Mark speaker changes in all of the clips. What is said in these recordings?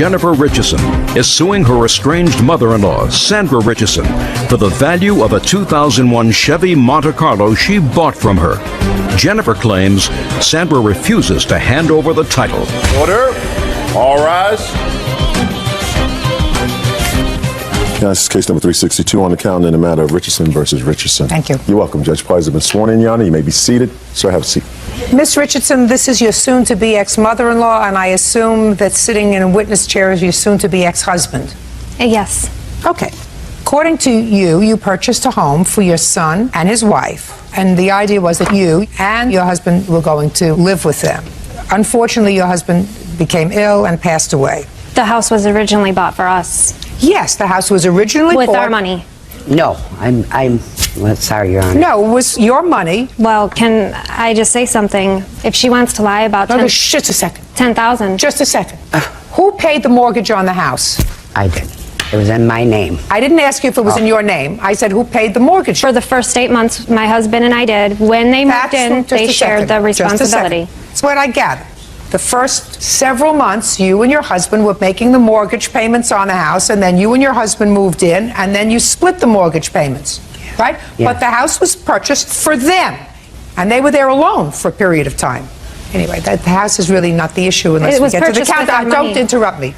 Speaker 1: Jennifer Richardson is suing her estranged mother-in-law, Sandra Richardson, for the value of a 2001 Chevy Monte Carlo she bought from her. Jennifer claims Sandra refuses to hand over the title.
Speaker 2: Order. All rise.
Speaker 3: This is case number 362 on the calendar in the matter of Richardson versus Richardson.
Speaker 4: Thank you.
Speaker 3: You're welcome. Judge Parties have been sworn in, Your Honor. You may be seated. Sir, have a seat.
Speaker 4: Miss Richardson, this is your soon-to-be ex-mother-in-law, and I assume that sitting in a witness chair is your soon-to-be ex-husband.
Speaker 5: Yes.
Speaker 4: Okay. According to you, you purchased a home for your son and his wife, and the idea was that you and your husband were going to live with them. Unfortunately, your husband became ill and passed away.
Speaker 5: The house was originally bought for us.
Speaker 4: Yes, the house was originally
Speaker 5: With
Speaker 4: bought.
Speaker 5: our money.
Speaker 6: No, well, sorry, Your Honor.
Speaker 4: No, it was your money.
Speaker 5: Well, can I just say something? If she wants to lie about
Speaker 4: No, just a second.
Speaker 5: 10,000.
Speaker 4: Just a second. Who paid the mortgage on the house?
Speaker 6: I did. It was in my name.
Speaker 4: I didn't ask you if it was in your name. I said who paid the mortgage.
Speaker 5: For the first 8 months, my husband and I did. When they moved in, they shared the responsibility.
Speaker 4: That's what I gathered. The first several months, you and your husband were making the mortgage payments on the house, and then you and your husband moved in, and then you split the mortgage payments, right?
Speaker 6: Yeah.
Speaker 4: But the house was purchased for them, and they were there alone for a period of time. Anyway, the house is really not the issue unless
Speaker 5: It
Speaker 4: we
Speaker 5: was
Speaker 4: get to the
Speaker 5: purchased with
Speaker 4: counsel.
Speaker 5: our money.
Speaker 4: Don't interrupt me.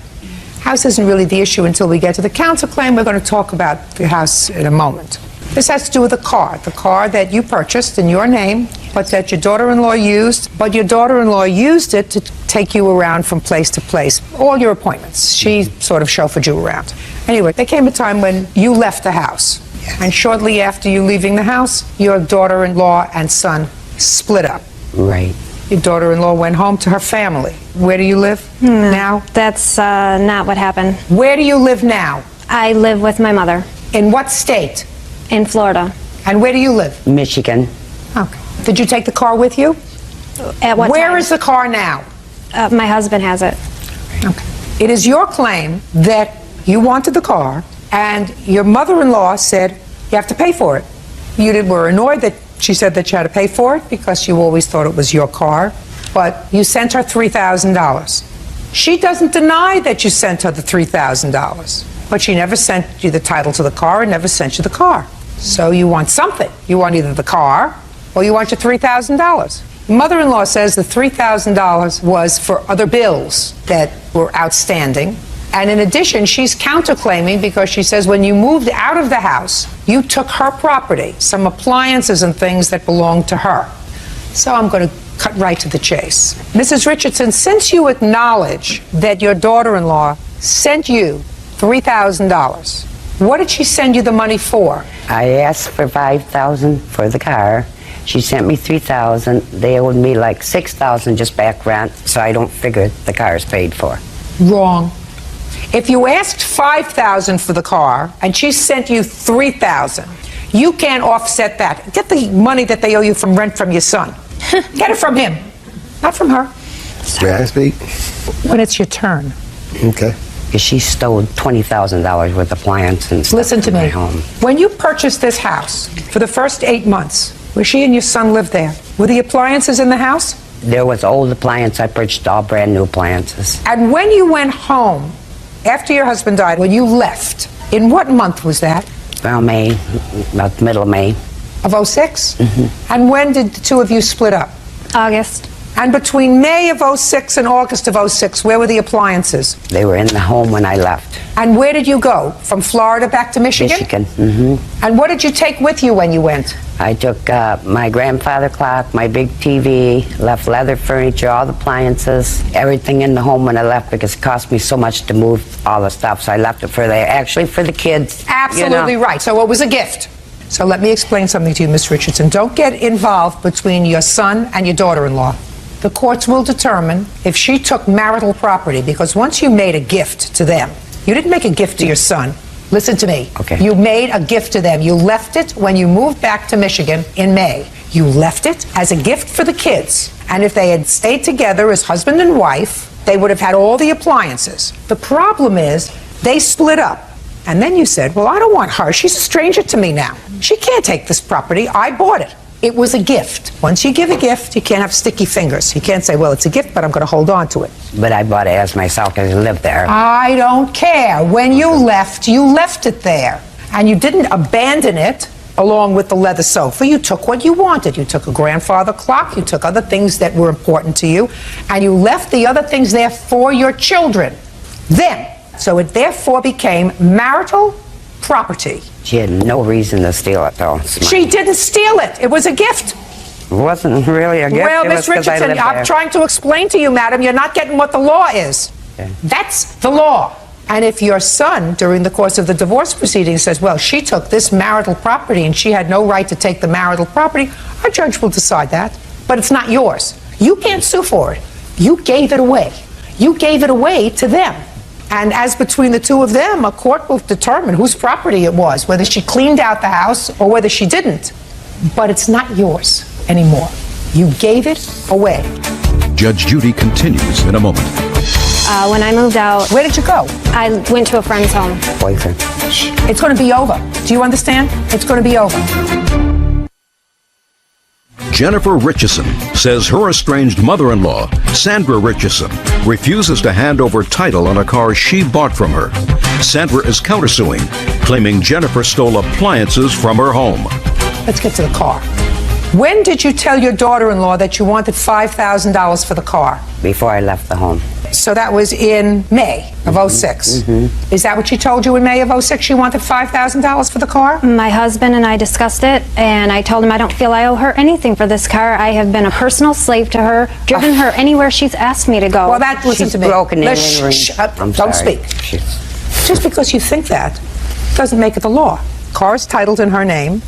Speaker 4: House isn't really the issue until we get to the counsel claim. We're going to talk about the house in a moment. This has to do with the car that you purchased in your name, but that your daughter-in-law used, but your daughter-in-law used it to take you around from place to place, all your appointments. She sort of chauffeured you around. Anyway, there came a time when you left the house, and shortly after you leaving the house, your daughter-in-law and son split up.
Speaker 6: Right.
Speaker 4: Your daughter-in-law went home to her family. Where do you live now?
Speaker 5: That's not what happened.
Speaker 4: Where do you live now?
Speaker 5: I live with my mother
Speaker 4: In what state?
Speaker 5: in Florida.
Speaker 4: And where do you live?
Speaker 6: Michigan.
Speaker 4: Okay. Did you take the car with you?
Speaker 5: At what
Speaker 4: Where
Speaker 5: time?
Speaker 4: is the car now?
Speaker 5: My husband has it.
Speaker 4: Okay. It is your claim that you wanted the car, and your mother-in-law said you have to pay for it. You were annoyed that she said that you had to pay for it because you always thought it was your car, but you sent her $3,000. She doesn't deny that you sent her the $3,000, but she never sent you the title to the car and never sent you the car. So you want something. You want either the car or you want your $3,000. Mother-in-law says the $3,000 was for other bills that were outstanding. And in addition, she's counterclaiming because she says when you moved out of the house, you took her property, some appliances and things that belonged to her. So I'm going to cut right to the chase. Mrs. Richardson, since you acknowledge that your daughter-in-law sent you $3,000, what did she send you the money for?
Speaker 6: I asked for $5,000 for the car. She sent me $3,000. They owed me like $6,000 just back rent, so I don't figure the car is paid for.
Speaker 4: Wrong. If you asked $5,000 for the car and she sent you $3,000, you can't offset that. Get the money that they owe you from rent from your son. Get it from him, not from her.
Speaker 7: May I speak?
Speaker 4: When it's your turn.
Speaker 7: Okay.
Speaker 6: Because she stole $20,000 worth of appliances and stuff
Speaker 4: Listen to
Speaker 6: from my
Speaker 4: me.
Speaker 6: home.
Speaker 4: When you purchased this house, for the first 8 months, where she and your son lived there, were the appliances in the house?
Speaker 6: There was old appliances. I purchased all brand new appliances.
Speaker 4: And when you went home, after your husband died, when you left, in what month was that?
Speaker 6: Around May, about the middle of May.
Speaker 4: Of 06? And when did the two of you split up?
Speaker 5: August.
Speaker 4: And between May of 06 and August of 06, where were the appliances?
Speaker 6: They were in the home when I left.
Speaker 4: And where did you go? From Florida back to Michigan?
Speaker 6: Michigan.
Speaker 4: And what did you take with you when you went?
Speaker 6: I took my grandfather clock, my big TV, left leather furniture, all the appliances, everything in the home when I left because it cost me so much to move all the stuff. So I left it for actually for the kids.
Speaker 4: Absolutely right. So it was a gift. So let me explain something to you, Miss Richardson. Don't get involved between your son and your daughter-in-law. The courts will determine if she took marital property, because once you made a gift to them, you didn't make a gift to your son. Listen to me.
Speaker 6: Okay.
Speaker 4: You made a gift to them. You left it when you moved back to Michigan in May. You left it as a gift for the kids. And if they had stayed together as husband and wife, they would have had all the appliances. The problem is they split up. And then you said, well, I don't want her. She's a stranger to me now. She can't take this property. I bought it. It was a gift. Once you give a gift, you can't have sticky fingers. You can't say, well, it's a gift, but I'm going to hold on to it.
Speaker 6: But I bought it as myself because I lived there.
Speaker 4: I don't care. When you left it there. And you didn't abandon it along with the leather sofa. You took what you wanted. You took a grandfather clock. You took other things that were important to you. And you left the other things there for your children. Then. So it therefore became marital property.
Speaker 6: She had no reason to steal it, though.
Speaker 4: She didn't steal it. It was a gift.
Speaker 6: It wasn't really a gift.
Speaker 4: Well,
Speaker 6: It
Speaker 4: Miss
Speaker 6: was 'cause I
Speaker 4: Richardson,
Speaker 6: lived
Speaker 4: I'm
Speaker 6: there.
Speaker 4: trying to explain to you, madam, you're not getting what the law is.
Speaker 6: Okay.
Speaker 4: That's the law. And if your son, during the course of the divorce proceeding, says, well, she took this marital property and she had no right to take the marital property, our judge will decide that. But it's not yours. You can't sue for it. You gave it away. You gave it away to them. And as between the two of them, a court will determine whose property it was, whether she cleaned out the house or whether she didn't. But it's not yours anymore. You gave it away.
Speaker 1: Judge Judy continues in a moment.
Speaker 5: When I moved out,
Speaker 4: Where did you go?
Speaker 5: I went to a friend's home.
Speaker 6: Boyfriend.
Speaker 4: It's going to be over. Do you understand? It's going to be over.
Speaker 1: Jennifer Richardson says her estranged mother-in-law, Sandra Richardson, refuses to hand over title on a car she bought from her. Sandra is countersuing, claiming Jennifer stole appliances from her home.
Speaker 4: Let's get to the car. When did you tell your daughter-in-law that you wanted $5,000 for the car?
Speaker 6: Before I left the home.
Speaker 4: So that was in May of 06. Is that what she told you in May of 06? She wanted $5,000 for the car?
Speaker 5: My husband and I discussed it, and I told him I don't feel I owe her anything for this car. I have been a personal slave to her, driven her anywhere she's asked me to go.
Speaker 4: Well, listen
Speaker 6: She's
Speaker 4: to me.
Speaker 6: broken in
Speaker 4: Let's
Speaker 6: and I'm
Speaker 4: don't
Speaker 6: sorry.
Speaker 4: speak.
Speaker 6: She's-
Speaker 4: Just because you think that doesn't make it the law. Car is titled in her name.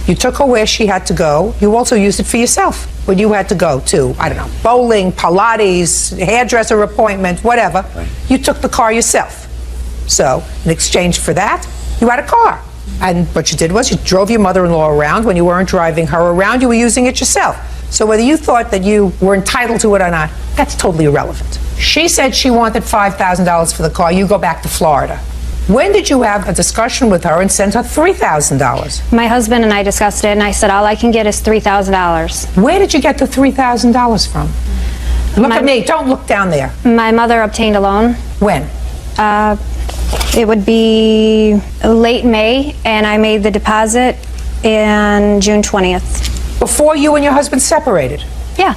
Speaker 4: You took her where she had to go. You also used it for yourself when you had to go to, I don't know, bowling, Pilates, hairdresser appointment, whatever.
Speaker 6: Right.
Speaker 4: You took the car yourself. So, in exchange for that, you had a car. And what you did was you drove your mother-in-law around. When you weren't driving her around, you were using it yourself. So whether you thought that you were entitled to it or not, that's totally irrelevant. She said she wanted $5,000 for the car. You go back to Florida. When did you have a discussion with her and send her $3,000?
Speaker 5: My husband and I discussed it, and I said all I can get is $3,000.
Speaker 4: Where did you get the $3,000 from? Look at me. Don't look down there.
Speaker 5: My mother obtained a loan.
Speaker 4: When?
Speaker 5: It would be late May, and I made the deposit in June 20th.
Speaker 4: Before you and your husband separated.
Speaker 5: Yeah.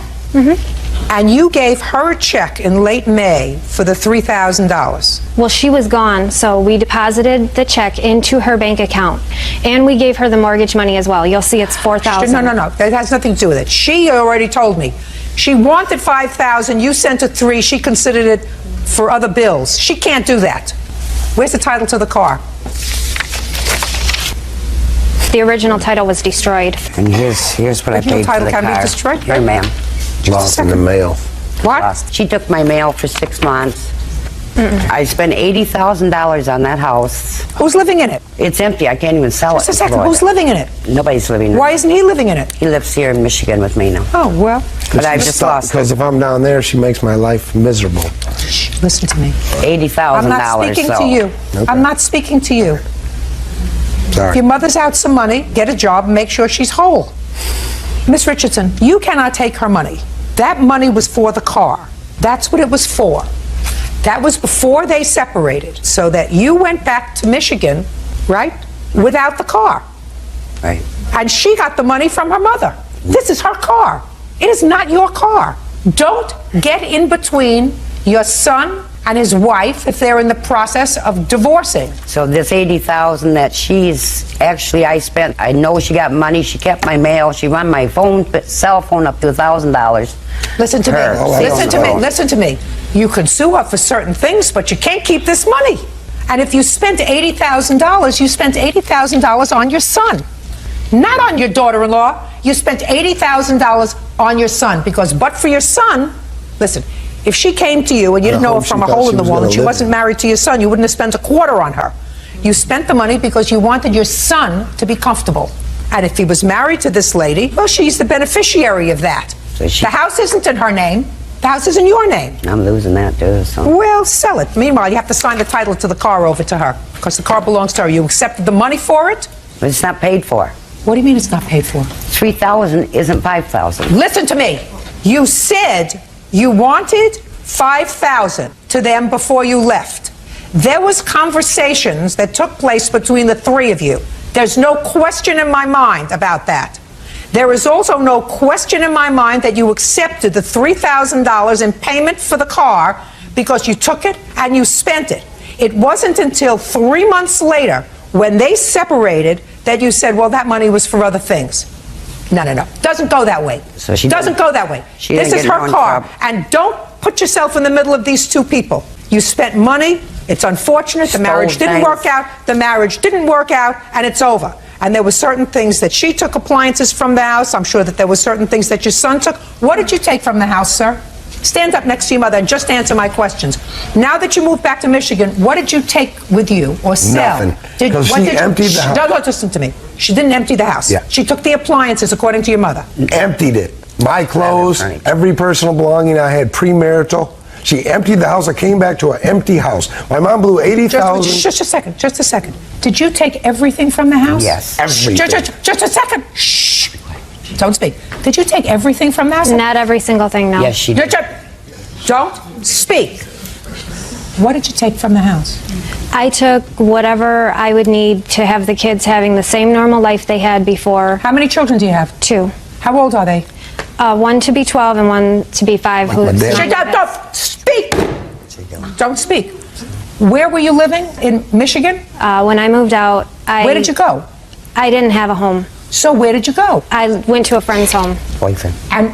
Speaker 4: And you gave her a check in late May for the $3,000.
Speaker 5: Well, she was gone, so we deposited the check into her bank account, and we gave her the mortgage money as well. You'll see it's $4,000.
Speaker 4: No. That has nothing to do with it. She already told me. She wanted $5,000. You sent her $3,000. She considered it for other bills. She can't do that. Where's the title to the car?
Speaker 5: The original title was destroyed.
Speaker 6: And here's what I
Speaker 4: Original
Speaker 6: paid for
Speaker 4: title
Speaker 6: the
Speaker 4: can be
Speaker 6: car.
Speaker 4: destroyed?
Speaker 6: Here, ma'am.
Speaker 7: Lost in the mail.
Speaker 4: What?
Speaker 6: Lost. She took my mail for 6 months. I spent $80,000 on that house.
Speaker 4: Who's living in it?
Speaker 6: It's empty. I can't even sell
Speaker 4: Just
Speaker 6: it.
Speaker 4: a second.
Speaker 6: Florida.
Speaker 4: Who's living in it?
Speaker 6: Nobody's living there.
Speaker 4: Why isn't he living in it?
Speaker 6: He lives here in Michigan with me now.
Speaker 4: Oh, well.
Speaker 6: But I just lost
Speaker 7: Because if I'm down there, she makes my life miserable.
Speaker 4: Shh, listen to me.
Speaker 6: $80,000.
Speaker 4: I'm not speaking
Speaker 6: so.
Speaker 4: to you.
Speaker 7: Okay.
Speaker 4: I'm not speaking to you. If
Speaker 7: Sorry.
Speaker 4: your mother's out some money, get a job and make sure she's whole. Miss Richardson, you cannot take her money. That money was for the car. That's what it was for. That was before they separated, so that you went back to Michigan, right, without the car.
Speaker 6: Right.
Speaker 4: And she got the money from her mother. This is her car. It is not your car. Don't get in between your son and his wife if they're in the process of divorcing.
Speaker 6: So this $80,000 that I spent, I know she got money, she kept my mail, she run my cell phone up to $1,000.
Speaker 4: Listen to me.
Speaker 6: Her.
Speaker 4: Listen to me. Listen to me. You can sue her for certain things, but you can't keep this money. And if you spent $80,000, you spent $80,000 on your son, not on your daughter-in-law. You spent $80,000 on your son because, but for your son, listen, if she came to you and you didn't know her from a hole in the wall and she wasn't married to your son, you wouldn't have spent a quarter on her. You spent the money because you wanted your son to be comfortable. And if he was married to this lady, well, she's the beneficiary of that.
Speaker 6: So
Speaker 4: The house isn't in her name. The house is in your name.
Speaker 6: I'm losing that too, so.
Speaker 4: Well, sell it. Meanwhile, you have to sign the title to the car over to her because the car belongs to her. You accepted the money for it?
Speaker 6: But it's not paid for.
Speaker 4: What do you mean it's not paid for?
Speaker 6: 3,000 isn't 5,000.
Speaker 4: Listen to me. You said you wanted $5,000 to them before you left. There was conversations that took place between the three of you. There's no question in my mind about that. There is also no question in my mind that you accepted the $3,000 in payment for the car because you took it and you spent it. It wasn't until 3 months later, when they separated, that you said, well, that money was for other things. No. Doesn't go that way.
Speaker 6: So she
Speaker 4: doesn't
Speaker 6: didn't-
Speaker 4: go that way.
Speaker 6: she
Speaker 4: This
Speaker 6: didn't
Speaker 4: is
Speaker 6: get
Speaker 4: her
Speaker 6: no
Speaker 4: car.
Speaker 6: trouble.
Speaker 4: And don't put yourself in the middle of these two people. You spent money. It's unfortunate. The marriage
Speaker 6: Stole
Speaker 4: didn't
Speaker 6: things.
Speaker 4: work out. The marriage didn't work out, and it's over. And there were certain things that she took appliances from the house. I'm sure that there were certain things that your son took. What did you take from the house, sir? Stand up next to your mother and just answer my questions. Now that you moved back to Michigan, what did you take with you or sell?
Speaker 7: Nothing. Because
Speaker 4: what
Speaker 7: she
Speaker 4: did you-
Speaker 7: emptied the house.
Speaker 4: No, listen to me. She didn't empty the house.
Speaker 7: Yeah.
Speaker 4: She took the appliances, according to your mother.
Speaker 7: Emptied it. My clothes,
Speaker 6: Furniture.
Speaker 7: every personal belonging I had premarital. She emptied the house. I came back to an empty house. My mom blew $80,000.
Speaker 4: Just a second. Did you take everything from the house?
Speaker 6: Yes.
Speaker 7: Everything.
Speaker 4: Just a second. Shh. Don't speak. Did you take everything from the house?
Speaker 5: Not every single thing, no.
Speaker 6: Yes, she did.
Speaker 4: Don't speak. What did you take from the house?
Speaker 5: I took whatever I would need to have the kids having the same normal life they had before.
Speaker 4: How many children do you have?
Speaker 5: 2.
Speaker 4: How old are they?
Speaker 5: One to be 12 and one to be 5.
Speaker 7: my dad.
Speaker 4: Don't speak. Don't speak. Where were you living? In Michigan?
Speaker 5: When I moved out,
Speaker 4: Where did you go?
Speaker 5: I didn't have a home.
Speaker 4: So where did you go?
Speaker 5: I went to a friend's home.
Speaker 6: Boyfriend.
Speaker 4: And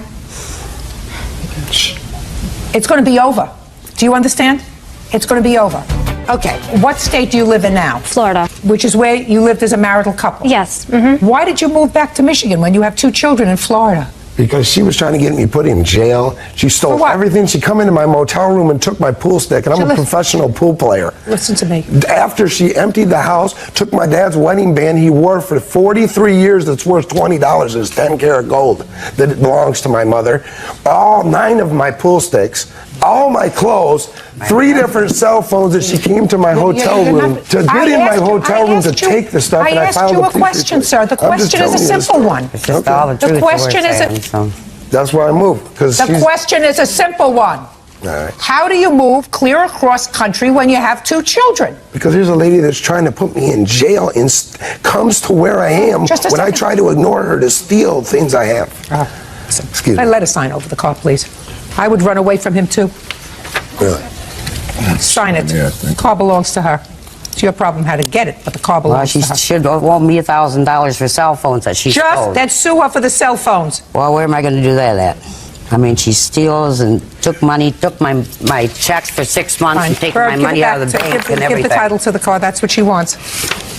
Speaker 4: it's going to be over. Do you understand? It's going to be over. Okay. What state do you live in now?
Speaker 5: Florida.
Speaker 4: Which is where you lived as a marital couple?
Speaker 5: Yes. Mm-hmm.
Speaker 4: Why did you move back to Michigan when you have 2 children in Florida?
Speaker 7: Because she was trying to get me put in jail. She
Speaker 4: For
Speaker 7: stole
Speaker 4: what?
Speaker 7: everything. She come into my motel room and took my pool stick, and I'm a
Speaker 4: Listen-
Speaker 7: professional pool player.
Speaker 4: Listen to me.
Speaker 7: After she emptied the house, took my dad's wedding band he wore for 43 years that's worth $20. It's 10 karat gold that it belongs to my mother. All 9 of my pool sticks, all my clothes, 3 different cell phones that she came to my hotel
Speaker 4: You're
Speaker 7: room
Speaker 4: not-
Speaker 7: to
Speaker 4: I
Speaker 7: get in my
Speaker 4: asked-
Speaker 7: hotel
Speaker 4: I
Speaker 7: room to
Speaker 4: asked you-
Speaker 7: take the stuff, and I
Speaker 4: asked
Speaker 7: filed
Speaker 4: you a
Speaker 7: police
Speaker 4: question,
Speaker 7: report.
Speaker 4: sir. The
Speaker 7: I'm just
Speaker 4: question is a
Speaker 7: telling you the
Speaker 4: simple
Speaker 7: story.
Speaker 4: one.
Speaker 6: It's just all the
Speaker 4: The
Speaker 6: truth
Speaker 4: question
Speaker 6: we're
Speaker 4: is
Speaker 6: saying,
Speaker 4: a-
Speaker 6: so.
Speaker 7: That's why I moved, because
Speaker 4: The question is a simple one.
Speaker 7: All right.
Speaker 4: How do you move clear across country when you have 2 children?
Speaker 7: Because there's a lady that's trying to put me in jail and comes to where I am
Speaker 4: Just a
Speaker 7: when I
Speaker 4: second.
Speaker 7: try to ignore her to steal things I have. Excuse me.
Speaker 4: Let her sign over the car, please. I would run away from him, too.
Speaker 7: Really?
Speaker 4: Sign it.
Speaker 2: Yeah, thank you.
Speaker 4: Car belongs to her. It's your problem how to get it, but the car
Speaker 6: Well,
Speaker 4: belongs
Speaker 6: she
Speaker 4: to her.
Speaker 6: should owe me $1,000 for cell phones that she stole.
Speaker 4: Just then sue her for the cell phones.
Speaker 6: Well, where am I going to do that at? I mean, she steals and took money, took my checks for 6 months
Speaker 4: Fine.
Speaker 6: and taken
Speaker 4: Bird,
Speaker 6: my
Speaker 4: give it
Speaker 6: money out
Speaker 4: back
Speaker 6: of the
Speaker 4: to-
Speaker 6: bank
Speaker 4: give
Speaker 6: and
Speaker 4: the
Speaker 6: everything.
Speaker 4: title to the car. That's what she wants.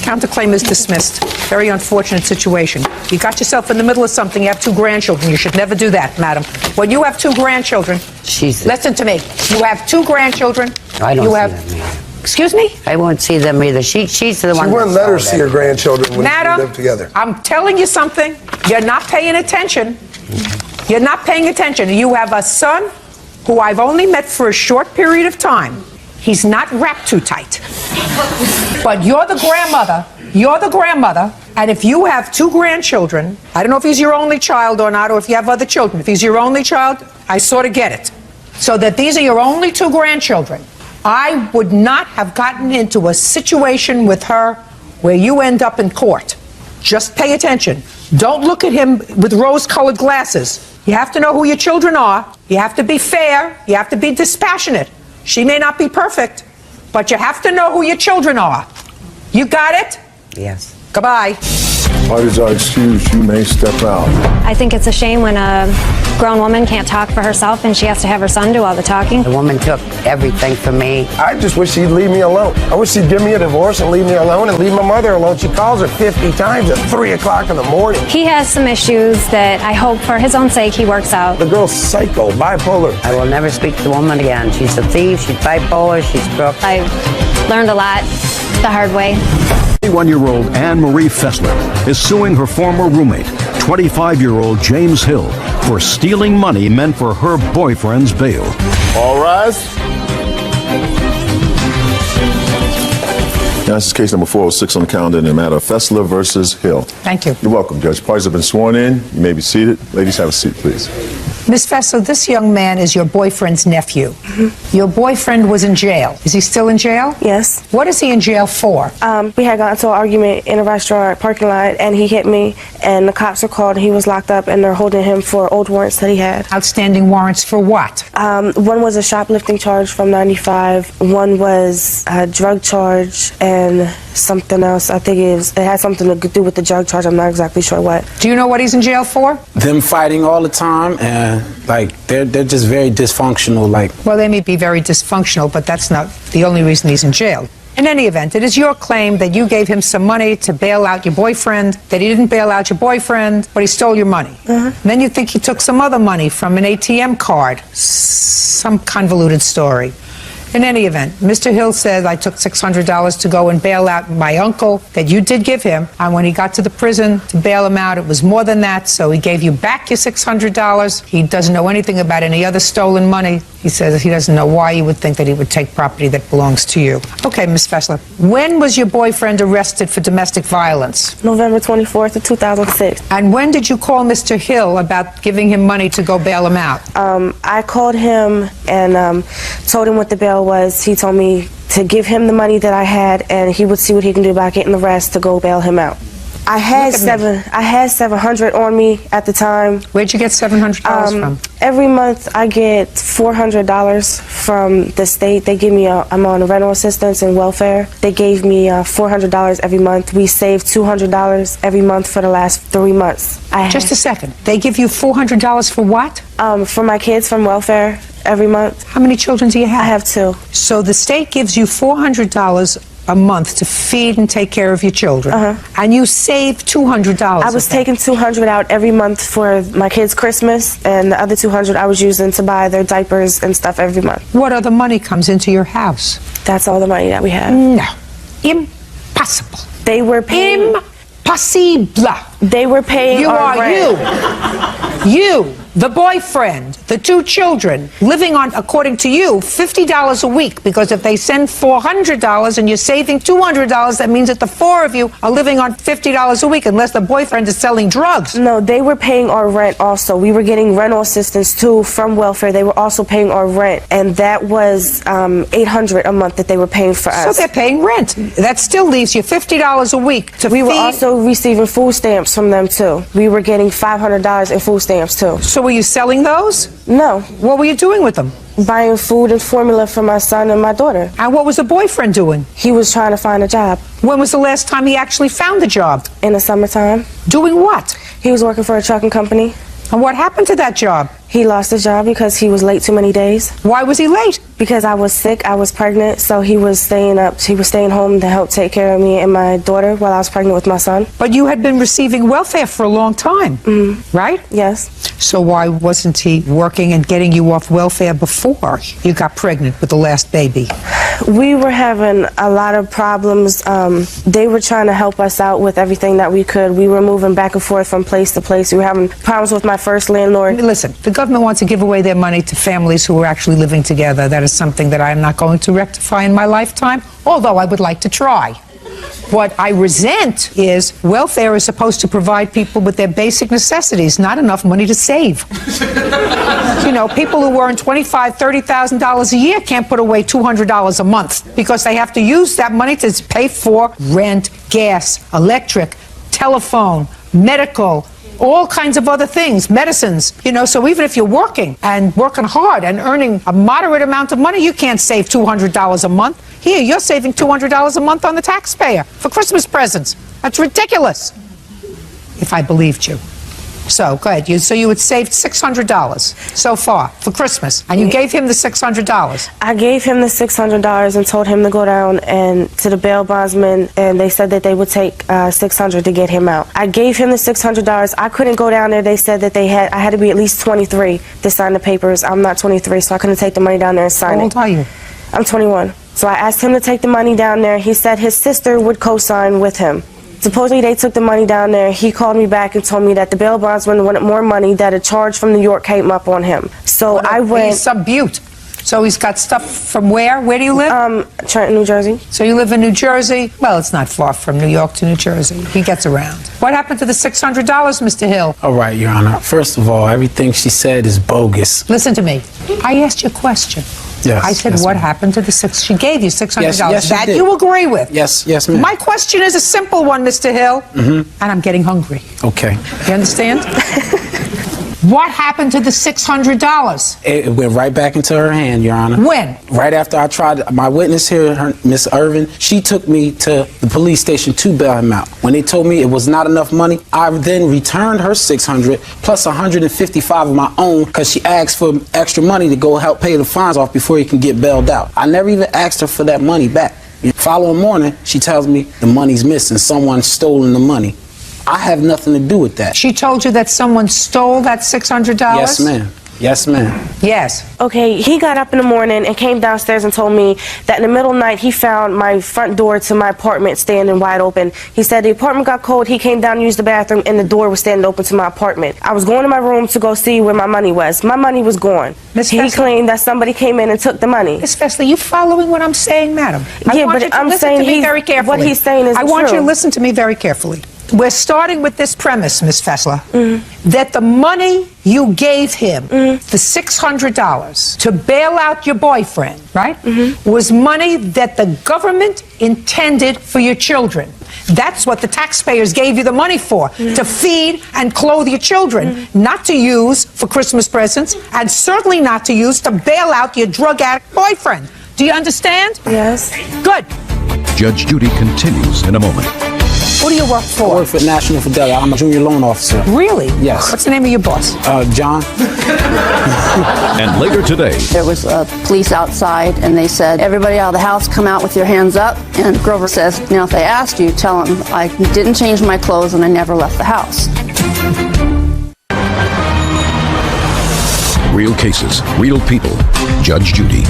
Speaker 4: Counterclaim is dismissed. Very unfortunate situation. You got yourself in the middle of something. You have 2 grandchildren. You should never do that, madam. When you have 2 grandchildren,
Speaker 6: She's-
Speaker 4: listen to me. You have 2 grandchildren.
Speaker 6: I don't
Speaker 4: you
Speaker 6: see
Speaker 4: have,
Speaker 6: them either.
Speaker 4: Excuse me?
Speaker 6: I won't see them either. She's the one
Speaker 7: She wouldn't
Speaker 6: that
Speaker 7: let her
Speaker 6: stole
Speaker 7: see
Speaker 6: that.
Speaker 7: her grandchildren when we
Speaker 4: Madam,
Speaker 7: lived together.
Speaker 4: I'm telling you something. You're not paying attention. You're not paying attention. You have a son who I've only met for a short period of time. He's not wrapped too tight. But you're the grandmother. You're the grandmother. And if you have 2 grandchildren, I don't know if he's your only child or not, or if you have other children. If he's your only child, I sort of get it. So that these are your only 2 grandchildren. I would not have gotten into a situation with her where you end up in court. Just pay attention. Don't look at him with rose-colored glasses. You have to know who your children are. You have to be fair. You have to be dispassionate. She may not be perfect, but you have to know who your children are. You got it?
Speaker 6: Yes.
Speaker 4: Goodbye.
Speaker 3: Parties are excused. You may step out.
Speaker 5: I think it's a shame when a grown woman can't talk for herself and she has to have her son do all the talking.
Speaker 6: The woman took everything from me.
Speaker 7: I just wish she'd leave me alone. I wish she'd give me a divorce and leave me alone and leave my mother alone. She calls her 50 times at 3 o'clock in the morning.
Speaker 5: He has some issues that I hope for his own sake he works out.
Speaker 7: The girl's psycho, bipolar.
Speaker 6: I will never speak to the woman again. She's a thief, she's bipolar, she's crook.
Speaker 5: I learned a lot the hard way.
Speaker 1: 21-year-old Anne Marie Fessler is suing her former roommate, 25-year-old James Hill, for stealing money meant for her boyfriend's bail.
Speaker 2: All rise.
Speaker 3: This is case number 406 on the calendar in the matter of Fessler versus Hill.
Speaker 4: Thank you.
Speaker 3: You're welcome, Judge. Parties have been sworn in. You may be seated. Ladies, have a seat, please.
Speaker 4: Ms. Fessler, this young man is your boyfriend's nephew. Your boyfriend was in jail. Is he still in jail?
Speaker 8: Yes.
Speaker 4: What is he in jail for?
Speaker 8: We had gotten into an argument in a restaurant parking lot, and he hit me, and the cops were called, and he was locked up, and they're holding him for old warrants that he had.
Speaker 4: Outstanding warrants for what?
Speaker 8: One was a shoplifting charge from 95. One was a drug charge and something else. I think it had something to do with the drug charge. I'm not exactly sure what.
Speaker 4: Do you know what he's in jail for?
Speaker 9: Them fighting all the time, and they're just very dysfunctional.
Speaker 4: Well, they may be very dysfunctional, but that's not the only reason he's in jail. In any event, it is your claim that you gave him some money to bail out your boyfriend, that he didn't bail out your boyfriend, but he stole your money. Then you think he took some other money from an ATM card. Some convoluted story. In any event, Mr. Hill says, I took $600 to go and bail out my uncle that you did give him, and when he got to the prison to bail him out, it was more than that, so he gave you back your $600. He doesn't know anything about any other stolen money. He says he doesn't know why you would think that he would take property that belongs to you. Okay, Ms. Fessler, when was your boyfriend arrested for domestic violence?
Speaker 8: November 24th of 2006.
Speaker 4: And when did you call Mr. Hill about giving him money to go bail him out?
Speaker 8: I called him and told him what the bail was. He told me to give him the money that I had, and he would see what he can do about getting the rest to go bail him out. I had $700 on me at the time.
Speaker 4: Where'd you get $700 from?
Speaker 8: Every month I get $400 from the state. They give me I'm on rental assistance and welfare. They gave me $400 every month. We saved $200 every month for the last 3 months.
Speaker 4: Just a second. They give you $400 for what?
Speaker 8: For my kids from welfare every month.
Speaker 4: How many children do you have?
Speaker 8: I have 2.
Speaker 4: So the state gives you $400 a month to feed and take care of your children, and you save $200.
Speaker 8: I was taking $200 out every month for my kids' Christmas, and the other $200 I was using to buy their diapers and stuff every month.
Speaker 4: What other money comes into your house?
Speaker 8: That's all the money that we have.
Speaker 4: No. Impossible.
Speaker 8: They were paying...
Speaker 4: Impossible.
Speaker 8: They were paying
Speaker 4: You
Speaker 8: our
Speaker 4: are
Speaker 8: rent.
Speaker 4: you, the boyfriend, the 2 children, living on, according to you, $50 a week, because if they send $400 and you're saving $200, that means that the 4 of you are living on $50 a week, unless the boyfriend is selling drugs.
Speaker 8: No, they were paying our rent also. We were getting rental assistance too from welfare. They were also paying our rent, and that was $800 a month that they were paying for us.
Speaker 4: So they're paying rent. That still leaves you $50 a week to
Speaker 8: We were
Speaker 4: feed.
Speaker 8: also receiving food stamps from them too. We were getting $500 in food stamps too.
Speaker 4: So were you selling those?
Speaker 8: No.
Speaker 4: What were you doing with them?
Speaker 8: Buying food and formula for my son and my daughter.
Speaker 4: And what was the boyfriend doing?
Speaker 8: He was trying to find a job.
Speaker 4: When was the last time he actually found a job?
Speaker 8: In the summertime.
Speaker 4: Doing what?
Speaker 8: He was working for a trucking company.
Speaker 4: And what happened to that job?
Speaker 8: He lost his job because he was late too many days.
Speaker 4: Why was he late?
Speaker 8: Because I was sick, I was pregnant, so he was staying home to help take care of me and my daughter while I was pregnant with my son.
Speaker 4: But you had been receiving welfare for a long time, right?
Speaker 8: Yes.
Speaker 4: So why wasn't he working and getting you off welfare before you got pregnant with the last baby?
Speaker 8: We were having a lot of problems. They were trying to help us out with everything that we could. We were moving back and forth from place to place. We were having problems with my first landlord.
Speaker 4: Listen, the government wants to give away their money to families who are actually living together. That is something that I am not going to rectify in my lifetime, although I would like to try. What I resent is welfare is supposed to provide people with their basic necessities, not enough money to save. You know, people who earn $25,000, $30,000 a year can't put away $200 a month because they have to use that money to pay for rent, gas, electric, telephone, medical, all kinds of other things, medicines, you know, so even if you're working and working hard and earning a moderate amount of money, you can't save $200 a month. Here, you're saving $200 a month on the taxpayer for Christmas presents. That's ridiculous, if I believed you. So, go ahead. So you had saved $600 so far for Christmas, and you gave him the $600.
Speaker 8: I gave him the $600 and told him to go down and to the bail bondsman, and they said that they would take $600 to get him out. I gave him the $600. I couldn't go down there. They said that I had to be at least 23 to sign the papers. I'm not 23, so I couldn't take the money down there and sign it.
Speaker 4: How old are you?
Speaker 8: I'm 21. So I asked him to take the money down there. He said his sister would co-sign with him. Supposedly they took the money down there. He called me back and told me that the bail bondsman wanted more money, that a charge from New York came up on him. So I went.
Speaker 4: He's sub-butte. So he's got stuff from where? Where do you live?
Speaker 8: Trenton, New Jersey.
Speaker 4: So you live in New Jersey? Well, it's not far from New York to New Jersey. He gets around. What happened to the $600, Mr. Hill?
Speaker 9: All right, Your Honor. First of all, everything she said is bogus.
Speaker 4: Listen to me. I asked you a question.
Speaker 9: Yes.
Speaker 4: I said,
Speaker 9: yes,
Speaker 4: what
Speaker 9: ma'am.
Speaker 4: happened to the She gave you $600.
Speaker 9: Yes, she
Speaker 4: that
Speaker 9: did.
Speaker 4: you agree with?
Speaker 9: Yes, yes, ma'am.
Speaker 4: My question is a simple one, Mr. Hill. And I'm getting hungry.
Speaker 9: Okay.
Speaker 4: You understand? What happened to the $600?
Speaker 9: It went right back into her hand, Your Honor.
Speaker 4: When?
Speaker 9: Right after I tried, my witness here, Miss Irvin, she took me to the police station to bail him out. When they told me it was not enough money, I then returned her $600 plus $155 of my own because she asked for extra money to go help pay the fines off before he can get bailed out. I never even asked her for that money back. The following morning, she tells me the money's missing. Someone's stolen the money. I have nothing to do with that.
Speaker 4: She told you that someone stole that $600?
Speaker 9: Yes, ma'am. Yes, ma'am.
Speaker 4: Yes.
Speaker 8: Okay, he got up in the morning and came downstairs and told me that in the middle of the night he found my front door to my apartment standing wide open. He said the apartment got cold, he came down to use the bathroom, and the door was standing open to my apartment. I was going to my room to go see where my money was. My money was gone. He claimed that somebody came in and took the money.
Speaker 4: Miss Fessler, you following what I'm saying, madam?
Speaker 8: Yeah, but I'm saying what he's saying is
Speaker 4: I want
Speaker 8: true.
Speaker 4: you to listen to me very carefully. We're starting with this premise, Miss Fessler, that the money you gave him, the $600 to bail out your boyfriend, right, was money that the government intended for your children. That's what the taxpayers gave you the money for, to feed and clothe your children, not to use for Christmas presents, and certainly not to use to bail out your drug addict boyfriend. Do you understand?
Speaker 8: Yes.
Speaker 4: Good.
Speaker 1: Judge Judy continues in a moment.
Speaker 4: Who do you work
Speaker 9: I
Speaker 4: for?
Speaker 9: work for National Fidelity. I'm a junior loan officer.
Speaker 4: Really?
Speaker 9: Yes.
Speaker 4: What's the name of your boss?
Speaker 9: John.
Speaker 1: And later today,
Speaker 10: There was police outside, and they said, everybody out of the house, come out with your hands up. And Grover says, now if they asked you, tell them I didn't change my clothes and I never left the house.
Speaker 1: real cases, real people. Judge Judy.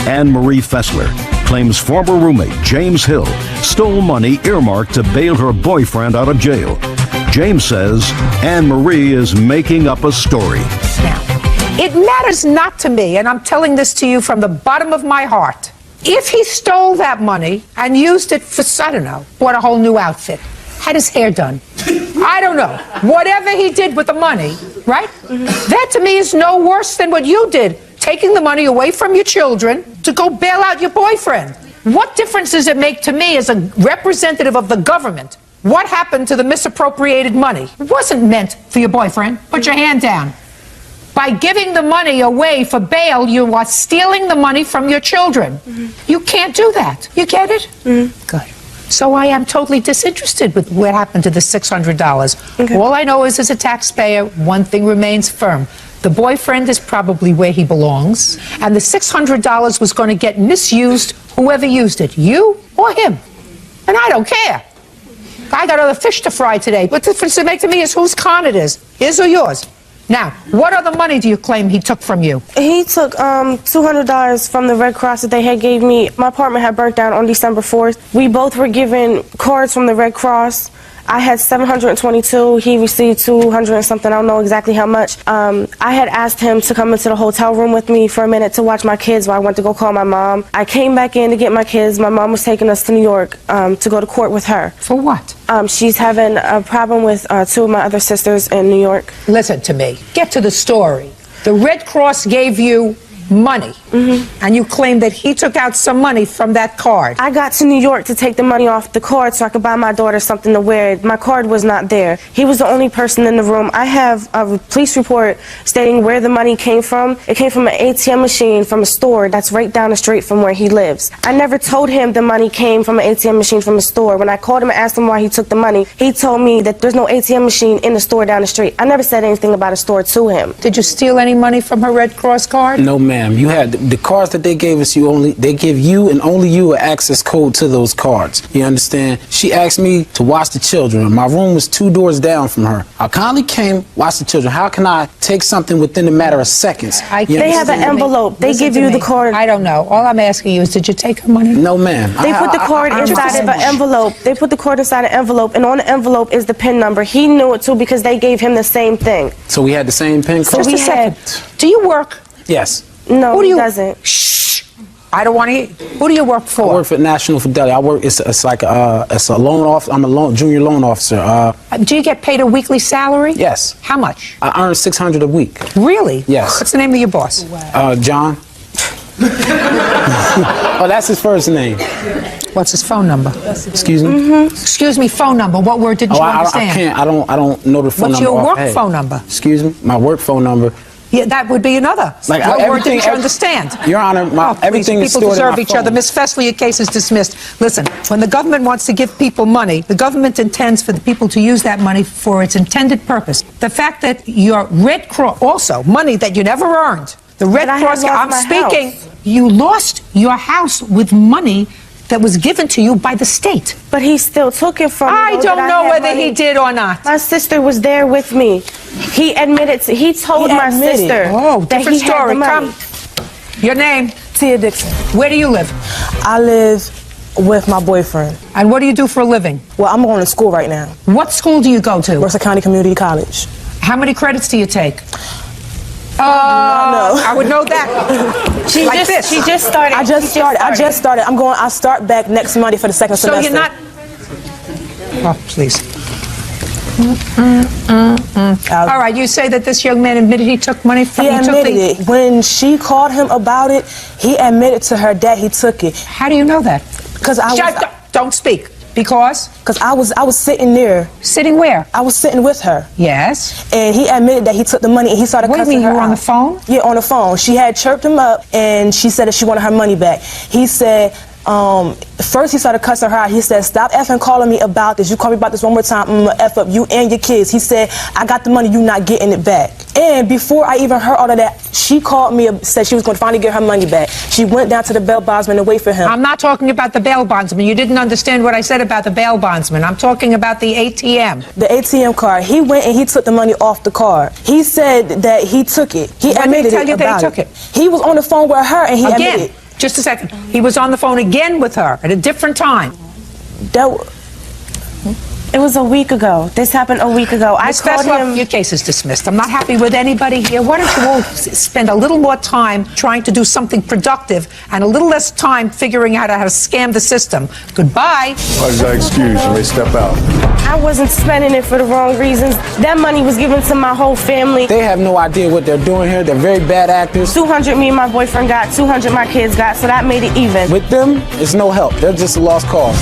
Speaker 1: Anne Marie Fessler claims former roommate James Hill stole money earmarked to bail her boyfriend out of jail. James says Anne Marie is making up a story.
Speaker 4: Now, it matters not to me, and I'm telling this to you from the bottom of my heart. If he stole that money and used it for, I don't know, bought a whole new outfit, had his hair done, I don't know, whatever he did with the money, right? That to me is no worse than what you did, taking the money away from your children to go bail out your boyfriend. What difference does it make to me as a representative of the government? What happened to the misappropriated money? It wasn't meant for your boyfriend. Put your hand down. By giving the money away for bail, you are stealing the money from your children. You can't do that. You get it? Good. So I am totally disinterested with what happened to the $600.
Speaker 8: Okay.
Speaker 4: All I know is, as a taxpayer, one thing remains firm. The boyfriend is probably where he belongs, and the $600 was going to get misused, whoever used it, you or him. And I don't care. I got other fish to fry today. What difference does it make to me is whose con it is, his or yours. Now, what other money do you claim he took from you?
Speaker 8: He took $200 from the Red Cross that they had gave me. My apartment had burnt down on December 4th. We both were given cards from the Red Cross. I had $722. He received $200 and something. I don't know exactly how much. I had asked him to come into the hotel room with me for a minute to watch my kids while I went to go call my mom. I came back in to get my kids. My mom was taking us to New York to go to court with her.
Speaker 4: For what?
Speaker 8: She's having a problem with two of my other sisters in New York.
Speaker 4: Listen to me. Get to the story. The Red Cross gave you money, and you claim that he took out some money from that card.
Speaker 8: I got to New York to take the money off the card so I could buy my daughter something to wear. My card was not there. He was the only person in the room. I have a police report stating where the money came from. It came from an ATM machine from a store that's right down the street from where he lives. I never told him the money came from an ATM machine from a store. When I called him and asked him why he took the money, he told me that there's no ATM machine in the store down the street. I never said anything about a store to him.
Speaker 4: Did you steal any money from her Red Cross card?
Speaker 9: No, ma'am. You had the cards that they gave us. They give you and only you an access code to those cards. You understand? She asked me to watch the children. My room was 2 doors down from her. I kindly came, watch the children. How can I take something within a matter of seconds?
Speaker 8: They have an envelope. They give you the card.
Speaker 4: I don't know. All I'm asking you is, did you take her money?
Speaker 9: No, ma'am.
Speaker 8: They put the card inside of an envelope. They put the card inside an envelope, and on the envelope is the PIN number. He knew it too because they gave him the same thing.
Speaker 9: So we had the same PIN code?
Speaker 8: So we
Speaker 4: Just a
Speaker 8: had.
Speaker 4: second. Do you work?
Speaker 9: Yes.
Speaker 8: No,
Speaker 4: Who do
Speaker 8: he
Speaker 4: you,
Speaker 8: doesn't.
Speaker 4: Shh. I don't want to hear. Who do you work for?
Speaker 9: I work for National Fidelity. I work. It's like it's a loan off. I'm a junior loan officer.
Speaker 4: Do you get paid a weekly salary?
Speaker 9: Yes.
Speaker 4: How much?
Speaker 9: I earn $600 a week.
Speaker 4: Really?
Speaker 9: Yes.
Speaker 4: What's the name of your boss?
Speaker 9: John. Oh, that's his first name.
Speaker 4: What's his phone number?
Speaker 9: Excuse me.
Speaker 4: Excuse me, phone number. What word didn't you
Speaker 9: I
Speaker 4: understand?
Speaker 9: can't. I don't know the phone
Speaker 4: What's
Speaker 9: number.
Speaker 4: your work
Speaker 9: offhand.
Speaker 4: phone number?
Speaker 9: Excuse me. My work phone number.
Speaker 4: Yeah, that would be another.
Speaker 9: Like,
Speaker 4: what word
Speaker 9: everything-
Speaker 4: didn't you understand?
Speaker 9: Your Honor, everything is
Speaker 4: People
Speaker 9: stored in
Speaker 4: deserve
Speaker 9: my
Speaker 4: each other.
Speaker 9: phone.
Speaker 4: Miss Fessler, your case is dismissed. Listen, when the government wants to give people money, the government intends for the people to use that money for its intended purpose. The fact that your Red Cross, also money that you never earned, the Red
Speaker 8: But I had
Speaker 4: Cross,
Speaker 8: lost
Speaker 4: I'm
Speaker 8: my
Speaker 4: speaking,
Speaker 8: house.
Speaker 4: you lost your house with money that was given to you by the state.
Speaker 8: But he still took it from me.
Speaker 4: I
Speaker 8: though,
Speaker 4: don't
Speaker 8: that
Speaker 4: know
Speaker 8: had
Speaker 4: whether he
Speaker 8: money.
Speaker 4: did or not.
Speaker 8: My sister was there with me. He admitted to, he told my sister
Speaker 4: Oh,
Speaker 8: that
Speaker 4: different
Speaker 8: he had
Speaker 4: story.
Speaker 8: the money.
Speaker 4: Come. Your name?
Speaker 11: Tia Dixon.
Speaker 4: Where do you live?
Speaker 11: I live with my boyfriend.
Speaker 4: And what do you do for a living?
Speaker 11: Well, I'm going to school right now.
Speaker 4: What school do you go to?
Speaker 11: Mercer County Community College.
Speaker 4: How many credits do you take?
Speaker 11: No.
Speaker 4: I would know that.
Speaker 8: She just started.
Speaker 11: I just started. I start back next Monday for the second
Speaker 4: So
Speaker 11: semester.
Speaker 4: you're not. Oh, please. All right, you say that this young man admitted he took money from
Speaker 11: He
Speaker 4: you.
Speaker 11: admitted it. When she called him about it, he admitted to her that he took it.
Speaker 4: How do you know that?
Speaker 11: Because
Speaker 4: Don't speak. Because?
Speaker 11: Because I was sitting there.
Speaker 4: Sitting where?
Speaker 11: I was sitting with her.
Speaker 4: Yes.
Speaker 11: And he admitted that he took the money and he started
Speaker 4: What do you
Speaker 11: cussing
Speaker 4: mean,
Speaker 11: her
Speaker 4: you were on
Speaker 11: out.
Speaker 4: the phone?
Speaker 11: Yeah, on the phone. She had chirped him up and she said that she wanted her money back. He said, first he started cussing her out. He said, stop effing calling me about this. You call me about this one more time, I'm gonna F up you and your kids. He said, I got the money, you not getting it back. And before I even heard all of that, she called me, said she was going to finally get her money back. She went down to the bail bondsman to wait for him.
Speaker 4: I'm not talking about the bail bondsman. You didn't understand what I said about the bail bondsman. I'm talking about the ATM.
Speaker 11: The ATM card. He went and he took the money off the card. He said that he took it. He
Speaker 4: When did he
Speaker 11: admitted
Speaker 4: tell you that he
Speaker 11: about
Speaker 4: took it?
Speaker 11: He was on the phone with her and he
Speaker 4: Again.
Speaker 11: admitted.
Speaker 4: Just a second. He was on the phone again with her at a different time.
Speaker 8: It was a week ago. This happened a week ago. I
Speaker 4: Ms.
Speaker 8: called
Speaker 4: Fessler,
Speaker 8: him.
Speaker 4: your case is dismissed. I'm not happy with anybody here. Why don't you all spend a little more time trying to do something productive and a little less time figuring out how to scam the system. Goodbye.
Speaker 3: Why I excuse? You may step out.
Speaker 8: I wasn't spending it for the wrong reasons. That money was given to my whole family.
Speaker 9: They have no idea what they're doing here. They're very bad actors.
Speaker 8: 200 me and my boyfriend got, 200 my kids got, so that made it even.
Speaker 9: With them, it's no help. They're just a lost cause.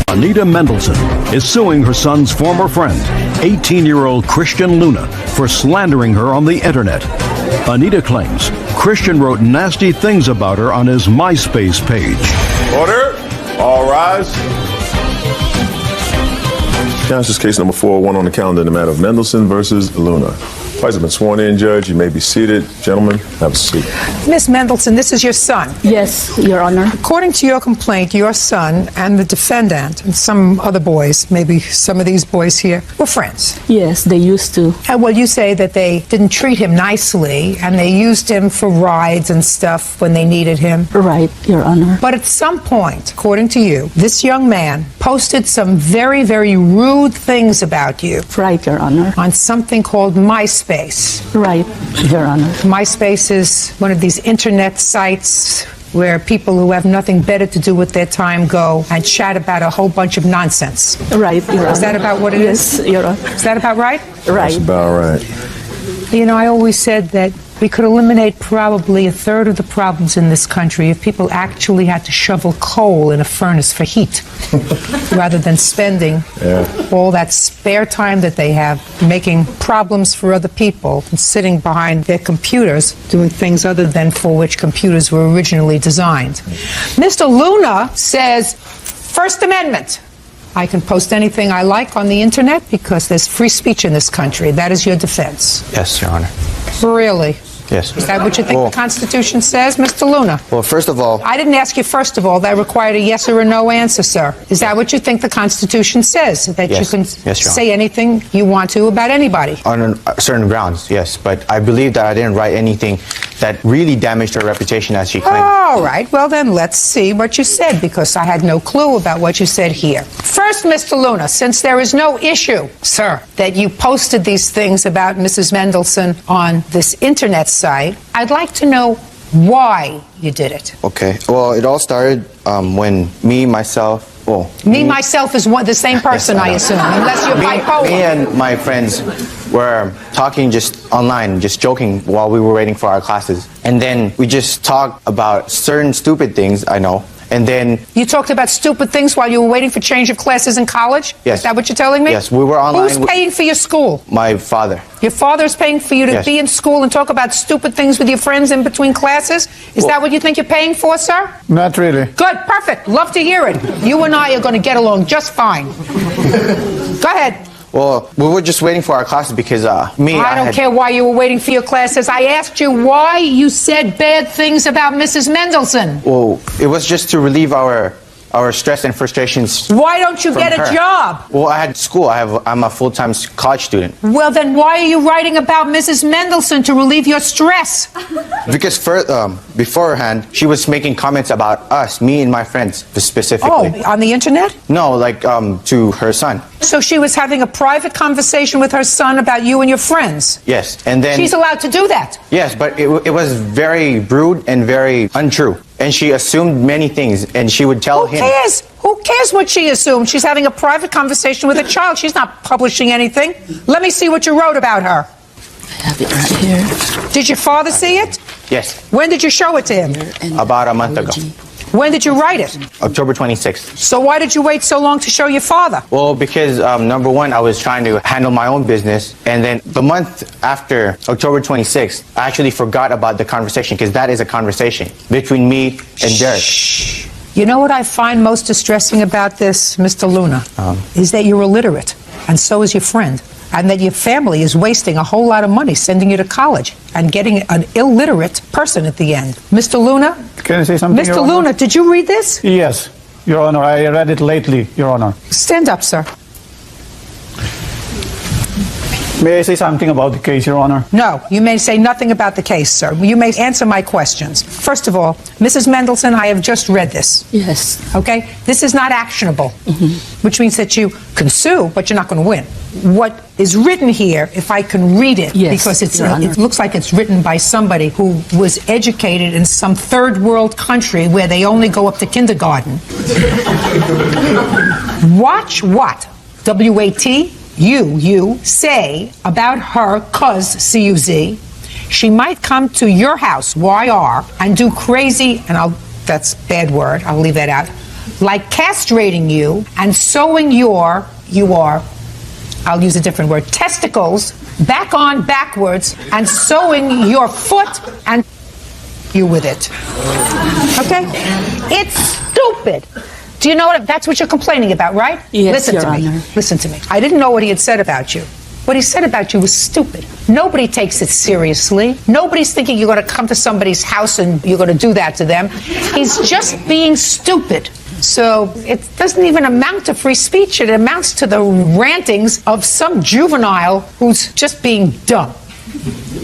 Speaker 1: Anita Mendelson is suing her son's former friend, 18-year-old Christian Luna, for slandering her on the internet. Anita claims Christian wrote nasty things about her on his MySpace page.
Speaker 2: Order. All rise.
Speaker 3: Now, this is case number 401 on the calendar in the matter of Mendelson versus Luna. Parties have been sworn in, Judge. You may be seated. Gentlemen, have a seat.
Speaker 4: Miss Mendelson, this is your son.
Speaker 10: Yes, Your Honor.
Speaker 4: According to your complaint, your son and the defendant and some other boys, maybe some of these boys here, were friends.
Speaker 10: Yes, they used to.
Speaker 4: Well, you say that they didn't treat him nicely and they used him for rides and stuff when they needed him.
Speaker 10: Right, Your Honor.
Speaker 4: But at some point, according to you, this young man posted some very, very rude things about you
Speaker 10: Right, Your Honor.
Speaker 4: on something called MySpace.
Speaker 10: Right, Your Honor.
Speaker 4: MySpace is one of these internet sites where people who have nothing better to do with their time go and chat about a whole bunch of nonsense.
Speaker 10: Right, Your Honor.
Speaker 4: Is that about what it is?
Speaker 10: Yes, Your Honor.
Speaker 4: Is that about right?
Speaker 10: Right.
Speaker 3: That's about right.
Speaker 4: You know, I always said that we could eliminate probably a third of the problems in this country if people actually had to shovel coal in a furnace for heat rather than spending all that spare time that they have making problems for other people and sitting behind their computers doing things other than for which computers were originally designed. Mr. Luna says, First Amendment. I can post anything I like on the internet because there's free speech in this country. That is your defense.
Speaker 12: Yes, Your Honor.
Speaker 4: Really?
Speaker 12: Yes.
Speaker 4: Is that what you think the Constitution says, Mr. Luna?
Speaker 12: Well, first of all,
Speaker 4: I didn't ask you first of all. That required a yes or a no answer, sir. Is that what you think the Constitution says? That
Speaker 12: Yes.
Speaker 4: you can
Speaker 12: Yes, Your
Speaker 4: say anything you want to about anybody?
Speaker 12: on certain grounds, yes, but I believe that I didn't write anything that really damaged her reputation as she claimed.
Speaker 4: All right. Well, then let's see what you said because I had no clue about what you said here. First, Mr. Luna, since there is no issue, sir, that you posted these things about Mrs. Mendelson on this internet site, I'd like to know why you did it.
Speaker 12: Okay. Well, it all started when myself is
Speaker 4: the same person,
Speaker 12: Yes, I
Speaker 4: I
Speaker 12: know.
Speaker 4: assume, unless you're bipolar.
Speaker 12: Me and my friends were talking just online, just joking while we were waiting for our classes. And then we just talked about certain stupid things, I know. And then...
Speaker 4: You talked about stupid things while you were waiting for change of classes in college?
Speaker 12: Yes.
Speaker 4: Is that what you're telling me?
Speaker 12: Yes, we were online.
Speaker 4: Who's paying for your school?
Speaker 12: My father.
Speaker 4: Your father's paying for you to
Speaker 12: Yes.
Speaker 4: be in school and talk about stupid things with your friends in between classes? Is that what you think you're paying for, sir?
Speaker 13: Not really.
Speaker 4: Good, perfect. Love to hear it. You and I are going to get along just fine. Go ahead.
Speaker 12: Well, we were just waiting for our classes because
Speaker 4: I don't care why you were waiting for your classes. I asked you why you said bad things about Mrs. Mendelson.
Speaker 12: Well, it was just to relieve our stress and frustrations.
Speaker 4: Why don't you
Speaker 12: from
Speaker 4: get a
Speaker 12: her.
Speaker 4: job?
Speaker 12: Well, I had school. I'm a full-time college student.
Speaker 4: Well, then why are you writing about Mrs. Mendelson to relieve your stress?
Speaker 12: Because beforehand, she was making comments about us, me and my friends specifically.
Speaker 4: Oh, on the internet?
Speaker 12: No, like to her son.
Speaker 4: So she was having a private conversation with her son about you and your friends?
Speaker 12: Yes, and then...
Speaker 4: She's allowed to do that?
Speaker 12: Yes, but it was very rude and very untrue. And she assumed many things, and she would tell him...
Speaker 4: Who cares what she assumed? She's having a private conversation with a child. She's not publishing anything. Let me see what you wrote about her.
Speaker 10: I have it right here.
Speaker 4: Did your father see it?
Speaker 12: Yes.
Speaker 4: When did you show it to him?
Speaker 12: About a month ago.
Speaker 4: When did you write it?
Speaker 12: October 26th.
Speaker 4: So why did you wait so long to show your father?
Speaker 12: Well, because number one, I was trying to handle my own business, and then the month after October 26th, I actually forgot about the conversation, because that is a conversation between me and Derek.
Speaker 4: You know what I find most distressing about this, Mr. Luna, is that you're illiterate, and so is your friend, and that your family is wasting a whole lot of money sending you to college and getting an illiterate person at the end. Mr. Luna?
Speaker 13: Can I say something, Your
Speaker 4: Mr.
Speaker 13: Honor?
Speaker 4: Luna, did you read this?
Speaker 13: Yes, Your Honor. I read it lately, Your Honor.
Speaker 4: Stand up, sir.
Speaker 13: May I say something about the case, Your Honor?
Speaker 4: No, you may say nothing about the case, sir. You may answer my questions. First of all, Mrs. Mendelson, I have just read this.
Speaker 10: Yes.
Speaker 4: Okay? This is not actionable, which means that you can sue, but you're not going to win. What is written here, if I can read it,
Speaker 10: Yes,
Speaker 4: because
Speaker 10: Your Honor.
Speaker 4: it looks like it's written by somebody who was educated in some third world country where they only go up to kindergarten. Watch what? W-A-T? You say about her cuz, C-U-Z, she might come to your house, Y-R, and do crazy, and that's a bad word, I'll leave that out, like castrating you and sewing I'll use a different word, testicles back on backwards and sewing your foot and you with it. Okay? It's stupid. Do you know what? That's what you're complaining about, right?
Speaker 10: Yes,
Speaker 4: Listen
Speaker 10: Your
Speaker 4: to me.
Speaker 10: Honor.
Speaker 4: Listen to me. I didn't know what he had said about you. What he said about you was stupid. Nobody takes it seriously. Nobody's thinking you're going to come to somebody's house and you're going to do that to them. He's just being stupid. So it doesn't even amount to free speech. It amounts to the rantings of some juvenile who's just being dumb.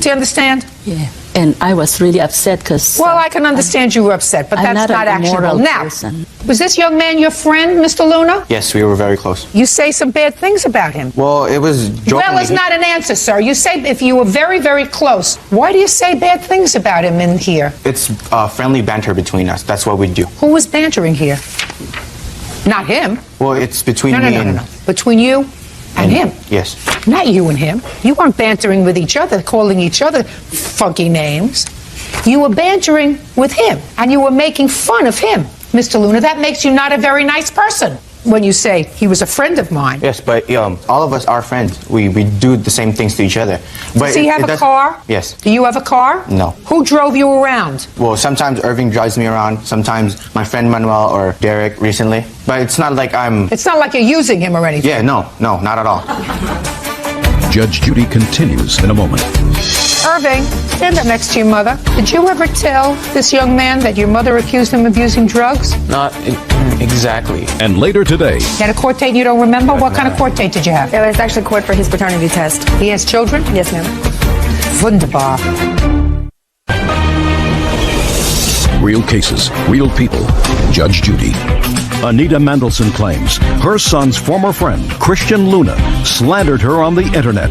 Speaker 4: Do you understand?
Speaker 10: Yeah. And I was really upset because...
Speaker 4: Well, I can understand you were upset, but
Speaker 10: I'm
Speaker 4: that's not
Speaker 10: an
Speaker 4: actionable.
Speaker 10: immoral
Speaker 4: Now,
Speaker 10: person.
Speaker 4: was this young man your friend, Mr. Luna?
Speaker 12: Yes, we were very close.
Speaker 4: You say some bad things about him.
Speaker 12: Well, it was jokingly...
Speaker 4: Well, it's not an answer, sir. You say if you were very, very close. Why do you say bad things about him in here?
Speaker 12: It's friendly banter between us. That's what we do.
Speaker 4: Who was bantering here? Not him.
Speaker 12: Well, it's between me and...
Speaker 4: No. Between you and him.
Speaker 12: Yes.
Speaker 4: Not you and him. You weren't bantering with each other, calling each other funky names. You were bantering with him, and you were making fun of him, Mr. Luna. That makes you not a very nice person when you say he was a friend of mine.
Speaker 12: Yes, but all of us are friends. We do the same things to each other. But
Speaker 4: Does he have a car?
Speaker 12: Yes.
Speaker 4: Do you have a car?
Speaker 12: No.
Speaker 4: Who drove you around?
Speaker 12: Well, sometimes Irving drives me around, sometimes my friend Manuel or Derek recently. But it's not like I'm...
Speaker 4: It's not like you're using him or anything.
Speaker 12: Yeah, no, not at all.
Speaker 1: Judge Judy continues in a moment.
Speaker 4: Irving, stand up next to your mother. Did you ever tell this young man that your mother accused him of using drugs?
Speaker 14: Not exactly.
Speaker 1: And later today,
Speaker 4: You had a court date you don't remember? What kind of court date did you have?
Speaker 15: It was actually court for his paternity test.
Speaker 4: He has children?
Speaker 15: Yes, ma'am.
Speaker 4: Wunderbar.
Speaker 1: real cases, real people. Judge Judy. Anita Mendelson claims her son's former friend, Christian Luna, slandered her on the internet.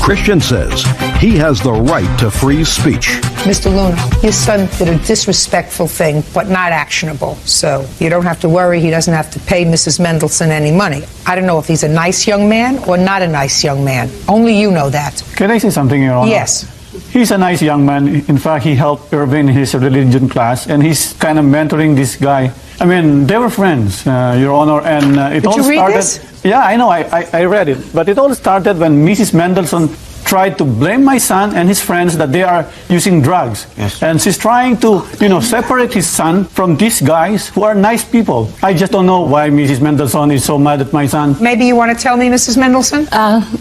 Speaker 1: Christian says he has the right to free speech.
Speaker 4: Mr. Luna, your son did a disrespectful thing, but not actionable. So you don't have to worry. He doesn't have to pay Mrs. Mendelson any money. I don't know if he's a nice young man or not a nice young man. Only you know that.
Speaker 13: Can I say something, Your Honor?
Speaker 4: Yes.
Speaker 13: He's a nice young man. In fact, he helped Irving in his religion class, and he's kind of mentoring this guy. I mean, they were friends, Your Honor, and it all started.
Speaker 4: Did you read this?
Speaker 13: Yeah, I know. I read it, but it all started when Mrs. Mendelson tried to blame my son and his friends that they are using drugs.
Speaker 12: Yes.
Speaker 13: And she's trying to, separate his son from these guys who are nice people. I just don't know why Mrs. Mendelson is so mad at my son.
Speaker 4: Maybe you want to tell me, Mrs. Mendelson?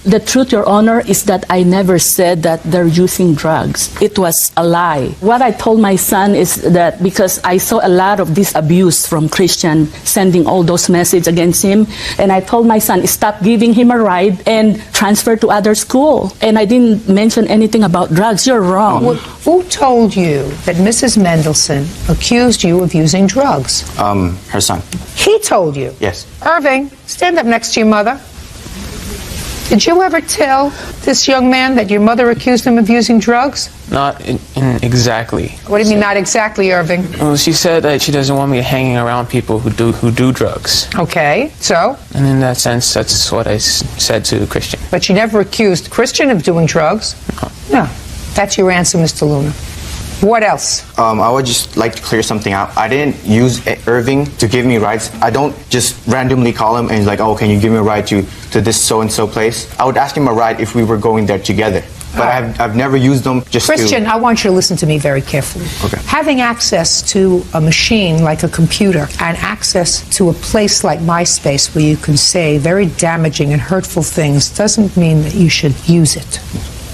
Speaker 16: The truth, Your Honor, is that I never said that they're using drugs. It was a lie. What I told my son is that because I saw a lot of this abuse from Christian sending all those messages against him, and I told my son, stop giving him a ride and transfer to other school. And I didn't mention anything about drugs. You're wrong.
Speaker 4: Who told you that Mrs. Mendelson accused you of using drugs?
Speaker 12: Her son.
Speaker 4: He told you?
Speaker 12: Yes.
Speaker 4: Irving, stand up next to your mother. Did you ever tell this young man that your mother accused him of using drugs?
Speaker 14: Not exactly.
Speaker 4: What do you mean, not exactly, Irving?
Speaker 14: Well, she said that she doesn't want me hanging around people who do drugs.
Speaker 4: Okay, so?
Speaker 14: And in that sense, that's what I said to Christian.
Speaker 4: But she never accused Christian of doing drugs? No. That's your answer, Mr. Luna. What else?
Speaker 12: I would just like to clear something out. I didn't use Irving to give me rides. I don't just randomly call him and like, oh, can you give me a ride to this so-and-so place? I would ask him a ride if we were going there together. But I've never used them just
Speaker 4: Christian, I want you to listen to me very carefully.
Speaker 12: Okay.
Speaker 4: Having access to a machine like a computer and access to a place like MySpace where you can say very damaging and hurtful things doesn't mean that you should use it.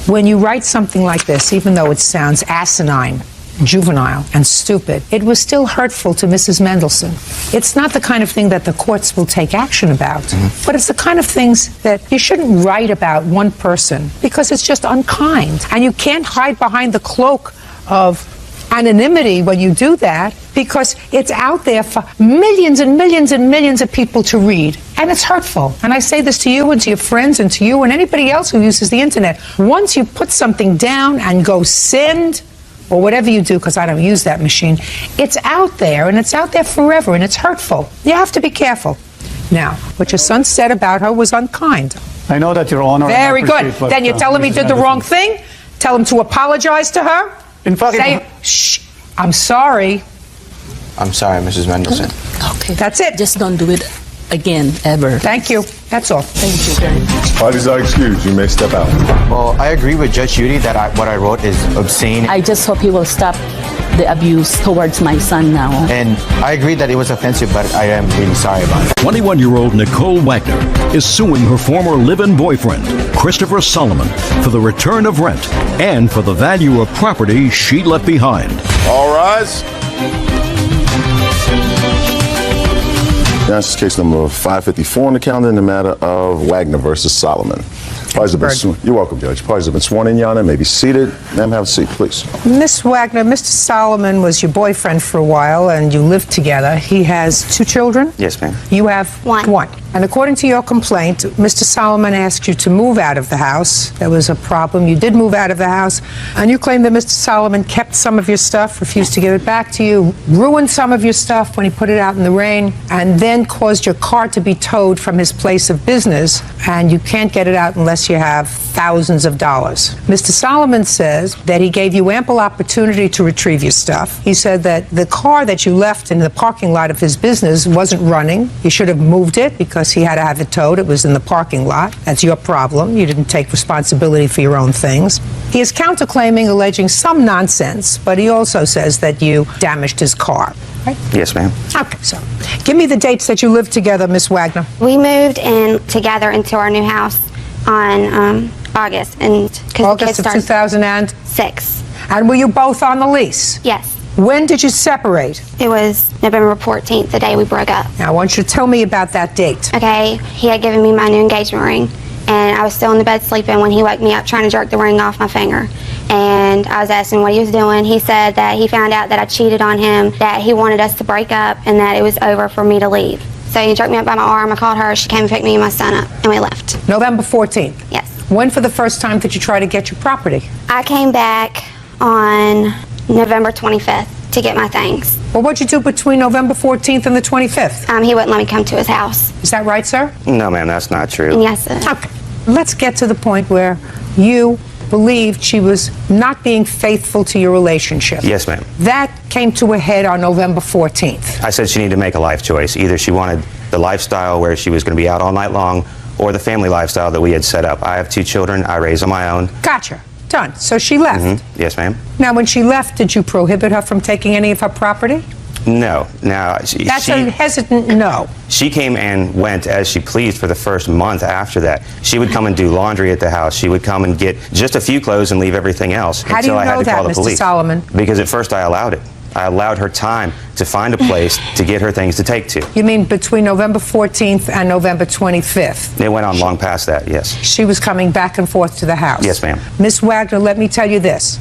Speaker 4: When you write something like this, even though it sounds asinine, juvenile, and stupid, it was still hurtful to Mrs. Mendelson. It's not the kind of thing that the courts will take action about, but it's the kind of things that you shouldn't write about one person because it's just unkind. And you can't hide behind the cloak of anonymity when you do that because it's out there for millions and millions and millions of people to read. And it's hurtful. And I say this to you and to your friends and to you and anybody else who uses the internet. Once you put something down and go send or whatever you do, because I don't use that machine, it's out there and it's out there forever and it's hurtful. You have to be careful. Now, what your son said about her was unkind.
Speaker 13: I know that, Your Honor.
Speaker 4: Very good. Then you tell him he did the wrong thing? Tell him to apologize to her?
Speaker 13: In fact,
Speaker 4: say, shh, I'm sorry.
Speaker 12: I'm sorry, Mrs. Mendelson.
Speaker 16: Okay.
Speaker 4: That's it.
Speaker 16: Just don't do it again, ever.
Speaker 4: Thank you. That's all.
Speaker 16: Thank you very much.
Speaker 3: Parties are excused. You may step out.
Speaker 12: Well, I agree with Judge Judy that what I wrote is obscene.
Speaker 16: I just hope he will stop the abuse towards my son now.
Speaker 12: And I agree that it was offensive, but I am really sorry about it.
Speaker 1: 21-year-old Nicole Wagner is suing her former live-in boyfriend, Christopher Solomon, for the return of rent and for the value of property she left behind.
Speaker 2: All rise.
Speaker 3: Now, this is case number 554 on the calendar in the matter of Wagner versus Solomon. Parties have been sworn. You're welcome, Judge. Parties have been sworn in, Your Honor. May be seated. Ma'am, have a seat, please.
Speaker 4: Miss Wagner, Mr. Solomon was your boyfriend for a while and you lived together. He has 2 children?
Speaker 12: Yes, ma'am.
Speaker 4: You have one. And according to your complaint, Mr. Solomon asked you to move out of the house. There was a problem. You did move out of the house. And you claim that Mr. Solomon kept some of your stuff, refused to give it back to you, ruined some of your stuff when he put it out in the rain, and then caused your car to be towed from his place of business. And you can't get it out unless you have thousands of dollars. Mr. Solomon says that he gave you ample opportunity to retrieve your stuff. He said that the car that you left in the parking lot of his business wasn't running. You should have moved it because he had to have it towed. It was in the parking lot. That's your problem. You didn't take responsibility for your own things. He is counterclaiming, alleging some nonsense, but he also says that you damaged his car. Right?
Speaker 12: Yes, ma'am.
Speaker 4: Okay, so give me the dates that you lived together, Miss Wagner.
Speaker 17: We moved in together into our new house on August, and
Speaker 4: August of 2006. And were you both on the lease?
Speaker 17: Yes.
Speaker 4: When did you separate?
Speaker 17: It was November 14th, the day we broke up.
Speaker 4: Now I want you to tell me about that date.
Speaker 17: Okay, he had given me my new engagement ring, and I was still in the bed sleeping when he woke me up trying to jerk the ring off my finger. And I was asking what he was doing. He said that he found out that I cheated on him, that he wanted us to break up, and that it was over for me to leave. So he jerked me up by my arm. I called her. She came and picked me and my son up, and we left.
Speaker 4: November 14th?
Speaker 17: Yes.
Speaker 4: When for the first time did you try to get your property?
Speaker 17: I came back on November 25th to get my things.
Speaker 4: Well, what'd you do between November 14th and the 25th?
Speaker 17: He wouldn't let me come to his house.
Speaker 4: Is that right, sir?
Speaker 12: No, ma'am, that's not true.
Speaker 17: And yes, sir.
Speaker 4: Okay. Let's get to the point where you believed she was not being faithful to your relationship.
Speaker 12: Yes, ma'am.
Speaker 4: That came to a head on November 14th.
Speaker 12: I said she needed to make a life choice. Either she wanted the lifestyle where she was going to be out all night long, or the family lifestyle that we had set up. I have 2 children. I raise on my own.
Speaker 4: Gotcha. Done. So she left.
Speaker 12: Yes, ma'am.
Speaker 4: Now, when she left, did you prohibit her from taking any of her property?
Speaker 12: No. Now,
Speaker 4: That's a hesitant no.
Speaker 12: She came and went as she pleased for the first month after that. She would come and do laundry at the house. She would come and get just a few clothes and leave everything else
Speaker 4: How do
Speaker 12: until
Speaker 4: you
Speaker 12: I had
Speaker 4: know
Speaker 12: to call
Speaker 4: that,
Speaker 12: the
Speaker 4: Mr.
Speaker 12: police.
Speaker 4: Solomon?
Speaker 12: Because at first I allowed it. I allowed her time to find a place to get her things to take to.
Speaker 4: You mean between November 14th and November 25th?
Speaker 12: It went on long past that, yes.
Speaker 4: She was coming back and forth to the house.
Speaker 12: Yes, ma'am.
Speaker 4: Miss Wagner, let me tell you this.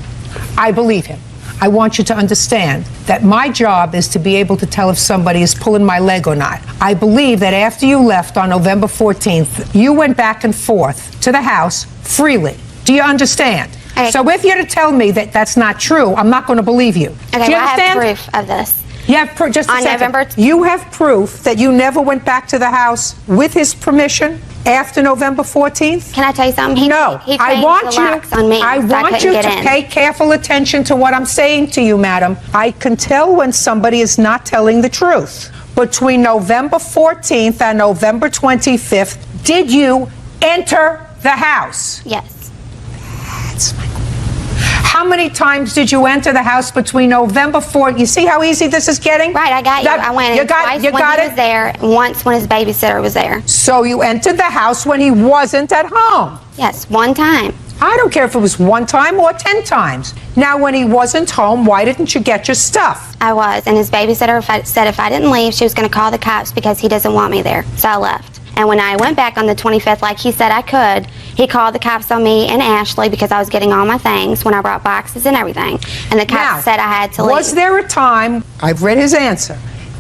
Speaker 4: I believe him. I want you to understand that my job is to be able to tell if somebody is pulling my leg or not. I believe that after you left on November 14th, you went back and forth to the house freely. Do you understand?
Speaker 17: Okay.
Speaker 4: So if you're to tell me that that's not true, I'm not going to believe you.
Speaker 17: Okay,
Speaker 4: Do you
Speaker 17: well, I
Speaker 4: understand?
Speaker 17: have proof of this.
Speaker 4: You have proof. Just a
Speaker 17: On
Speaker 4: second.
Speaker 17: November
Speaker 4: You have proof that you never went back to the house with his permission after November 14th?
Speaker 17: Can I tell you something?
Speaker 4: No.
Speaker 17: He
Speaker 4: I
Speaker 17: changed
Speaker 4: want
Speaker 17: the
Speaker 4: you.
Speaker 17: locks on me,
Speaker 4: I
Speaker 17: so
Speaker 4: want
Speaker 17: couldn't
Speaker 4: you
Speaker 17: get
Speaker 4: to
Speaker 17: in.
Speaker 4: pay careful attention to what I'm saying to you, madam. I can tell when somebody is not telling the truth. Between November 14th and November 25th, did you enter the house?
Speaker 17: Yes.
Speaker 4: That's my. How many times did you enter the house between November 4th? You see how easy this is getting?
Speaker 17: Right, I got you.
Speaker 4: That-
Speaker 17: I went
Speaker 4: you
Speaker 17: in
Speaker 4: got,
Speaker 17: twice
Speaker 4: you
Speaker 17: when
Speaker 4: got
Speaker 17: he
Speaker 4: it?
Speaker 17: was there, and once when his babysitter was there.
Speaker 4: So you entered the house when he wasn't at home?
Speaker 17: Yes, one time.
Speaker 4: I don't care if it was 1 time or 10 times. Now, when he wasn't home, why didn't you get your stuff?
Speaker 17: I was, and his babysitter said if I didn't leave, she was going to call the cops because he doesn't want me there. So I left. And when I went back on the 25th, like he said I could, he called the cops on me and Ashley because I was getting all my things when I brought boxes and everything. And the cops said I had to leave.
Speaker 4: Was there a time, I've read his answer,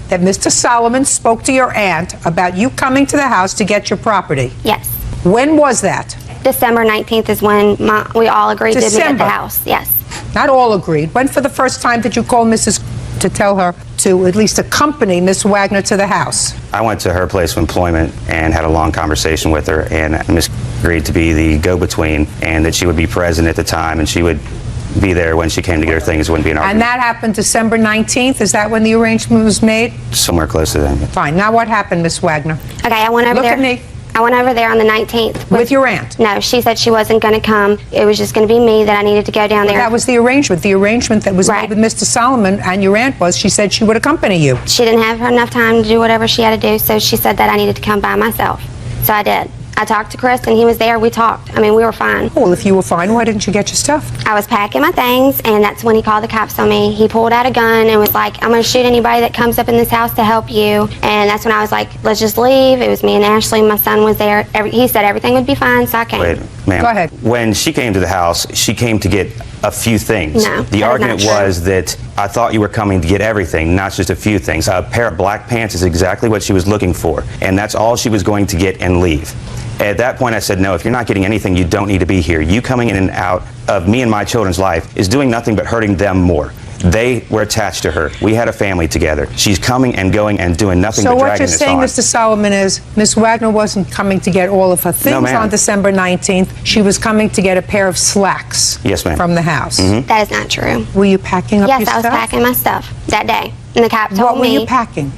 Speaker 4: that Mr. Solomon spoke to your aunt about you coming to the house to get your property?
Speaker 17: Yes.
Speaker 4: When was that?
Speaker 17: December 19th is when we all agreed to meet at
Speaker 4: December.
Speaker 17: the house. Yes.
Speaker 4: Not all agreed. When for the first time did you call Mrs. to tell her to at least accompany Miss Wagner to the house?
Speaker 12: I went to her place of employment and had a long conversation with her, and Miss agreed to be the go-between, and that she would be present at the time, and she would be there when she came to get her things. It wouldn't be an argument.
Speaker 4: And that happened December 19th? Is that when the arrangement was made?
Speaker 12: Somewhere close to that.
Speaker 4: Fine. Now what happened, Miss Wagner?
Speaker 17: Okay, I went over
Speaker 4: Look
Speaker 17: there.
Speaker 4: at me.
Speaker 17: I went over there on the 19th.
Speaker 4: With your aunt?
Speaker 17: No, she said she wasn't going to come. It was just going to be me, that I needed to go down there.
Speaker 4: That was the arrangement. The arrangement that was made with Mr. Solomon and your aunt was she said she would accompany you.
Speaker 17: She didn't have enough time to do whatever she had to do, so she said that I needed to come by myself. So I did. I talked to Chris, and he was there. We talked. I mean, we were fine.
Speaker 4: Well, if you were fine, why didn't you get your stuff?
Speaker 17: I was packing my things, and that's when he called the cops on me. He pulled out a gun and was like, I'm going to shoot anybody that comes up in this house to help you. And that's when I was like, let's just leave. It was me and Ashley. My son was there. He said everything would be fine, so I came.
Speaker 12: Wait, ma'am.
Speaker 4: Go ahead.
Speaker 12: When she came to the house, she came to get a few things.
Speaker 17: No,
Speaker 12: the
Speaker 17: that is
Speaker 12: argument
Speaker 17: not true.
Speaker 12: was that I thought you were coming to get everything, not just a few things. A pair of black pants is exactly what she was looking for, and that's all she was going to get and leave. At that point, I said, no, if you're not getting anything, you don't need to be here. You coming in and out of me and my children's life is doing nothing but hurting them more. They were attached to her. We had a family together. She's coming and going and doing nothing
Speaker 4: So
Speaker 12: but
Speaker 4: what
Speaker 12: dragging
Speaker 4: you're
Speaker 12: this
Speaker 4: saying,
Speaker 12: on.
Speaker 4: Mr. Solomon, is Miss Wagner wasn't coming to get all of her things
Speaker 12: ma'am.
Speaker 4: on December 19th. She was coming to get a pair of slacks
Speaker 12: Yes, ma'am.
Speaker 4: from the house.
Speaker 17: That is not true.
Speaker 4: Were you packing up
Speaker 17: Yes,
Speaker 4: your
Speaker 17: I was
Speaker 4: stuff?
Speaker 17: packing my stuff that day. And the cop told
Speaker 4: What were
Speaker 17: me
Speaker 4: you packing?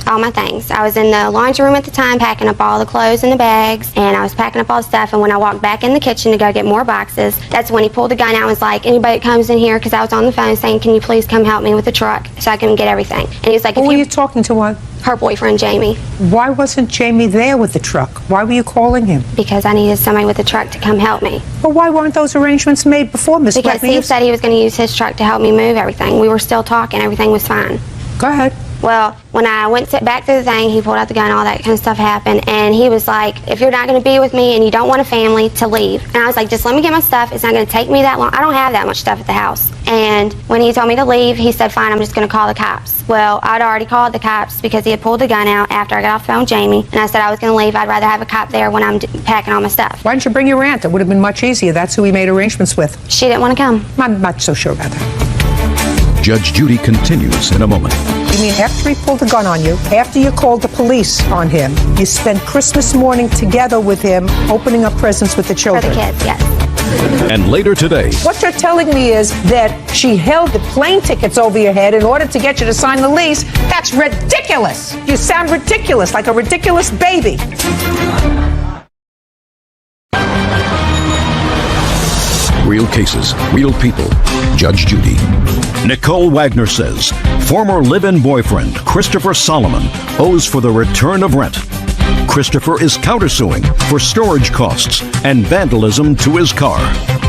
Speaker 17: all my things. I was in the laundry room at the time packing up all the clothes in the bags, and I was packing up all the stuff, and when I walked back in the kitchen to go get more boxes, that's when he pulled the gun out and was like, anybody that comes in here, because I was on the phone saying, can you please come help me with the truck so I can get everything. And he was like,
Speaker 4: Who were you talking to?
Speaker 17: Her boyfriend, Jamie.
Speaker 4: Why wasn't Jamie there with the truck? Why were you calling him?
Speaker 17: Because I needed somebody with a truck to come help me.
Speaker 4: Well, why weren't those arrangements made before, Miss
Speaker 17: Because
Speaker 4: Wagner?
Speaker 17: he said he was going to use his truck to help me move everything. We were still talking. Everything was fine.
Speaker 4: Go ahead.
Speaker 17: Well, when I went back to the thing, he pulled out the gun, all that kind of stuff happened, and he was like, if you're not going to be with me and you don't want a family, to leave. And I was like, just let me get my stuff. It's not going to take me that long. I don't have that much stuff at the house. And when he told me to leave, he said, fine, I'm just going to call the cops. Well, I'd already called the cops because he had pulled the gun out after I got off the phone with Jamie, and I said I was going to leave. I'd rather have a cop there when I'm packing all my stuff.
Speaker 4: Why didn't you bring your aunt? It would have been much easier. That's who we made arrangements with.
Speaker 17: She didn't want to come.
Speaker 4: I'm not so sure about that.
Speaker 1: Judge Judy continues in a moment.
Speaker 4: You mean after he pulled the gun on you, after you called the police on him, you spent Christmas morning together with him, opening up presents with the
Speaker 17: For
Speaker 4: children?
Speaker 17: the kids, yes.
Speaker 1: And later today,
Speaker 4: What you're telling me is that she held the plane tickets over your head in order to get you to sign the lease. That's ridiculous. You sound ridiculous, like a ridiculous baby.
Speaker 1: real cases, real people. Judge Judy. Nicole Wagner says former live-in boyfriend Christopher Solomon owes for the return of rent. Christopher is countersuing for storage costs and vandalism to his car.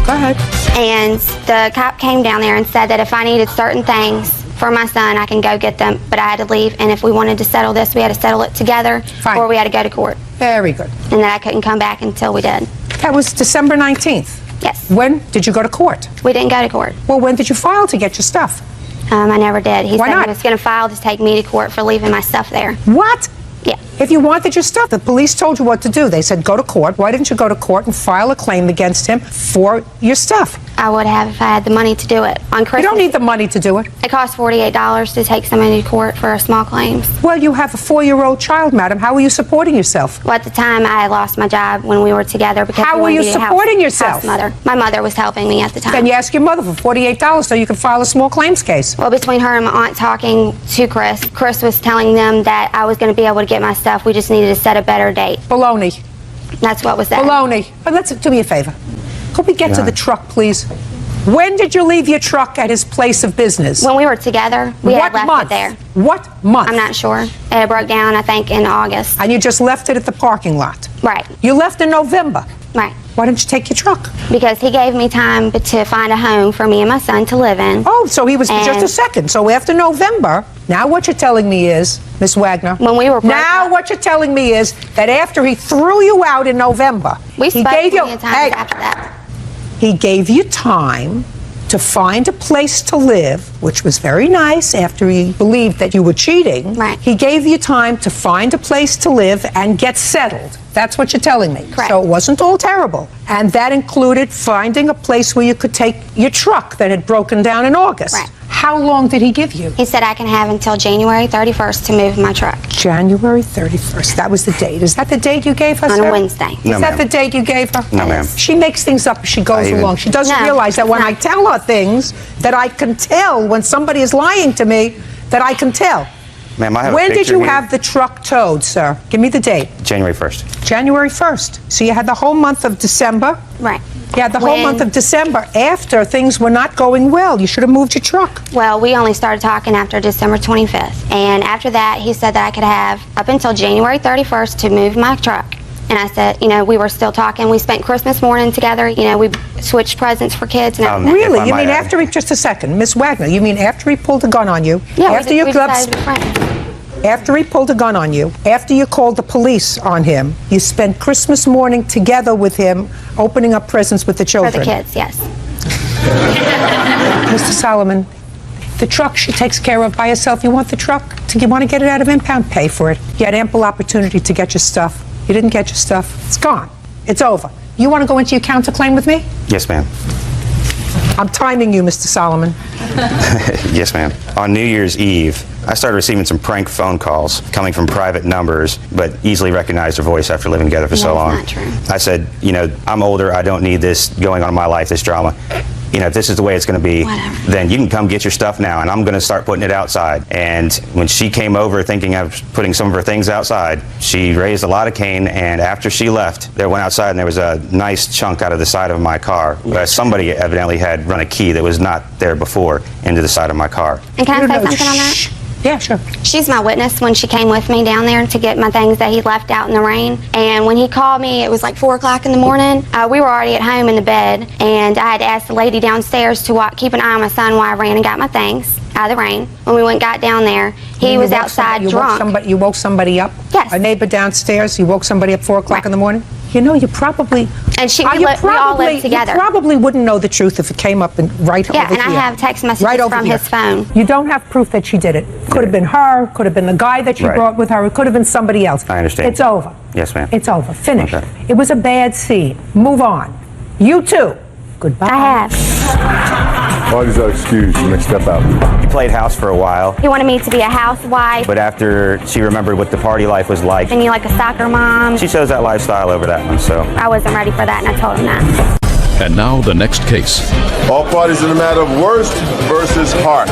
Speaker 4: Go ahead.
Speaker 17: And the cop came down there and said that if I needed certain things for my son, I can go get them, but I had to leave. And if we wanted to settle this, we had to settle it together, or we had to go to court.
Speaker 4: Very good.
Speaker 17: And that I couldn't come back until we did.
Speaker 4: That was December 19th.
Speaker 17: Yes.
Speaker 4: When did you go to court?
Speaker 17: We didn't go to court.
Speaker 4: Well, when did you file to get your stuff?
Speaker 17: I never did. He
Speaker 4: Why
Speaker 17: said
Speaker 4: not?
Speaker 17: he was going to file to take me to court for leaving my stuff there.
Speaker 4: What?
Speaker 17: Yeah.
Speaker 4: If you wanted your stuff, the police told you what to do. They said go to court. Why didn't you go to court and file a claim against him for your stuff?
Speaker 17: I would have if I had the money to do it. On Christmas,
Speaker 4: You don't need the money to do it.
Speaker 17: it costs $48 to take somebody to court for small claims.
Speaker 4: Well, you have a 4-year-old child, madam. How are you supporting yourself?
Speaker 17: Well, at the time, I had lost my job when we were together because
Speaker 4: How
Speaker 17: we
Speaker 4: were
Speaker 17: wanted
Speaker 4: you
Speaker 17: to be a
Speaker 4: supporting
Speaker 17: house
Speaker 4: yourself?
Speaker 17: mother. My mother was helping me at the time.
Speaker 4: Then you ask your mother for $48 so you can file a small claims case.
Speaker 17: Well, between her and my aunt talking to Chris was telling them that I was going to be able to get my stuff. We just needed to set a better date.
Speaker 4: Baloney.
Speaker 17: That's what was that.
Speaker 4: Baloney. But let's do me a favor. Could we get to the truck, please? When did you leave your truck at his place of business?
Speaker 17: When we were together, we
Speaker 4: What
Speaker 17: had left
Speaker 4: month?
Speaker 17: it there.
Speaker 4: What month?
Speaker 17: I'm not sure. It broke down, I think, in August.
Speaker 4: And you just left it at the parking lot?
Speaker 17: Right.
Speaker 4: You left in November?
Speaker 17: Right.
Speaker 4: Why didn't you take your truck?
Speaker 17: Because he gave me time to find a home for me and my son to live in.
Speaker 4: Oh, so he was just
Speaker 17: And-
Speaker 4: a second. So after November, now what you're telling me is, Miss Wagner,
Speaker 17: When we were broke
Speaker 4: now
Speaker 17: up-
Speaker 4: what you're telling me is that after he threw you out in November,
Speaker 17: We
Speaker 4: he
Speaker 17: spoke
Speaker 4: gave you
Speaker 17: plenty of times after that.
Speaker 4: he gave you time to find a place to live, which was very nice after he believed that you were cheating.
Speaker 17: Right.
Speaker 4: He gave you time to find a place to live and get settled. That's what you're telling me.
Speaker 17: Correct.
Speaker 4: So it wasn't all terrible. And that included finding a place where you could take your truck that had broken down in August.
Speaker 17: Right.
Speaker 4: How long did he give you?
Speaker 17: He said I can have until January 31st to move my truck.
Speaker 4: January 31st. That was the date. Is that the date you gave her,
Speaker 17: On
Speaker 4: sir?
Speaker 17: a Wednesday.
Speaker 4: Is
Speaker 12: No,
Speaker 4: that
Speaker 12: ma'am.
Speaker 4: the date you gave her?
Speaker 12: No, ma'am.
Speaker 4: She makes things up as she goes
Speaker 12: I even-
Speaker 4: along. She doesn't
Speaker 17: No,
Speaker 4: realize that when
Speaker 17: no.
Speaker 4: I tell her things that I can tell when somebody is lying to me, that I can tell.
Speaker 12: Ma'am, I have a
Speaker 4: When did
Speaker 12: picture
Speaker 4: you
Speaker 12: here.
Speaker 4: have the truck towed, sir? Give me the date.
Speaker 12: January 1st.
Speaker 4: January 1st. So you had the whole month of December?
Speaker 17: Right.
Speaker 4: You had the whole
Speaker 17: When-
Speaker 4: month of December after things were not going well. You should have moved your truck.
Speaker 17: Well, we only started talking after December 25th. And after that, he said that I could have up until January 31st to move my truck. And I said, you know, we were still talking. We spent Christmas morning together. You know, we switched presents for kids and everything.
Speaker 4: Really?
Speaker 12: if I
Speaker 4: You
Speaker 12: might
Speaker 4: mean
Speaker 12: add.
Speaker 4: after he, just a second, Miss Wagner, you mean after he pulled a gun on you?
Speaker 17: Yeah,
Speaker 4: after
Speaker 17: we
Speaker 4: you
Speaker 17: decided to be friends.
Speaker 4: After he pulled a gun on you, after you called the police on him, you spent Christmas morning together with him, opening up presents with the
Speaker 17: For
Speaker 4: children.
Speaker 17: the kids, yes.
Speaker 4: Mr. Solomon, the truck she takes care of by herself. You want the truck? You want to get it out of impound? Pay for it. You had ample opportunity to get your stuff. You didn't get your stuff. It's gone. It's over. You want to go into your counterclaim with me?
Speaker 12: Yes, ma'am.
Speaker 4: I'm timing you, Mr. Solomon.
Speaker 12: Yes, ma'am. On New Year's Eve, I started receiving some prank phone calls coming from private numbers, but easily recognized her voice after living together for so
Speaker 17: That's
Speaker 12: long.
Speaker 17: not true.
Speaker 12: I said, you know, I'm older. I don't need this going on in my life, this drama. You know, if this is the way it's going to be,
Speaker 17: Whatever.
Speaker 12: then you can come get your stuff now, and I'm going to start putting it outside. And when she came over thinking I was putting some of her things outside, she raised a lot of Cain, and after she left, they went outside, and there was a nice chunk out of the side of my car. Somebody evidently had run a key that was not there before into the side of my car.
Speaker 17: And can I say
Speaker 4: No,
Speaker 17: something on that?
Speaker 4: shh. Yeah, sure.
Speaker 17: She's my witness when she came with me down there to get my things that he left out in the rain. And when he called me, it was like 4 o'clock in the morning. We were already at home in the bed, and I had asked the lady downstairs to keep an eye on my son while I ran and got my things out of the rain. When we went and got down there, he was outside drunk.
Speaker 4: You woke somebody up?
Speaker 17: Yes.
Speaker 4: A neighbor downstairs, you woke somebody up 4 o'clock in the morning? You know, you probably...
Speaker 17: And we all lived together.
Speaker 4: You probably wouldn't know the truth if it came up right over here.
Speaker 17: Yeah, and I have text messages from his phone.
Speaker 4: You don't have proof that she did it. Could have been her, could have been the guy that she brought with her, it could have been somebody else.
Speaker 18: I understand.
Speaker 4: It's over.
Speaker 18: Yes, ma'am.
Speaker 4: It's over. Finished.
Speaker 18: Okay.
Speaker 4: It was a bad scene. Move on. You too. Goodbye.
Speaker 17: I have.
Speaker 2: Parties are excused. You may step out.
Speaker 18: He played house for a while,
Speaker 17: He wanted me to be a housewife,
Speaker 18: but after she remembered what the party life was like,
Speaker 17: and you like a soccer mom.
Speaker 18: she chose that lifestyle over that one, so.
Speaker 17: I wasn't ready for that, and I told him that.
Speaker 1: And now the next case.
Speaker 2: All parties in the matter of Worst versus Hart.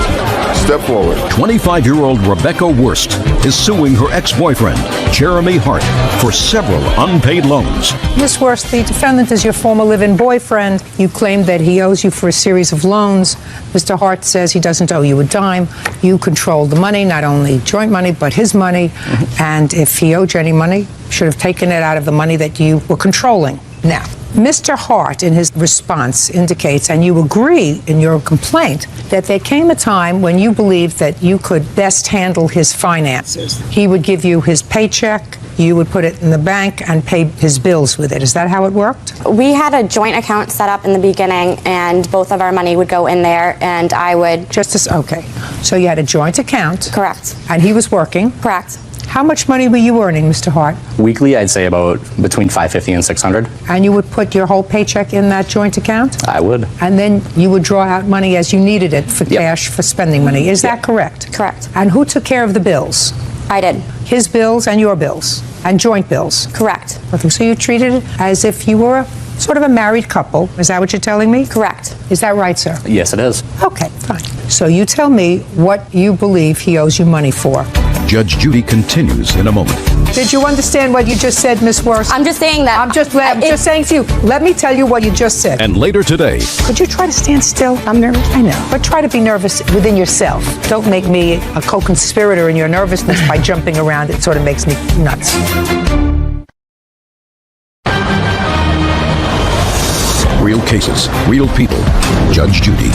Speaker 2: Step forward.
Speaker 1: 25-year-old Rebecca Worst is suing her ex-boyfriend, Jeremy Hart, for several unpaid loans.
Speaker 4: Ms. Worst, the defendant is your former live-in boyfriend. You claim that he owes you for a series of loans. Mr. Hart says he doesn't owe you a dime. You control the money, not only joint money, but his money. And if he owed you any money, should have taken it out of the money that you were controlling. Now, Mr. Hart, in his response, indicates, and you agree in your complaint, that there came a time when you believed that you could best handle his finances. He would give you his paycheck, you would put it in the bank and pay his bills with it. Is that how it worked?
Speaker 19: We had a joint account set up in the beginning, and both of our money would go in there, and I would...
Speaker 4: Okay. So you had a joint account.
Speaker 19: Correct.
Speaker 4: And he was working.
Speaker 19: Correct.
Speaker 4: How much money were you earning, Mr. Hart?
Speaker 20: Weekly, I'd say about between $550 and $600.
Speaker 4: And you would put your whole paycheck in that joint account?
Speaker 20: I would.
Speaker 4: And then you would draw out money as you needed it for cash, for spending money. Is that correct?
Speaker 19: Correct.
Speaker 4: And who took care of the bills?
Speaker 19: I did.
Speaker 4: His bills and your bills? And joint bills?
Speaker 19: Correct.
Speaker 4: So you treated it as if you were sort of a married couple. Is that what you're telling me?
Speaker 19: Correct.
Speaker 4: Is that right, sir?
Speaker 20: Yes, it is.
Speaker 4: Okay, fine. So you tell me what you believe he owes you money for.
Speaker 1: Judge Judy continues in a moment.
Speaker 4: Did you understand what you just said, Miss Worst?
Speaker 19: I'm just saying that.
Speaker 4: I'm just saying to you, let me tell you what you just said.
Speaker 1: And later today.
Speaker 4: Could you try to stand still? I'm nervous. I know. But try to be nervous within yourself. Don't make me a co-conspirator in your nervousness by jumping around. It sort of makes me nuts.
Speaker 1: Real cases, real people. Judge Judy.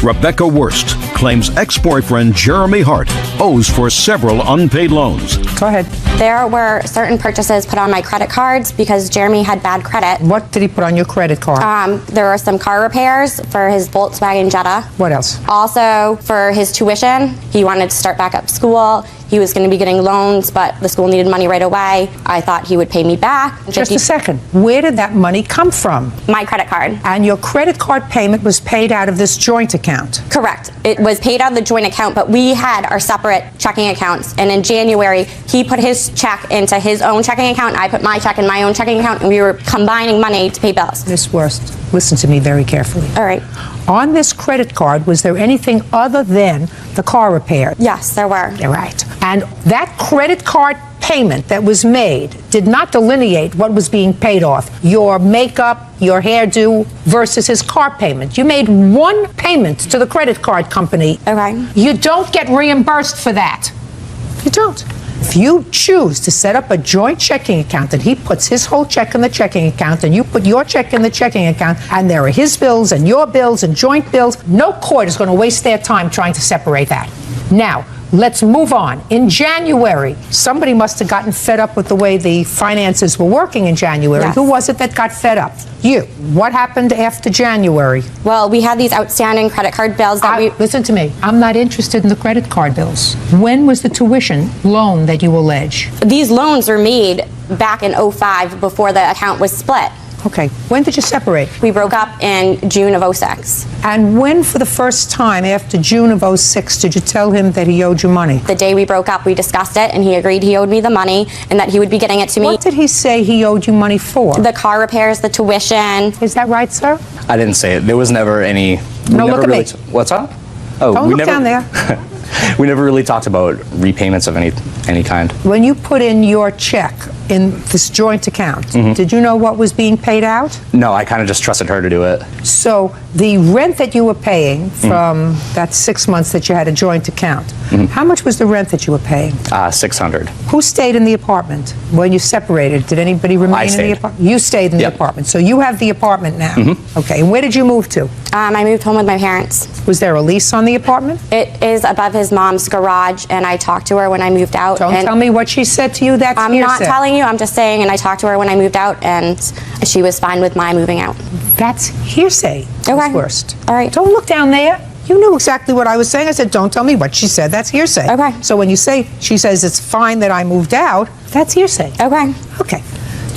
Speaker 1: Rebecca Worst claims ex-boyfriend Jeremy Hart owes for several unpaid loans.
Speaker 4: Go ahead.
Speaker 19: There were certain purchases put on my credit cards because Jeremy had bad credit.
Speaker 4: What did he put on your credit card?
Speaker 19: There were some car repairs for his Volkswagen Jetta.
Speaker 4: What else?
Speaker 19: Also, for his tuition, he wanted to start back up school. He was going to be getting loans, but the school needed money right away. I thought he would pay me back.
Speaker 4: Just a second. Where did that money come from?
Speaker 19: My credit card.
Speaker 4: And your credit card payment was paid out of this joint account?
Speaker 19: Correct. It was paid out of the joint account, but we had our separate checking accounts. And in January, he put his check into his own checking account, and I put my check in my own checking account, and we were combining money to pay bills.
Speaker 4: Miss Worst, listen to me very carefully.
Speaker 19: All right.
Speaker 4: On this credit card, was there anything other than the car repair?
Speaker 19: Yes, there were.
Speaker 4: Right. And that credit card payment that was made did not delineate what was being paid off. Your makeup, your hairdo versus his car payment. You made one payment to the credit card company.
Speaker 19: Okay.
Speaker 4: You don't get reimbursed for that. You don't. If you choose to set up a joint checking account and he puts his whole check in the checking account and you put your check in the checking account and there are his bills and your bills and joint bills, no court is going to waste their time trying to separate that. Now, let's move on. In January, somebody must have gotten fed up with the way the finances were working in January.
Speaker 19: Yes.
Speaker 4: Who was it that got fed up? You. What happened after January?
Speaker 19: Well, we had these outstanding credit card bills that
Speaker 4: Listen to me. I'm not interested in the credit card bills. When was the tuition loan that you allege?
Speaker 19: These loans were made back in 2005 before the account was split.
Speaker 4: Okay. When did you separate?
Speaker 19: We broke up in June of 2006.
Speaker 4: And when, for the first time after June of 2006, did you tell him that he owed you money?
Speaker 19: The day we broke up, we discussed it, and he agreed he owed me the money and that he would be getting it to me.
Speaker 4: What did he say he owed you money for?
Speaker 19: The car repairs, the tuition.
Speaker 4: Is that right, sir?
Speaker 20: I didn't say it. There was never any...
Speaker 4: No, look at me.
Speaker 20: What's up? Oh,
Speaker 4: Don't look down there.
Speaker 20: We never really talked about repayments of any kind.
Speaker 4: When you put in your check in this joint account,
Speaker 20: Mhm.
Speaker 4: did you know what was being paid out?
Speaker 20: No, I kind of just trusted her to do it.
Speaker 4: So the rent that you were paying from that 6 months that you had a joint account, how much was the rent that you were paying?
Speaker 20: 600.
Speaker 4: Who stayed in the apartment when you separated? Did anybody remain in the
Speaker 20: stayed.
Speaker 4: apartment? You stayed in the apartment. So you have the apartment now.
Speaker 20: Mhm.
Speaker 4: Okay, and where did you move to?
Speaker 19: I moved home with my parents.
Speaker 4: Was there a lease on the apartment?
Speaker 19: It is above his mom's garage, and I talked to her when I moved out.
Speaker 4: Don't tell me what she said to you. That's
Speaker 19: I'm not
Speaker 4: hearsay.
Speaker 19: telling you. I'm just saying. And I talked to her when I moved out, and she was fine with my moving out.
Speaker 4: That's hearsay.
Speaker 19: Okay.
Speaker 4: Worst.
Speaker 19: All right.
Speaker 4: Don't look down there. You knew exactly what I was saying. I said, don't tell me what she said. That's hearsay.
Speaker 19: Okay.
Speaker 4: So when you say she says it's fine that I moved out, that's hearsay.
Speaker 19: Okay.
Speaker 4: Okay.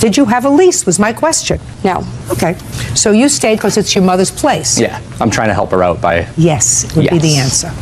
Speaker 4: Did you have a lease was my question.
Speaker 19: No.
Speaker 4: Okay. So you stayed because it's your mother's place.
Speaker 20: Yeah, I'm trying to help her out by...
Speaker 4: Yes, would be the
Speaker 20: Yes.
Speaker 4: answer.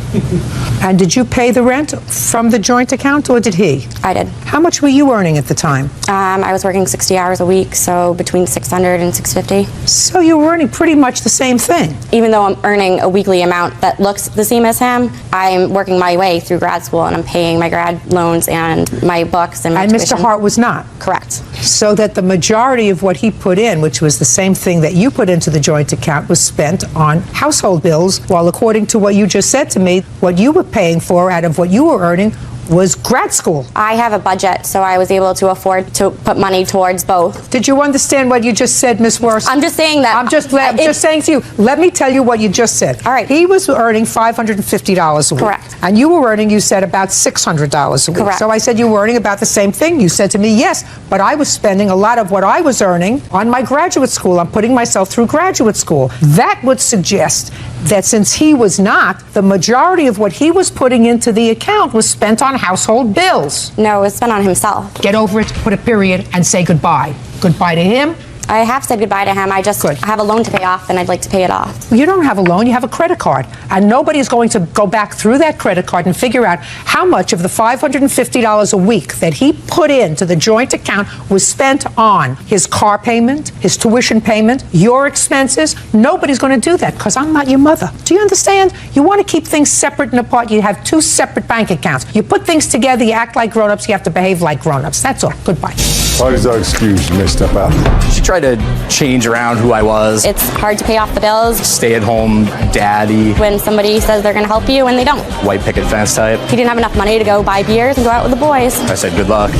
Speaker 4: And did you pay the rent from the joint account, or did he?
Speaker 19: I did.
Speaker 4: How much were you earning at the time?
Speaker 19: I was working 60 hours a week, so between 600 and 650.
Speaker 4: So you were earning pretty much the same thing.
Speaker 19: Even though I'm earning a weekly amount that looks the same as him, I'm working my way through grad school, and I'm paying my grad loans and my books and my
Speaker 4: And
Speaker 19: tuition.
Speaker 4: Mr. Hart was not.
Speaker 19: Correct.
Speaker 4: So that the majority of what he put in, which was the same thing that you put into the joint account, was spent on household bills, while according to what you just said to me, what you were paying for out of what you were earning was grad school.
Speaker 19: I have a budget, so I was able to afford to put money towards both.
Speaker 4: Did you understand what you just said, Miss Worst?
Speaker 19: I'm just saying that.
Speaker 4: I'm just saying to you, let me tell you what you just said.
Speaker 19: All right.
Speaker 4: He was earning $550 a week.
Speaker 19: Correct.
Speaker 4: And you were earning, you said, about $600 a week.
Speaker 19: Correct.
Speaker 4: So I said you were earning about the same thing. You said to me, yes, but I was spending a lot of what I was earning on my graduate school. I'm putting myself through graduate school. That would suggest that since he was not, the majority of what he was putting into the account was spent on household bills.
Speaker 19: No, it was spent on himself.
Speaker 4: Get over it, put a period, and say goodbye. Goodbye to him.
Speaker 19: I have said goodbye to him. I just have a loan to pay off, and I'd like to pay it off.
Speaker 4: You don't have a loan, you have a credit card. And nobody's going to go back through that credit card and figure out how much of the $550 a week that he put into the joint account was spent on his car payment, his tuition payment, your expenses. Nobody's going to do that because I'm not your mother. Do you understand? You want to keep things separate and apart. You have two separate bank accounts. You put things together, you act like grown-ups, you have to behave like grown-ups. That's all. Goodbye.
Speaker 3: Parties are excused. You may step out.
Speaker 20: She tried to change around who I was.
Speaker 19: It's hard to pay off the bills
Speaker 20: Stay-at-home daddy,
Speaker 19: when somebody says they're going to help you and they don't.
Speaker 20: white picket fence type.
Speaker 19: He didn't have enough money to go buy beers and go out with the boys.
Speaker 20: I said good luck.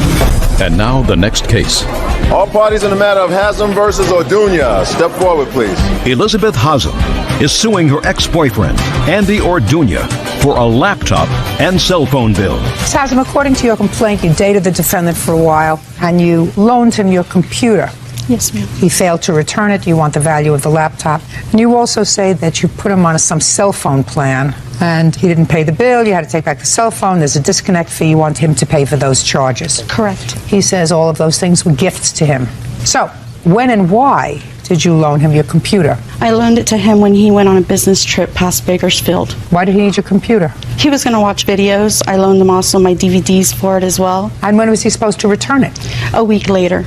Speaker 1: And now the next case.
Speaker 2: All parties in the matter of Haslam versus Orduña, step forward, please.
Speaker 1: Elizabeth Haslam is suing her ex-boyfriend, Andy Orduña, for a laptop and cell phone bill.
Speaker 4: Ms. Haslam, according to your complaint, you dated the defendant for a while and you loaned him your computer.
Speaker 16: Yes, ma'am.
Speaker 4: He failed to return it. You want the value of the laptop. And you also say that you put him on some cell phone plan and he didn't pay the bill. You had to take back the cell phone. There's a disconnect fee. You want him to pay for those charges.
Speaker 16: Correct.
Speaker 4: He says all of those things were gifts to him. So, when and why did you loan him your computer?
Speaker 21: I loaned it to him when he went on a business trip past Bakersfield.
Speaker 4: Why did he need your computer?
Speaker 21: He was going to watch videos. I loaned him also my DVDs for it as well.
Speaker 4: And when was he supposed to return it?
Speaker 21: A week later,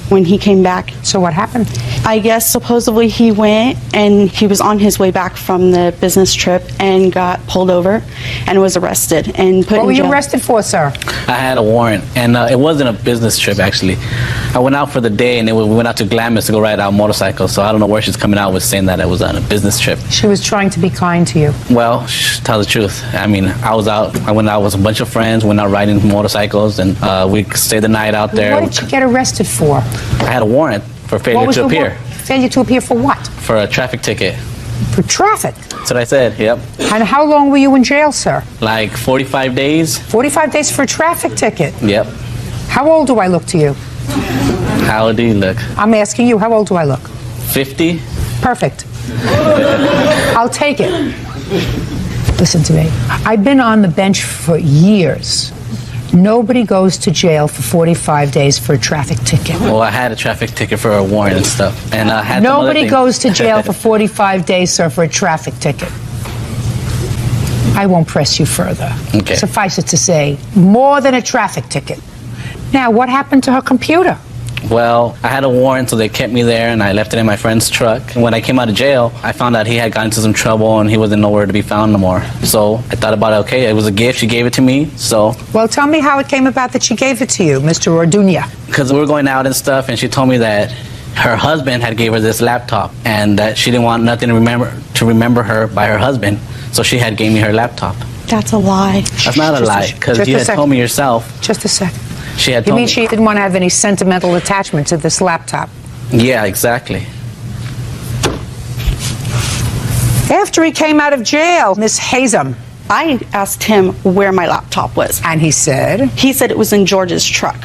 Speaker 21: when he came back.
Speaker 4: So what happened?
Speaker 21: I guess supposedly he went and he was on his way back from the business trip and got pulled over and was arrested and put
Speaker 4: What
Speaker 21: in
Speaker 4: were you
Speaker 21: jail.
Speaker 4: arrested for, sir?
Speaker 9: I had a warrant, and it wasn't a business trip, actually. I went out for the day, and we went out to Glamis to go ride our motorcycle, so I don't know where she's coming out with saying that it was on a business trip.
Speaker 4: She was trying to be kind to you.
Speaker 9: Well, tell the truth. I mean, I went out with a bunch of friends, went out riding motorcycles, and we stayed the night out there.
Speaker 4: What did you get arrested for?
Speaker 9: I had a warrant for failure to appear.
Speaker 4: Failure to appear for what?
Speaker 9: For a traffic ticket.
Speaker 4: For traffic?
Speaker 9: That's what I said, yep.
Speaker 4: And how long were you in jail, sir?
Speaker 9: Like 45 days.
Speaker 4: 45 days for a traffic ticket?
Speaker 9: Yep.
Speaker 4: How old do I look to you?
Speaker 9: How do you look?
Speaker 4: I'm asking you, how old do I look?
Speaker 9: 50.
Speaker 4: Perfect. I'll take it. Listen to me. I've been on the bench for years. Nobody goes to jail for 45 days for a traffic ticket.
Speaker 9: Well, I had a traffic ticket for a warrant and stuff, and I had some other
Speaker 4: Nobody
Speaker 9: things.
Speaker 4: goes to jail for 45 days, sir, for a traffic ticket. I won't press you further.
Speaker 9: Okay.
Speaker 4: Suffice it to say, more than a traffic ticket. Now, what happened to her computer?
Speaker 20: Well, I had a warrant, so they kept me there, and I left it in my friend's truck. And when I came out of jail, I found out he had gotten into some trouble, and he wasn't nowhere to be found no more. So I thought about it, okay, it was a gift, she gave it to me, so.
Speaker 4: Well, tell me how it came about that she gave it to you, Mr. Orduña.
Speaker 20: Because we were going out and stuff, and she told me that her husband had gave her this laptop, and that she didn't want nothing to remember her by her husband, so she had gave me her laptop.
Speaker 21: That's a lie.
Speaker 20: That's not a lie, because you had told me yourself.
Speaker 4: Just a second.
Speaker 20: She had
Speaker 4: You
Speaker 20: told
Speaker 4: mean
Speaker 20: me.
Speaker 4: she didn't want to have any sentimental attachment to this laptop?
Speaker 20: Yeah, exactly.
Speaker 4: After he came out of jail, Miss Hazem.
Speaker 21: I asked him where my laptop was.
Speaker 4: And he said?
Speaker 21: He said it was in George's truck,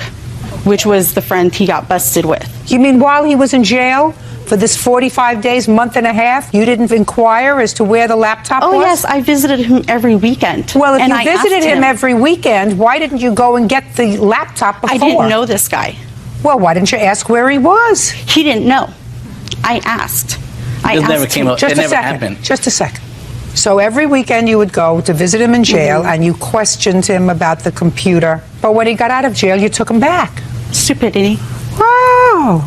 Speaker 21: which was the friend he got busted with.
Speaker 4: You mean while he was in jail for this 45 days, month and a half, you didn't inquire as to where the laptop was?
Speaker 21: Oh, yes, I visited him every weekend.
Speaker 4: Well, if
Speaker 21: and
Speaker 4: you
Speaker 21: I
Speaker 4: visited
Speaker 21: asked
Speaker 4: him every weekend, why didn't you go and get the laptop before?
Speaker 21: I didn't know this guy.
Speaker 4: Well, why didn't you ask where he was?
Speaker 21: He didn't know. I asked.
Speaker 20: It never came up. It never happened.
Speaker 4: Just a second. So every weekend you would go to visit him in jail and you questioned him about the computer. But when he got out of jail, you took him back.
Speaker 21: Stupidity.
Speaker 4: Wow.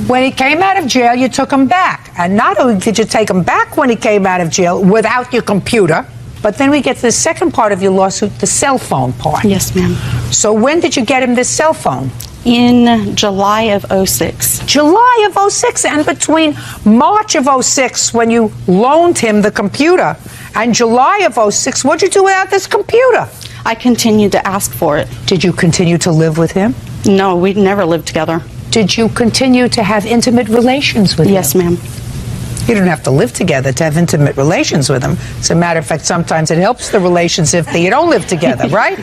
Speaker 4: When he came out of jail, you took him back. And not only did you take him back when he came out of jail without your computer, but then we get to the second part of your lawsuit, the cell phone part.
Speaker 21: Yes, ma'am.
Speaker 4: So when did you get him this cell phone?
Speaker 21: In July of 06.
Speaker 4: July of 06, and between March of 06, when you loaned him the computer, and July of 06, what'd you do without this computer?
Speaker 21: I continued to ask for it.
Speaker 4: Did you continue to live with him?
Speaker 21: No, we'd never lived together.
Speaker 4: Did you continue to have intimate relations with him?
Speaker 21: Yes, ma'am.
Speaker 4: You don't have to live together to have intimate relations with him. As a matter of fact, sometimes it helps the relations if you don't live together, right?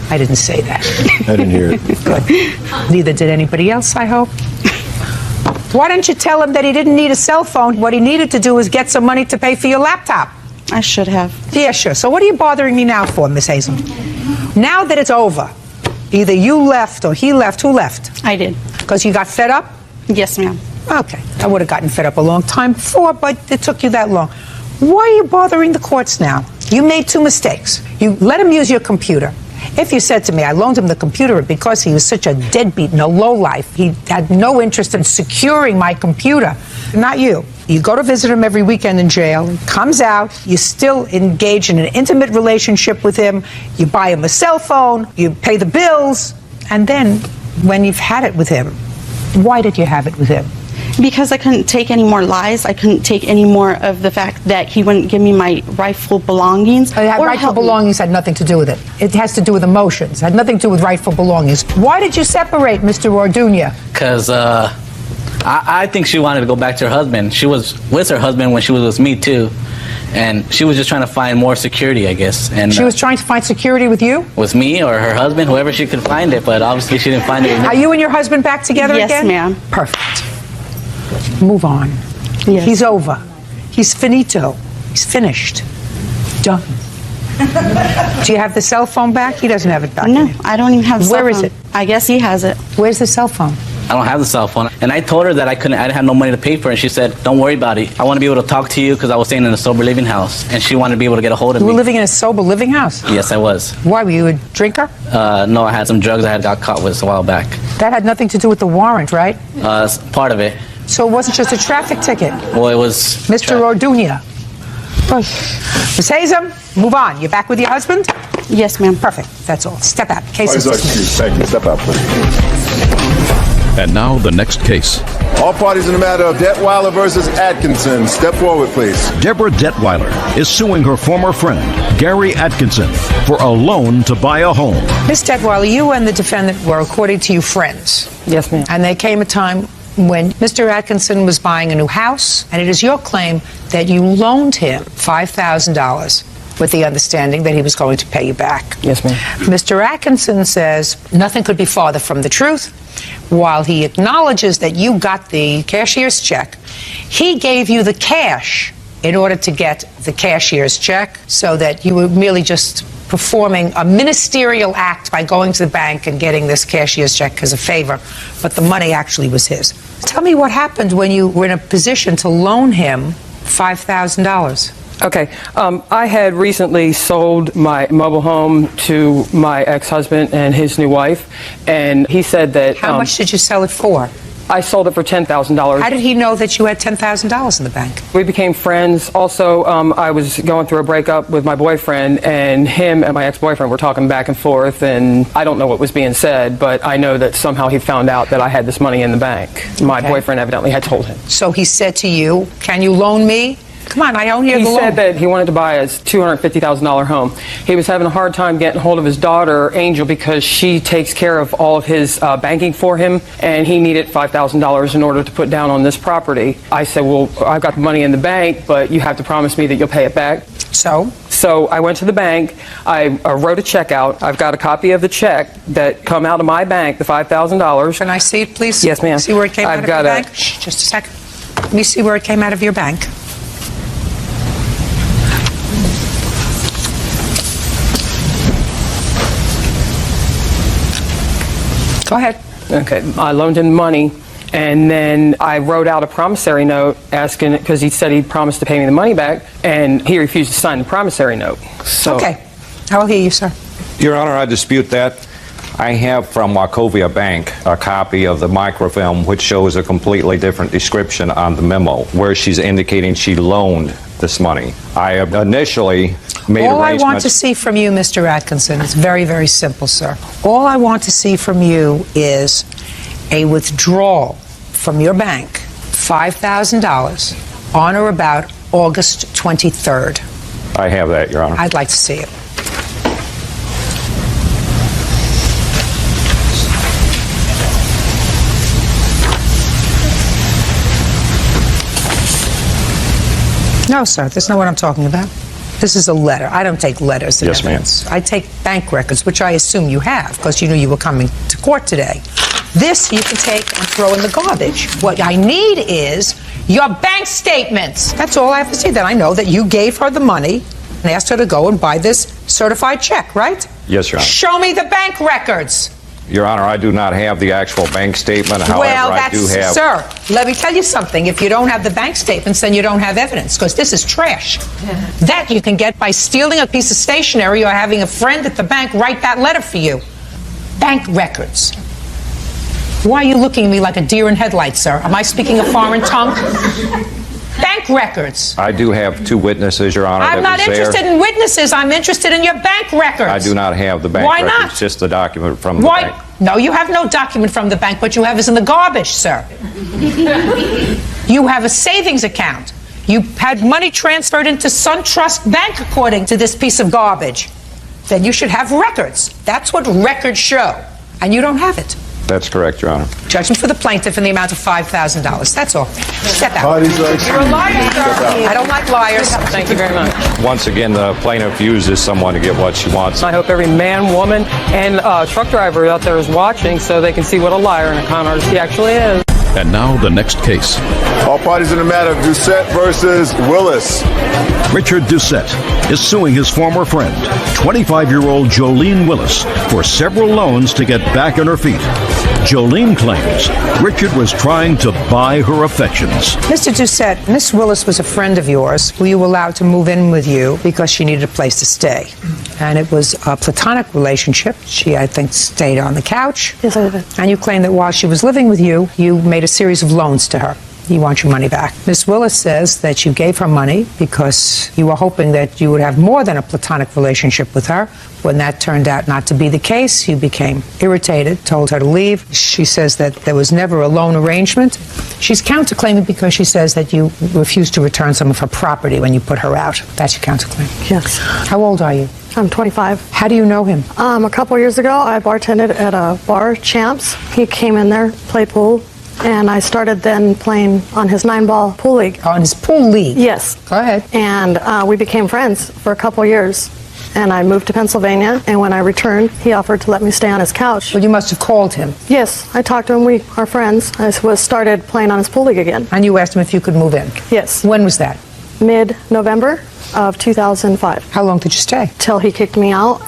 Speaker 4: I didn't say that.
Speaker 3: I didn't hear it.
Speaker 4: Good. Neither did anybody else, I hope. Why don't you tell him that he didn't need a cell phone? What he needed to do was get some money to pay for your laptop.
Speaker 21: I should have.
Speaker 4: Yeah, sure. So what are you bothering me now for, Miss Hazel? Now that it's over, either you left or he left. Who left?
Speaker 21: I did.
Speaker 4: Because you got fed up?
Speaker 21: Yes, ma'am.
Speaker 4: Okay. I would have gotten fed up a long time before, but it took you that long. Why are you bothering the courts now? You made two mistakes. You let him use your computer. If you said to me, I loaned him the computer because he was such a deadbeat and a lowlife, he had no interest in securing my computer. Not you. You go to visit him every weekend in jail, he comes out, you still engage in an intimate relationship with him, you buy him a cell phone, you pay the bills, and then when you've had it with him, why did you have it with him?
Speaker 21: Because I couldn't take any more lies. I couldn't take any more of the fact that he wouldn't give me my rightful belongings.
Speaker 4: Rightful belongings had nothing to do with it. It has to do with emotions. It had nothing to do with rightful belongings. Why did you separate, Mr. Orduña?
Speaker 20: Because I think she wanted to go back to her husband. She was with her husband when she was with me, too. And she was just trying to find more security, I guess. And
Speaker 4: she was trying to find security with you?
Speaker 20: With me or her husband, whoever she could find it, but obviously she didn't find it.
Speaker 4: Are you and your husband back together again?
Speaker 21: Yes, ma'am.
Speaker 4: Perfect. Move on.
Speaker 21: Yes.
Speaker 4: He's over. He's finito. He's finished. Done. Do you have the cell phone back? He doesn't have it back.
Speaker 21: No, I don't even have a cell phone.
Speaker 4: Where is it?
Speaker 21: I guess he has it.
Speaker 4: Where's the cell phone?
Speaker 20: I don't have the cell phone. And I told her that I didn't have no money to pay for it. And she said, don't worry about it. I want to be able to talk to you because I was staying in a sober living house. And she wanted to be able to get a hold of me.
Speaker 4: You were living in a sober living house?
Speaker 20: Yes, I was.
Speaker 4: Why, were you a drinker?
Speaker 20: No, I had some drugs I had got caught with a while back.
Speaker 4: That had nothing to do with the warrant, right?
Speaker 20: Part of it.
Speaker 4: So it wasn't just a traffic ticket?
Speaker 20: Well, it was...
Speaker 4: Mr. Orduña. Ms. Hazem, move on. You're back with your husband?
Speaker 21: Yes, ma'am.
Speaker 4: Perfect. That's all. Step out. Case is dismissed.
Speaker 3: Thank you. Step out, please.
Speaker 1: And now the next case.
Speaker 2: All parties in the matter of Detweiler versus Atkinson. Step forward, please.
Speaker 1: Deborah Detweiler is suing her former friend, Gary Atkinson, for a loan to buy a home.
Speaker 4: Ms. Detweiler, you and the defendant were, according to you, friends.
Speaker 15: Yes, ma'am.
Speaker 4: And there came a time when Mr. Atkinson was buying a new house, and it is your claim that you loaned him $5,000 with the understanding that he was going to pay you back.
Speaker 15: Yes, ma'am.
Speaker 4: Mr. Atkinson says nothing could be farther from the truth. While he acknowledges that you got the cashier's check, he gave you the cash in order to get the cashier's check, so that you were merely just performing a ministerial act by going to the bank and getting this cashier's check as a favor, but the money actually was his. Tell me what happened when you were in a position to loan him $5,000.
Speaker 7: Okay. I had recently sold my mobile home to my ex-husband and his new wife, and he said that...
Speaker 4: How much did you sell it for?
Speaker 7: I sold it for $10,000.
Speaker 4: How did he know that you had $10,000 in the bank?
Speaker 7: We became friends. Also, I was going through a breakup with my boyfriend, and him and my ex-boyfriend were talking back and forth, and I don't know what was being said, but I know that somehow he found out that I had this money in the bank. My boyfriend evidently had told him.
Speaker 4: So he said to you, can you loan me? Come on, I own you the loan.
Speaker 7: He said that he wanted to buy a $250,000 home. He was having a hard time getting hold of his daughter, Angel, because she takes care of all of his banking for him, and he needed $5,000 in order to put down on this property. I said, well, I've got the money in the bank, but you have to promise me that you'll pay it back. So I went to the bank. I wrote a check out. I've got a copy of the check that come out of my bank, the $5,000.
Speaker 4: Can I see it, please?
Speaker 7: Yes, ma'am.
Speaker 4: See where it came out of your bank? Shh, just a second. Let me see where it came out of your bank. Go ahead.
Speaker 7: Okay. I loaned him money, and then I wrote out a promissory note asking, because he said he promised to pay me the money back, and he refused to sign the promissory note. So,
Speaker 4: okay. I will hear you, sir.
Speaker 22: Your Honor, I dispute that. I have from Wachovia Bank a copy of the microfilm which shows a completely different description on the memo, where she's indicating she loaned this money. I initially made
Speaker 4: All I
Speaker 22: arrangements...
Speaker 4: want to see from you, Mr. Atkinson, is very, very simple, sir. All I want to see from you is a withdrawal from your bank, $5,000, on or about August 23rd.
Speaker 22: I have that, Your Honor.
Speaker 4: I'd like to see it. No, sir, that's not what I'm talking about. This is a letter. I don't take letters.
Speaker 22: Yes, ma'am.
Speaker 4: I take bank records, which I assume you have, because you knew you were coming to court today. This you can take and throw in the garbage. What I need is your bank statements. That's all I have to see. That I know that you gave her the money and asked her to go and buy this certified check, right?
Speaker 22: Yes, Your Honor.
Speaker 4: Show me the bank records.
Speaker 22: Your Honor, I do not have the actual bank statement. However,
Speaker 4: Well,
Speaker 22: I do have...
Speaker 4: Sir, let me tell you something. If you don't have the bank statements, then you don't have evidence, because this is trash. That you can get by stealing a piece of stationery or having a friend at the bank write that letter for you. Bank records. Why are you looking at me like a deer in headlights, sir? Am I speaking a foreign tongue? Bank records.
Speaker 22: I do have two witnesses, Your Honor.
Speaker 4: I'm not interested in witnesses. I'm interested in your bank records.
Speaker 22: I do not have the bank
Speaker 4: Why
Speaker 22: records,
Speaker 4: not?
Speaker 22: just the document from the bank.
Speaker 4: No, you have no document from the bank. What you have is in the garbage, sir. You have a savings account. You had money transferred into SunTrust Bank, according to this piece of garbage. Then you should have records. That's what records show. And you don't have it.
Speaker 22: That's correct, Your Honor.
Speaker 4: Judgment for the plaintiff in the amount of $5,000. That's all. Step out.
Speaker 22: Parties are
Speaker 4: You're a liar, sir. I don't like liars.
Speaker 7: Thank you very much.
Speaker 22: Once again, the plaintiff uses someone to get what she wants.
Speaker 7: I hope every man, woman, and truck driver out there is watching so they can see what a liar and a con artist he actually is.
Speaker 1: And now the next case.
Speaker 2: All parties in the matter of Doucette versus Willis.
Speaker 1: Richard Doucette is suing his former friend, 25-year-old Jolene Willis, for several loans to get back on her feet. Jolene claims Richard was trying to buy her affections.
Speaker 4: Mr. Doucette, Miss Willis was a friend of yours. Were you allowed to move in with you because she needed a place to stay? And it was a platonic relationship. She, I think, stayed on the couch.
Speaker 8: Yes, I did.
Speaker 4: And you claim that while she was living with you, you made a series of loans to her. You want your money back. Miss Willis says that you gave her money because you were hoping that you would have more than a platonic relationship with her. When that turned out not to be the case, you became irritated, told her to leave. She says that there was never a loan arrangement. She's counterclaiming because she says that you refused to return some of her property when you put her out. That's your counterclaim.
Speaker 23: Yes.
Speaker 4: How old are you?
Speaker 23: I'm 25.
Speaker 4: How do you know him?
Speaker 23: A couple years ago, I bartended at a bar, Champs. He came in there, played pool, and I started then playing on his 9-ball pool league.
Speaker 4: On his pool league?
Speaker 23: Yes.
Speaker 4: Go ahead.
Speaker 23: And we became friends for a couple years. And I moved to Pennsylvania, and when I returned, he offered to let me stay on his couch.
Speaker 4: Well, you must have called him.
Speaker 23: Yes, I talked to him. We are friends. I started playing on his pool league again.
Speaker 4: And you asked him if you could move in?
Speaker 23: Yes.
Speaker 4: When was that?
Speaker 23: Mid-November. of 2005.
Speaker 4: How long did you stay?
Speaker 23: Till he kicked me out,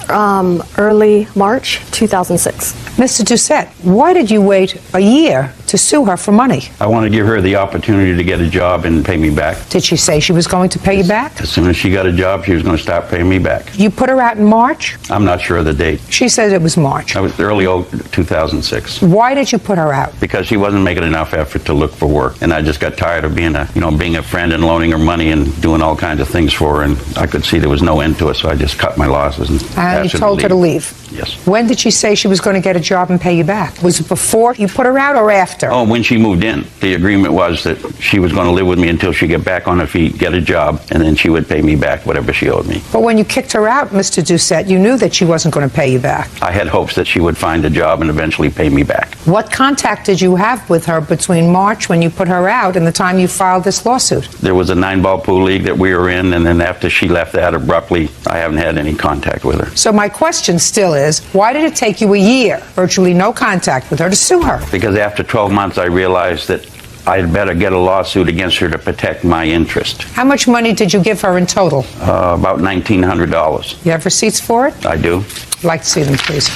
Speaker 23: early March 2006.
Speaker 4: Mr. Doucette, why did you wait a year to sue her for money?
Speaker 5: I want to give her the opportunity to get a job and pay me back.
Speaker 4: Did she say she was going to pay you back?
Speaker 5: As soon as she got a job, she was going to start paying me back.
Speaker 4: You put her out in March?
Speaker 5: I'm not sure of the date.
Speaker 4: She said it was March.
Speaker 5: I was early 2006.
Speaker 4: Why did you put her out?
Speaker 5: Because she wasn't making enough effort to look for work, and I just got tired of being a friend and loaning her money and doing all kinds of things for her, and I could see there was no end to it, so I just cut my losses and
Speaker 4: And you told her to leave?
Speaker 5: Yes.
Speaker 4: When did she say she was going to get a job and pay you back? Was it before you put her out or after?
Speaker 5: Oh, when she moved in. The agreement was that she was going to live with me until she get back on her feet, get a job, and then she would pay me back whatever she owed me.
Speaker 4: But when you kicked her out, Mr. Doucette, you knew that she wasn't going to pay you back.
Speaker 5: I had hopes that she would find a job and eventually pay me back.
Speaker 4: What contact did you have with her between March, when you put her out, and the time you filed this lawsuit?
Speaker 5: There was a 9-ball pool league that we were in, and then after she left that abruptly, I haven't had any contact with her.
Speaker 4: So my question still is, why did it take you a year, virtually no contact with her, to sue her?
Speaker 5: Because after 12 months, I realized that I'd better get a lawsuit against her to protect my interest.
Speaker 4: How much money did you give her in total?
Speaker 5: About $1,900.
Speaker 4: You have receipts for it?
Speaker 5: I do.
Speaker 4: I'd like to see them, please.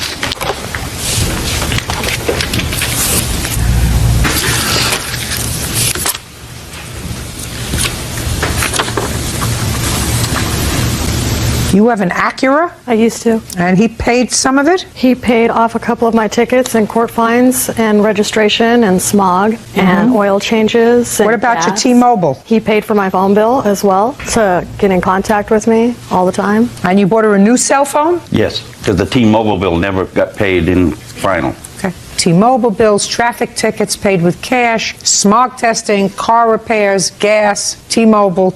Speaker 4: You have an Acura?
Speaker 23: I used to.
Speaker 4: And he paid some of it?
Speaker 23: He paid off a couple of my tickets and court fines and registration and smog and oil changes. And
Speaker 4: What about your
Speaker 23: gas.
Speaker 4: T-Mobile?
Speaker 23: He paid for my phone bill as well to get in contact with me all the time.
Speaker 4: And you bought her a new cell phone?
Speaker 5: Yes, because the T-Mobile bill never got paid in final.
Speaker 4: Okay. T-Mobile bills, traffic tickets paid with cash, smog testing, car repairs, gas, T-Mobile.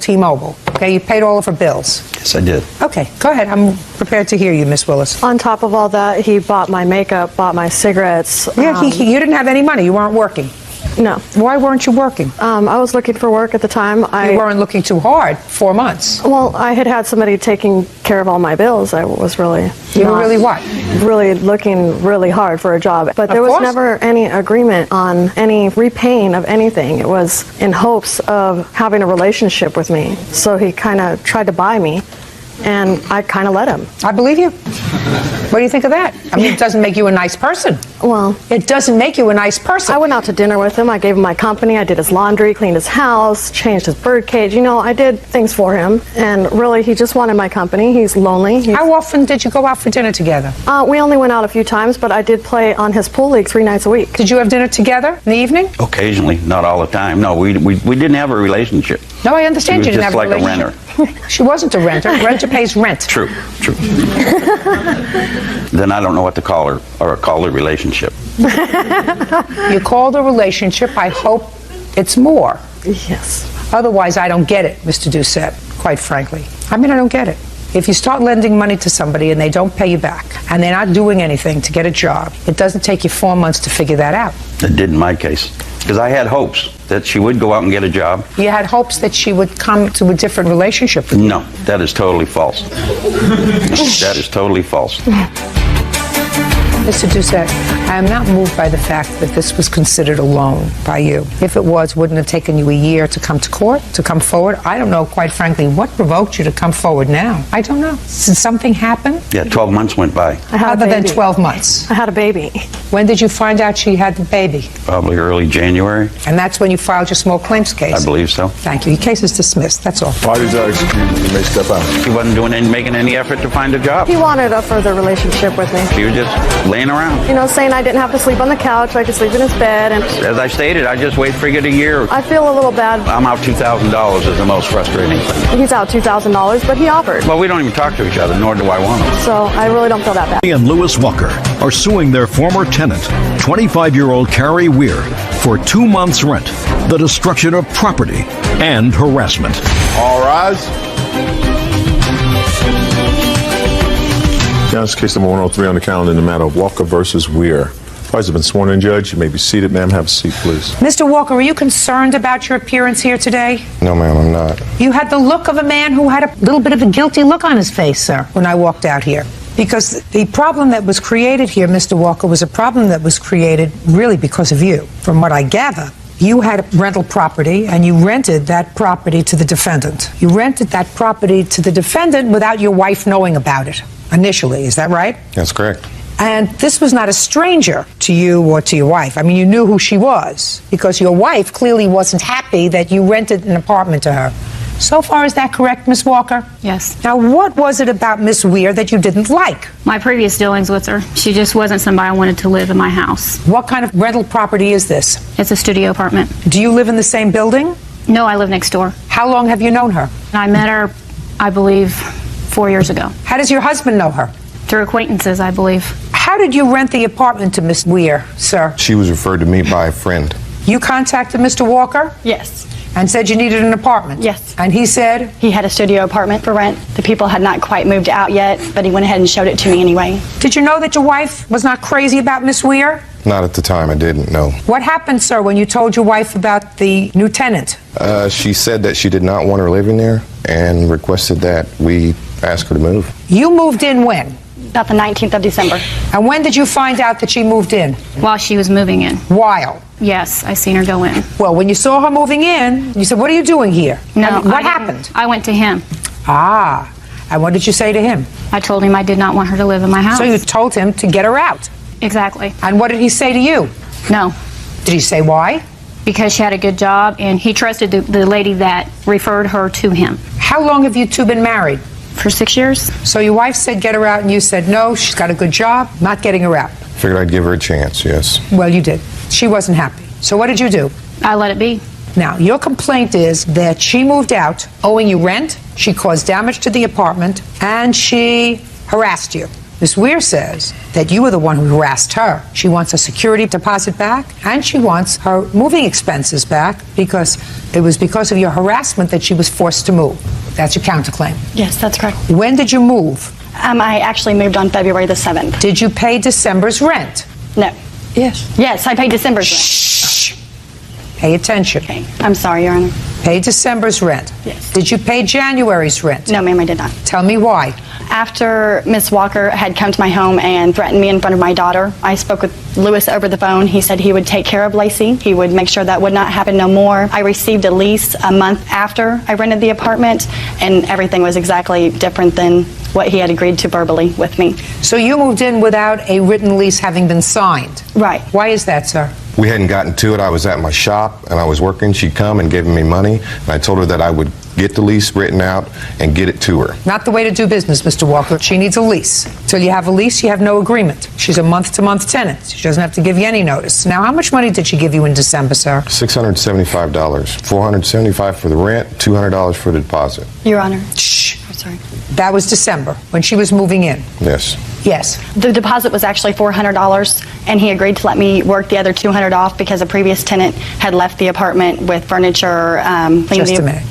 Speaker 4: Okay, you paid all of her bills.
Speaker 5: Yes, I did.
Speaker 4: Okay, go ahead. I'm prepared to hear you, Miss Willis.
Speaker 23: On top of all that, he bought my makeup, bought my cigarettes.
Speaker 4: Yeah, you didn't have any money. You weren't working.
Speaker 23: No.
Speaker 4: Why weren't you working?
Speaker 23: I was looking for work at the time.
Speaker 4: You weren't looking too hard. 4 months.
Speaker 23: Well, I had somebody taking care of all my bills. I was really...
Speaker 4: You were really what?
Speaker 23: Really looking really hard for a job. But there was never any agreement on any repaying of anything. It was in hopes of having a relationship with me. So he kind of tried to buy me, and I kind of let him.
Speaker 4: I believe you. What do you think of that? I mean, it doesn't make you a nice person.
Speaker 23: Well,
Speaker 4: it doesn't make you a nice person.
Speaker 23: I went out to dinner with him. I gave him my company. I did his laundry, cleaned his house, changed his bird cage. I did things for him. And really, he just wanted my company. He's lonely.
Speaker 4: How often did you go out for dinner together?
Speaker 23: We only went out a few times, but I did play on his pool league 3 nights a week.
Speaker 4: Did you have dinner together in the evening?
Speaker 5: Occasionally, not all the time. No, we didn't have a relationship.
Speaker 4: No, I understand you didn't have a
Speaker 5: relationship. She was
Speaker 4: relationship.
Speaker 5: just like a renter.
Speaker 4: She wasn't a renter. Renter pays rent.
Speaker 5: True. Then I don't know what to call her, or call the relationship.
Speaker 4: You called a relationship. I hope it's more.
Speaker 23: Yes.
Speaker 4: Otherwise, I don't get it, Mr. Doucette, quite frankly. I don't get it. If you start lending money to somebody and they don't pay you back, and they're not doing anything to get a job, it doesn't take you 4 months to figure that out.
Speaker 5: It did in my case. Because I had hopes that she would go out and get a job.
Speaker 4: You had hopes that she would come to a different relationship with you.
Speaker 5: No, that is totally false. That is totally false.
Speaker 4: Mr. Doucette, I am not moved by the fact that this was considered a loan by you. If it was, wouldn't it have taken you a year to come to court, to come forward? I don't know, quite frankly, what provoked you to come forward now? I don't know. Did something happen?
Speaker 5: Yeah, 12 months went by.
Speaker 4: Other than 12 months?
Speaker 23: I had a baby.
Speaker 4: When did you find out she had the baby?
Speaker 5: Probably early January.
Speaker 4: And that's when you filed your small claims case?
Speaker 5: I believe so.
Speaker 4: Thank you. Your case is dismissed. That's all.
Speaker 2: Parties are excused. You may step out.
Speaker 5: She wasn't making any effort to find a job.
Speaker 23: He wanted a further relationship with me.
Speaker 5: She was just laying around.
Speaker 23: Saying I didn't have to sleep on the couch, I could sleep in his bed. And
Speaker 5: as I stated, I just wait figured a year.
Speaker 23: I feel a little bad.
Speaker 5: I'm out $2,000 is the most frustrating thing.
Speaker 23: He's out $2,000, but he offered.
Speaker 5: Well, we don't even talk to each other, nor do I want to.
Speaker 23: So I really don't feel that bad.
Speaker 1: And Lewis Walker are suing their former tenant, 25-year-old Carrie Weir, for 2 months' rent, the destruction of property, and harassment.
Speaker 2: All rise. This case number 103 on the calendar in the matter of Walker versus Weir. Parties have been sworn in, Judge. You may be seated. Ma'am, have a seat, please.
Speaker 4: Mr. Walker, are you concerned about your appearance here today?
Speaker 12: No, ma'am, I'm not.
Speaker 4: You had the look of a man who had a little bit of a guilty look on his face, sir, when I walked out here. Because the problem that was created here, Mr. Walker, was a problem that was created really because of you. From what I gather, You had a rental property, and you rented that property to the defendant. You rented that property to the defendant without your wife knowing about it initially. Is that right?
Speaker 3: That's correct.
Speaker 4: And this was not a stranger to you or to your wife. I mean, you knew who she was, because your wife clearly wasn't happy that you rented an apartment to her. So far, is that correct, Miss Walker?
Speaker 6: Yes.
Speaker 4: Now, what was it about Miss Weir that you didn't like?
Speaker 6: My previous dealings with her. She just wasn't somebody I wanted to live in my house.
Speaker 4: What kind of rental property is this?
Speaker 6: It's a studio apartment.
Speaker 4: Do you live in the same building?
Speaker 6: No, I live next door.
Speaker 4: How long have you known her?
Speaker 6: I met her, I believe, 4 years ago.
Speaker 4: How does your husband know her?
Speaker 6: Through acquaintances, I believe.
Speaker 4: How did you rent the apartment to Miss Weir, sir?
Speaker 3: She was referred to me by a friend.
Speaker 4: You contacted Mr. Walker?
Speaker 21: Yes.
Speaker 4: And said you needed an apartment?
Speaker 21: Yes.
Speaker 4: And he said?
Speaker 21: He had a studio apartment for rent. The people had not quite moved out yet, but he went ahead and showed it to me anyway.
Speaker 4: Did you know that your wife was not crazy about Miss Weir?
Speaker 3: Not at the time, I didn't know.
Speaker 4: What happened, sir, when you told your wife about the new tenant?
Speaker 3: She said that she did not want her living there and requested that we ask her to move.
Speaker 4: You moved in when?
Speaker 21: About the 19th of December.
Speaker 4: And when did you find out that she moved in?
Speaker 6: While she was moving in.
Speaker 4: While?
Speaker 6: Yes, I seen her go in.
Speaker 4: Well, when you saw her moving in, you said, what are you doing here?
Speaker 6: No.
Speaker 4: And what happened?
Speaker 6: I went to him.
Speaker 4: Ah. And what did you say to him?
Speaker 6: I told him I did not want her to live in my house.
Speaker 4: So you told him to get her out?
Speaker 6: Exactly.
Speaker 4: And what did he say to you?
Speaker 6: No.
Speaker 4: Did he say why?
Speaker 6: Because she had a good job, and he trusted the lady that referred her to him.
Speaker 4: How long have you two been married?
Speaker 6: For 6 years.
Speaker 4: So your wife said get her out, and you said no, she's got a good job, not getting her out.
Speaker 3: Figured I'd give her a chance, yes.
Speaker 4: Well, you did. She wasn't happy. So what did you do?
Speaker 6: I let it be.
Speaker 4: Now, your complaint is that she moved out owing you rent, she caused damage to the apartment, and she harassed you. Ms. Weir says that you were the one who harassed her. She wants a security deposit back, and she wants her moving expenses back because it was because of your harassment that she was forced to move. That's your counterclaim.
Speaker 21: Yes, that's correct.
Speaker 4: When did you move?
Speaker 21: I actually moved on February the 7th.
Speaker 4: Did you pay December's rent?
Speaker 21: No.
Speaker 4: Yes.
Speaker 21: Yes, I paid December's
Speaker 4: Shh. Pay attention.
Speaker 21: rent. Okay. I'm sorry, Your Honor.
Speaker 4: Pay December's rent.
Speaker 21: Yes.
Speaker 4: Did you pay January's rent?
Speaker 21: No, ma'am, I did not.
Speaker 4: Tell me why.
Speaker 21: After Miss Walker had come to my home and threatened me in front of my daughter, I spoke with Lewis over the phone. He said he would take care of Lacey. He would make sure that would not happen no more. I received a lease a month after I rented the apartment, and everything was exactly different than what he had agreed to verbally with me.
Speaker 4: So you moved in without a written lease having been signed?
Speaker 21: Right.
Speaker 4: Why is that, sir?
Speaker 3: We hadn't gotten to it. I was at my shop and I was working. She'd come and given me money, and I told her that I would get the lease written out and get it to her.
Speaker 4: Not the way to do business, Mr. Walker. She needs a lease. Till you have a lease, you have no agreement. She's a month-to-month tenant. She doesn't have to give you any notice. Now, how much money did she give you in December, sir?
Speaker 3: $675. $475 for the rent, $200 for the deposit.
Speaker 21: Your Honor.
Speaker 4: Shh.
Speaker 21: I'm sorry.
Speaker 4: That was December, when she was moving in.
Speaker 3: Yes.
Speaker 4: Yes.
Speaker 21: The deposit was actually $400, and he agreed to let me work the other $200 off because a previous tenant had left the apartment with furniture.
Speaker 4: Just a minute.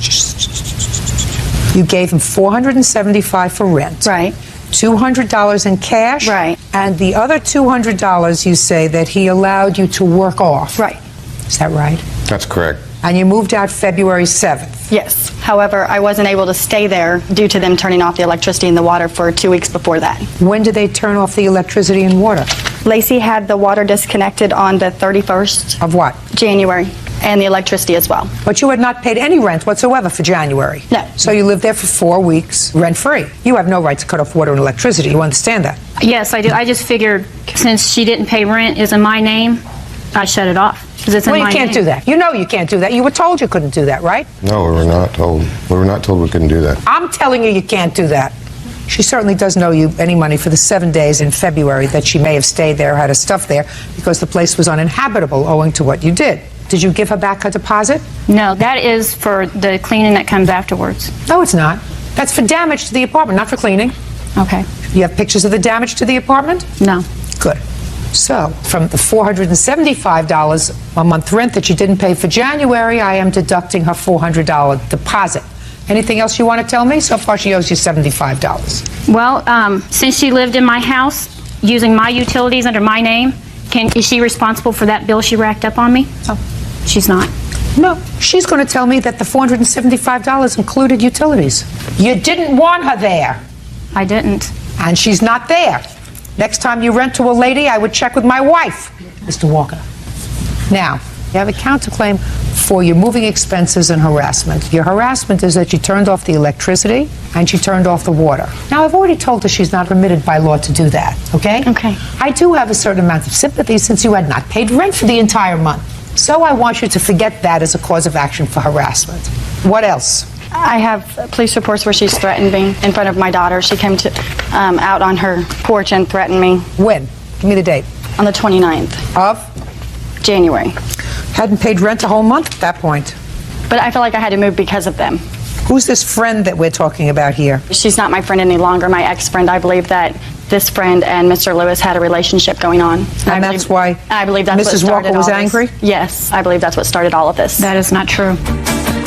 Speaker 4: You gave him $475 for rent.
Speaker 21: Right.
Speaker 4: $200 in cash.
Speaker 21: Right.
Speaker 4: And the other $200 you say that he allowed you to work off.
Speaker 21: Right.
Speaker 4: Is that right?
Speaker 3: That's correct.
Speaker 4: And you moved out February 7th.
Speaker 21: Yes. However, I wasn't able to stay there due to them turning off the electricity and the water for 2 weeks before that.
Speaker 4: When did they turn off the electricity and water?
Speaker 21: Lacey had the water disconnected on the 31st.
Speaker 4: Of what?
Speaker 21: January. And the electricity as well.
Speaker 4: But you had not paid any rent whatsoever for January.
Speaker 21: No.
Speaker 4: So you lived there for 4 weeks rent-free. You have no right to cut off water and electricity. You understand that?
Speaker 6: Yes, I do. I just figured since she didn't pay rent, is in my name, I shut it off. Because it's in
Speaker 4: Well,
Speaker 6: my
Speaker 4: you can't
Speaker 6: name.
Speaker 4: do that. You know you can't do that. You were told you couldn't do that, right?
Speaker 3: No, we were not told. We were not told we couldn't do that.
Speaker 4: I'm telling you, you can't do that. She certainly doesn't owe you any money for the 7 days in February that she may have stayed there, had her stuff there, because the place was uninhabitable owing to what you did. Did you give her back her deposit?
Speaker 6: No, that is for the cleaning that comes afterwards.
Speaker 4: No, it's not. That's for damage to the apartment, not for cleaning.
Speaker 6: Okay.
Speaker 4: You have pictures of the damage to the apartment?
Speaker 6: No.
Speaker 4: Good. So, from the $475 a month rent that you didn't pay for January, I am deducting her $400 deposit. Anything else you want to tell me? So far, she owes you $75.
Speaker 6: Well, since she lived in my house using my utilities under my name, is she responsible for that bill she racked up on me?
Speaker 4: Oh.
Speaker 6: She's not.
Speaker 4: No, she's going to tell me that the $475 included utilities. You didn't want her there.
Speaker 6: I didn't.
Speaker 4: And she's not there. Next time you rent to a lady, I would check with my wife, Mr. Walker. Now, You have a counterclaim for your moving expenses and harassment. Your harassment is that you turned off the electricity and she turned off the water. Now, I've already told her she's not permitted by law to do that, okay?
Speaker 21: Okay.
Speaker 4: I do have a certain amount of sympathy since you had not paid rent for the entire month. So I want you to forget that as a cause of action for harassment. What else?
Speaker 21: I have police reports where she's threatened me in front of my daughter. She came to out on her porch and threatened me.
Speaker 4: When? Give me the date.
Speaker 21: On the 29th.
Speaker 4: Of?
Speaker 21: January.
Speaker 4: Hadn't paid rent a whole month at that point.
Speaker 21: But I feel like I had to move because of them.
Speaker 4: Who's this friend that we're talking about here?
Speaker 21: She's not my friend any longer, my ex-friend. I believe that this friend and Mr. Lewis had a relationship going on.
Speaker 4: And that's why
Speaker 21: I believe that's what
Speaker 4: Mrs.
Speaker 21: started
Speaker 4: Walker was
Speaker 21: all this.
Speaker 4: angry?
Speaker 21: Yes, I believe that's what started all of this.
Speaker 6: That is not true.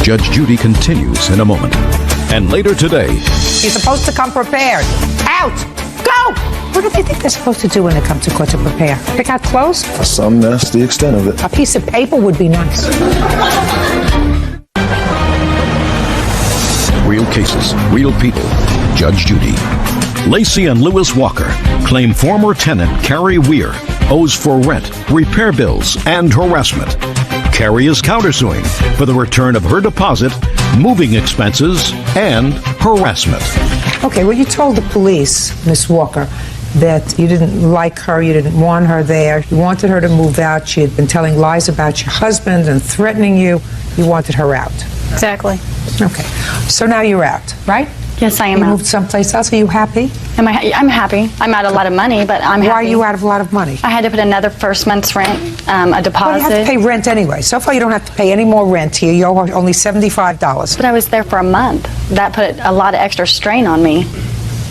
Speaker 1: Judge Judy continues in a moment. And later today,
Speaker 4: You're supposed to come prepared. Out! Go! What do they think they're supposed to do when they come to court to prepare? Pick out clothes?
Speaker 3: For some, that's the extent of it.
Speaker 4: A piece of paper would be nice.
Speaker 1: real cases, real people. Judge Judy. Lacey and Lewis Walker claim former tenant Carrie Weir owes for rent, repair bills, and harassment. Carrie is countersuing for the return of her deposit, moving expenses, and harassment.
Speaker 4: Okay, well, you told the police, Miss Walker, that you didn't like her, you didn't want her there, you wanted her to move out, she had been telling lies about your husband and threatening you, you wanted her out.
Speaker 21: Exactly.
Speaker 4: Okay, so now you're out, right?
Speaker 21: Yes, I am
Speaker 4: You
Speaker 21: out.
Speaker 4: moved someplace else, are you happy?
Speaker 21: I'm happy. I'm out a lot of money, but I'm happy.
Speaker 4: Why are you out of a lot of money?
Speaker 21: I had to put another first month's rent, a deposit.
Speaker 4: Well, you have to pay rent anyway. So far, you don't have to pay any more rent here. You owe only $75.
Speaker 21: But I was there for a month. That put a lot of extra strain on me.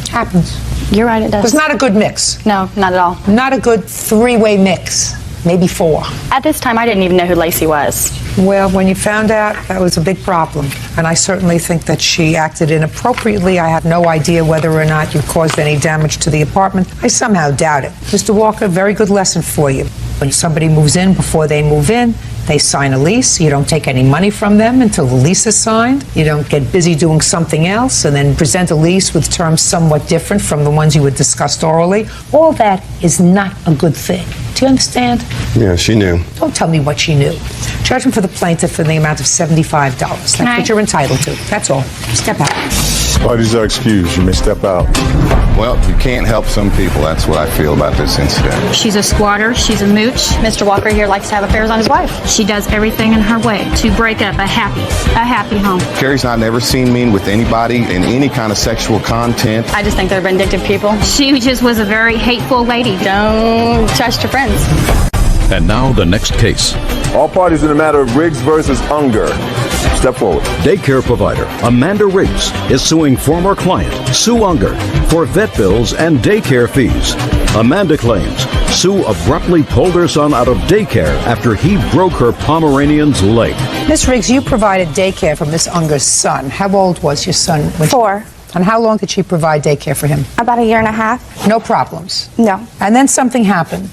Speaker 4: Happens.
Speaker 21: You're right, it does.
Speaker 4: It's not a good mix.
Speaker 21: No, not at all.
Speaker 4: Not a good three-way mix. Maybe four.
Speaker 21: At this time, I didn't even know who Lacey was.
Speaker 4: Well, when you found out, that was a big problem. And I certainly think that she acted inappropriately. I have no idea whether or not you caused any damage to the apartment. I somehow doubt it. Mr. Walker, very good lesson for you. When somebody moves in, before they move in, they sign a lease. You don't take any money from them until the lease is signed. You don't get busy doing something else and then present a lease with terms somewhat different from the ones you had discussed orally. All that is not a good thing. Do you understand?
Speaker 10: Yeah, she knew.
Speaker 4: Don't tell me what she knew. Judgment for the plaintiff in the amount of $75. That's what you're entitled to. That's all. Step out.
Speaker 2: Parties are excused. You may step out.
Speaker 10: Well, you can't help some people. That's what I feel about this incident.
Speaker 6: She's a squatter. She's a mooch.
Speaker 21: Mr. Walker here likes to have affairs on his wife.
Speaker 6: She does everything in her way to break up a happy home.
Speaker 10: Carrie's not never seen me with anybody in any kind of sexual content.
Speaker 21: I just think they're vindictive people.
Speaker 6: She just was a very hateful lady.
Speaker 21: Don't trust your friends.
Speaker 1: And now the next case.
Speaker 2: All parties in the matter of Riggs versus Unger. Step forward.
Speaker 1: Daycare provider Amanda Riggs is suing former client Sue Unger for vet bills and daycare fees. Amanda claims Sue abruptly pulled her son out of daycare after he broke her Pomeranian's leg.
Speaker 4: Miss Riggs, you provided daycare for Miss Unger's son. How old was your son?
Speaker 19: 4.
Speaker 4: And how long did she provide daycare for him?
Speaker 19: About 1.5 years.
Speaker 4: No problems?
Speaker 19: No.
Speaker 4: And then something happened.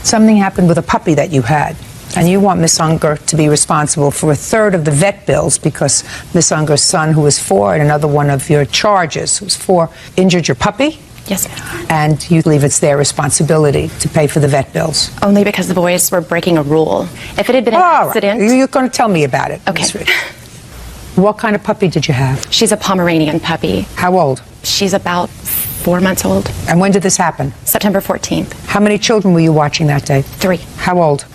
Speaker 4: Something happened with a puppy that you had. And you want Miss Unger to be responsible for 1/3 of the vet bills because Miss Unger's son, who was 4, and another one of your charges, who was 4, injured your puppy?
Speaker 19: Yes, ma'am.
Speaker 4: And you believe it's their responsibility to pay for the vet bills?
Speaker 19: Only because the boys were breaking a rule. If it had been an accident...
Speaker 4: Right. You're going to tell me about it.
Speaker 19: Okay.
Speaker 4: Miss Riggs. What kind of puppy did you have?
Speaker 19: She's a Pomeranian puppy.
Speaker 4: How old?
Speaker 19: She's about 4 months old.
Speaker 4: And when did this happen?
Speaker 19: September 14th.
Speaker 4: How many children were you watching that day?
Speaker 19: 3.
Speaker 4: How old?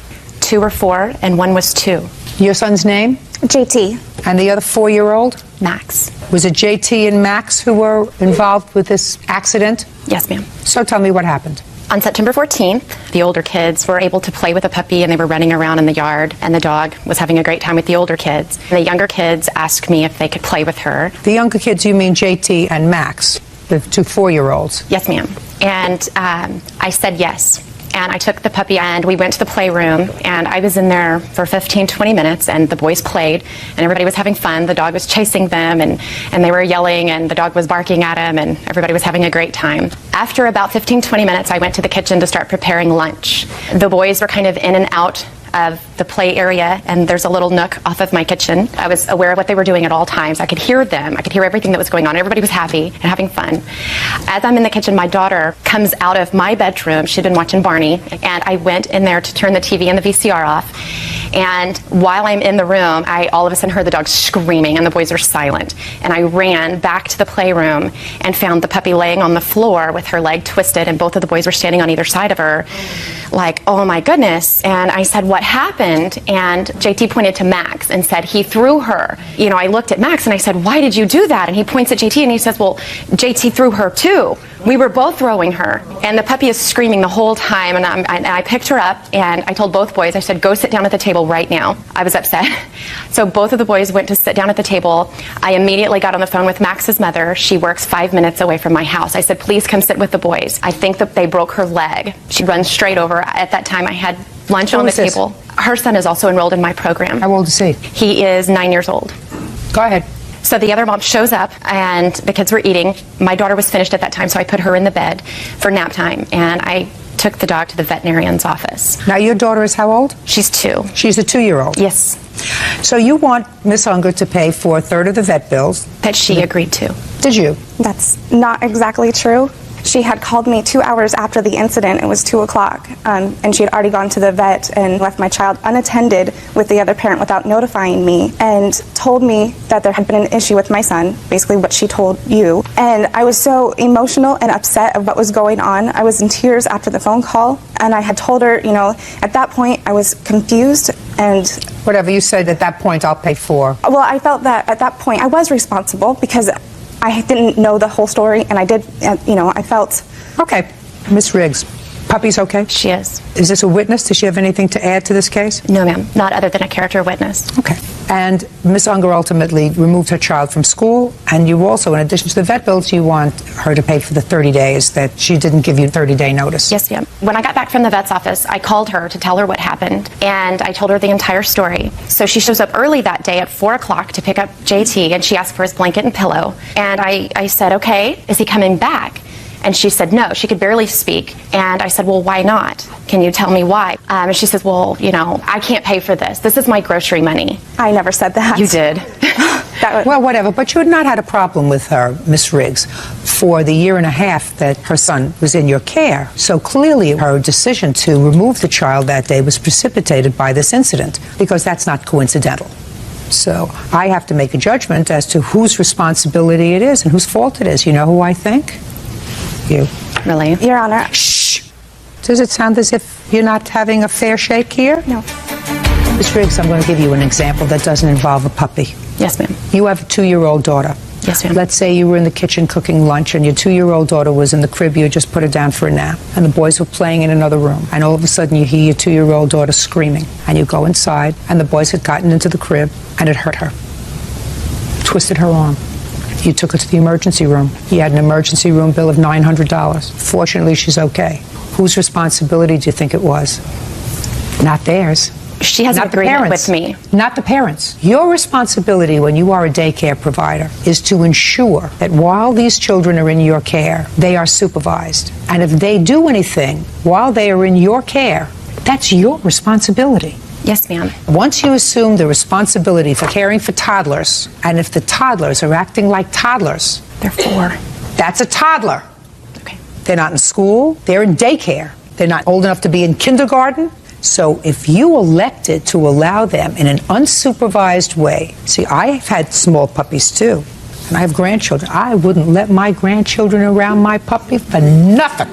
Speaker 19: 2 were 4 and 1 was 2.
Speaker 4: Your son's name?
Speaker 19: JT.
Speaker 4: And the other 4-year-old?
Speaker 19: Max.
Speaker 4: Was it JT and Max who were involved with this accident?
Speaker 19: Yes, ma'am.
Speaker 4: So tell me what happened.
Speaker 19: On September 14th, the older kids were able to play with the puppy and they were running around in the yard and the dog was having a great time with the older kids. The younger kids asked me if they could play with her.
Speaker 4: The younger kids, you mean JT and Max, the 2 4-year-olds?
Speaker 19: Yes, ma'am. And I said yes. And I took the puppy and we went to the playroom and I was in there for 15-20 minutes and the boys played and everybody was having fun. The dog was chasing them and they were yelling and the dog was barking at him and everybody was having a great time. After about 15-20 minutes, I went to the kitchen to start preparing lunch. The boys were kind of in and out of the play area and there's a little nook off of my kitchen. I was aware of what they were doing at all times. I could hear them. I could hear everything that was going on. Everybody was happy and having fun. As I'm in the kitchen, my daughter comes out of my bedroom. She'd been watching Barney and I went in there to turn the TV and the VCR off And while I'm in the room, I all of a sudden heard the dog screaming and the boys are silent. And I ran back to the playroom and found the puppy laying on the floor with her leg twisted, and both of the boys were standing on either side of her, like, oh my goodness. And I said, what happened? And JT pointed to Max and said, he threw her. You know, I looked at Max and I said, why did you do that? And he points at JT and he says, well, JT threw her too. We were both throwing her. And the puppy is screaming the whole time. And I picked her up and I told both boys, I said, go sit down at the table right now. I was upset. So both of the boys went to sit down at the table. I immediately got on the phone with Max's mother. She works 5 minutes away from my house. I said, please come sit with the boys. I think that they broke her leg. She runs straight over. At that time, I had lunch on the table. Her son is also enrolled in my program.
Speaker 4: How old is he?
Speaker 19: He is 9 years old.
Speaker 4: Go ahead.
Speaker 19: So the other mom shows up and the kids were eating. My daughter was finished at that time, so I put her in the bed for nap time. And I took the dog to the veterinarian's office.
Speaker 4: Now, your daughter is how old?
Speaker 19: She's 2.
Speaker 4: She's a 2-year-old?
Speaker 19: Yes.
Speaker 4: So you want Miss Unger to pay for a third of the vet bills?
Speaker 19: That she agreed to.
Speaker 4: Did you?
Speaker 11: That's not exactly true. She had called me 2 hours after the incident. It was 2 o'clock, and she had already gone to the vet and left my child unattended with the other parent without notifying me, and told me that there had been an issue with my son, basically what she told you. And I was so emotional and upset of what was going on. I was in tears after the phone call, and I had told her, you know, at that point I was confused. And
Speaker 4: whatever you said at that point, I'll pay for.
Speaker 11: Well, I felt that at that point I was responsible because I didn't know the whole story, and I did, you know, I felt...
Speaker 4: Okay. Miss Riggs, puppy's okay?
Speaker 19: She is.
Speaker 4: Is this a witness? Does she have anything to add to this case?
Speaker 19: No, ma'am. Not other than a character witness.
Speaker 4: Okay. And Miss Unger ultimately removed her child from school, and you also, in addition to the vet bills, you want her to pay for the 30 days that she didn't give you 30-day notice.
Speaker 19: Yes, ma'am. When I got back from the vet's office, I called her to tell her what happened, and I told her the entire story. So she shows up early that day at 4 o'clock to pick up JT, and she asked for his blanket and pillow. And I said, okay, is he coming back? And she said no, she could barely speak. And I said, well, why not? Can you tell me why? And she says, well, you know, I can't pay for this. This is my grocery money.
Speaker 11: I never said that.
Speaker 19: You did.
Speaker 4: Well, whatever, but you had not had a problem with her, Miss Riggs, for the year and a half that her son was in your care. So clearly her decision to remove the child that day was precipitated by this incident, because that's not coincidental. So I have to make a judgment as to whose responsibility it is and whose fault it is. You know who I think? You.
Speaker 19: Really?
Speaker 11: Your Honor.
Speaker 4: Shh. Does it sound as if you're not having a fair shake here?
Speaker 11: No.
Speaker 4: Miss Riggs, I'm going to give you an example that doesn't involve a puppy.
Speaker 19: Yes, ma'am.
Speaker 4: You have a 2-year-old daughter.
Speaker 19: Yes, ma'am.
Speaker 4: Let's say you were in the kitchen cooking lunch and your 2-year-old daughter was in the crib. You had just put her down for a nap, and the boys were playing in another room, and all of a sudden you hear your 2-year-old daughter screaming, and you go inside, and the boys had gotten into the crib, and it hurt her. Twisted her arm. You took her to the emergency room. You had an emergency room bill of $900. Fortunately, she's okay. Whose responsibility do you think it was? Not theirs.
Speaker 19: She has an agreement with me.
Speaker 4: Not the parents. Your responsibility when you are a daycare provider is to ensure that while these children are in your care, they are supervised. And if they do anything while they are in your care, that's your responsibility.
Speaker 19: Yes, ma'am.
Speaker 4: Once you assume the responsibility for caring for toddlers, and if the toddlers are acting like toddlers,
Speaker 19: they're 4.
Speaker 4: That's a toddler.
Speaker 19: Okay.
Speaker 4: They're not in school, they're in daycare. They're not old enough to be in kindergarten. So if you elected to allow them in an unsupervised way, see, I've had small puppies too, and I have grandchildren. I wouldn't let my grandchildren around my puppy for nothing.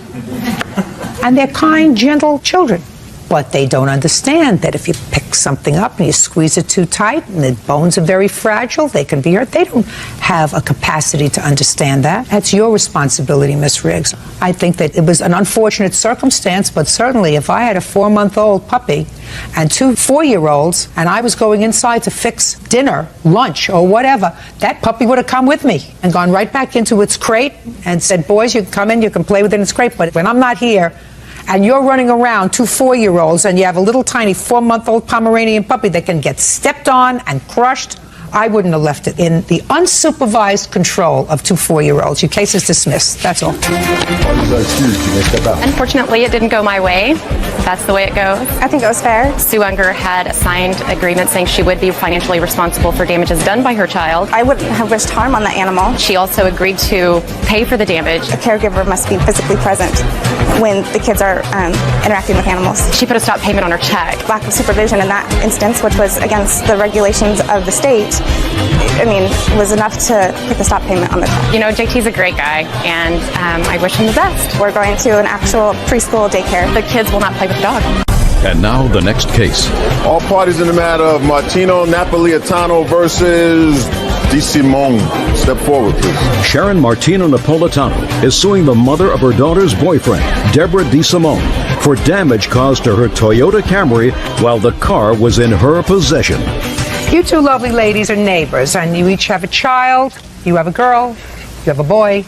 Speaker 4: And they're kind, gentle children. But they don't understand that if you pick something up and you squeeze it too tight and the bones are very fragile, they can be hurt. They don't have a capacity to understand that. That's your responsibility, Miss Riggs. I think that it was an unfortunate circumstance, but certainly if I had a 4-month-old puppy and 2 4-year-olds and I was going inside to fix dinner, lunch, or whatever, that puppy would have come with me and gone right back into its crate and said, boys, you can come in, you can play with it in its crate, but when I'm not here, and you're running around 2 4-year-olds and you have a little tiny 4-month-old Pomeranian puppy that can get stepped on and crushed, I wouldn't have left it in the unsupervised control of two 4-year-olds. Your case is dismissed. That's all.
Speaker 19: Unfortunately, it didn't go my way. That's the way it goes.
Speaker 11: I think it was fair.
Speaker 19: Sue Unger had a signed agreement saying she would be financially responsible for damages done by her child.
Speaker 11: I wouldn't have wished harm on the animal.
Speaker 19: She also agreed to pay for the damage.
Speaker 11: A caregiver must be physically present when the kids are interacting with animals.
Speaker 19: She put a stop payment on her check.
Speaker 11: Lack of supervision in that instance, which was against the regulations of the state, was enough to put the stop payment on the car.
Speaker 19: You know, JT's a great guy, and I wish him the best.
Speaker 11: We're going to an actual preschool daycare.
Speaker 19: The kids will not play with the dog.
Speaker 1: And now the next case.
Speaker 3: All parties in the matter of Martino Napolitano versus Di Simone. Step forward, please.
Speaker 1: Sharon Martino Napolitano is suing the mother of her daughter's boyfriend, Deborah Di Simone, for damage caused to her Toyota Camry while the car was in her possession.
Speaker 4: You two lovely ladies are neighbors, and you each have a child. You have a girl. You have a boy.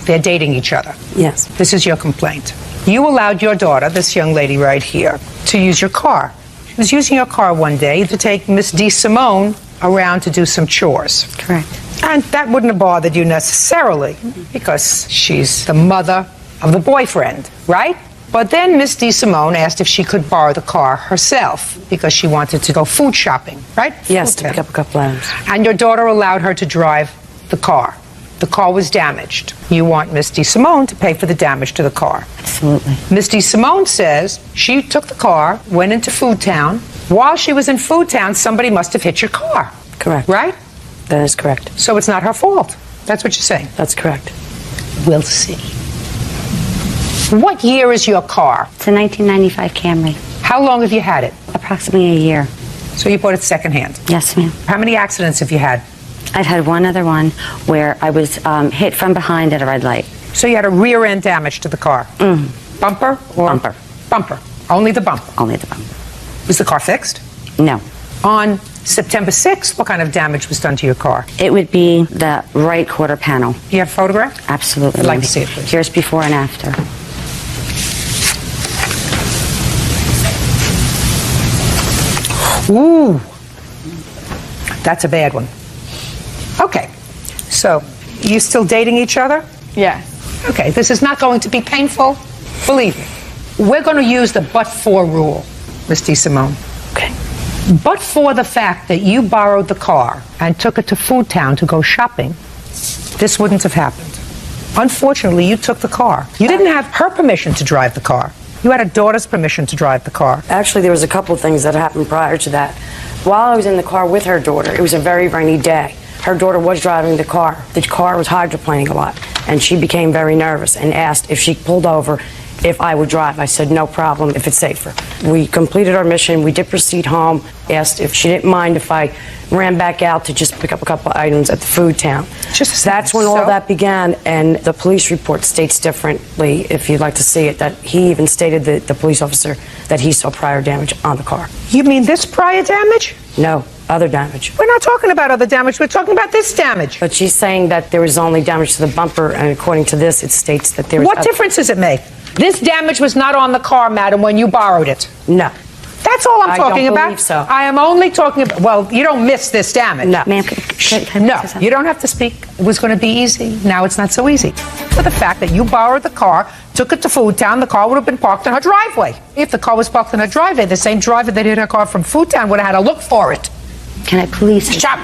Speaker 4: They're dating each other.
Speaker 13: Yes.
Speaker 4: This is your complaint. You allowed your daughter, this young lady right here, to use your car. She was using your car one day to take Miss Di Simone around to do some chores.
Speaker 13: Correct.
Speaker 4: And that wouldn't have bothered you necessarily, because she's the mother of the boyfriend, right? But then Miss Di Simone asked if she could borrow the car herself because she wanted to go food shopping, right?
Speaker 13: Yes, to pick up a couple items.
Speaker 4: And your daughter allowed her to drive the car. The car was damaged. You want Miss Di Simone to pay for the damage to the car.
Speaker 13: Absolutely.
Speaker 4: Miss Di Simone says she took the car, went into Food Town. While she was in Food Town, somebody must have hit your car.
Speaker 13: Correct.
Speaker 4: Right?
Speaker 13: That is correct.
Speaker 4: So it's not her fault. That's what you're saying.
Speaker 13: That's correct.
Speaker 4: We'll see. What year is your car?
Speaker 13: It's a 1995 Camry.
Speaker 4: How long have you had it?
Speaker 13: Approximately a year.
Speaker 4: So you bought it secondhand?
Speaker 13: Yes, ma'am.
Speaker 4: How many accidents have you had?
Speaker 13: I've had one other one where I was hit from behind at a red light.
Speaker 4: So you had a rear end damage to the car? Bumper? Or
Speaker 13: Bumper.
Speaker 4: Bumper. Only the bumper?
Speaker 13: Only the bumper.
Speaker 4: Was the car fixed?
Speaker 13: No.
Speaker 4: On September 6th, what kind of damage was done to your car?
Speaker 13: It would be the right quarter panel.
Speaker 4: You have a photograph?
Speaker 13: Absolutely.
Speaker 4: I'd like to see it, please.
Speaker 13: Here's before and after.
Speaker 4: Ooh, that's a bad one. Okay, so you still dating each other?
Speaker 7: Yeah.
Speaker 4: Okay, this is not going to be painful. Believe me. We're going to use the but-for rule, Miss Di Simone.
Speaker 13: Okay.
Speaker 4: But for the fact that you borrowed the car and took it to Food Town to go shopping, this wouldn't have happened. Unfortunately, you took the car. You didn't have her permission to drive the car. You had a daughter's permission to drive the car.
Speaker 13: Actually, there was a couple of things that happened prior to that. While I was in the car with her daughter, it was a very rainy day. Her daughter was driving the car. The car was hydroplaning a lot, and she became very nervous and asked if she pulled over if I would drive. I said, no problem, if it's safer. We completed our mission. We did proceed home. Asked if she didn't mind if I ran back out to just pick up a couple of items at the Food Town. That's when all that began, and the police report states differently, if you'd like to see it, that he even stated, the police officer, that he saw prior damage on the car.
Speaker 4: You mean this prior damage?
Speaker 13: No, other damage.
Speaker 4: We're not talking about other damage. We're talking about this damage.
Speaker 13: But she's saying that there was only damage to the bumper, and according to this, it states that there was...
Speaker 4: What difference does it make? This damage was not on the car, madam, when you borrowed it.
Speaker 13: No.
Speaker 4: That's all I'm talking about.
Speaker 13: I don't believe so.
Speaker 4: I am only talking about, well, you don't miss this damage.
Speaker 13: No. Ma'am,
Speaker 4: no, you don't have to speak. It was going to be easy. Now it's not so easy. For the fact that you borrowed the car, took it to Food Town, the car would have been parked in her driveway. If the car was parked in her driveway, the same driver that hit her car from Food Town would have had to look for it.
Speaker 13: Can I please...
Speaker 4: Stop.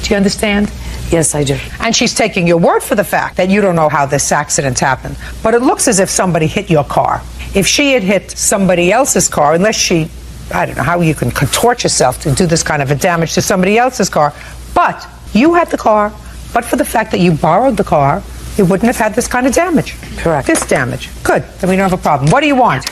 Speaker 4: Do you understand?
Speaker 13: Yes, I do.
Speaker 4: And she's taking your word for the fact that you don't know how this accident happened. But it looks as if somebody hit your car. If she had hit somebody else's car, unless she, I don't know how you can contort yourself to do this kind of a damage to somebody else's car, but you had the car, but for the fact that you borrowed the car, it wouldn't have had this kind of damage.
Speaker 13: Correct.
Speaker 4: This damage. Good. Then we don't have a problem. What do you want?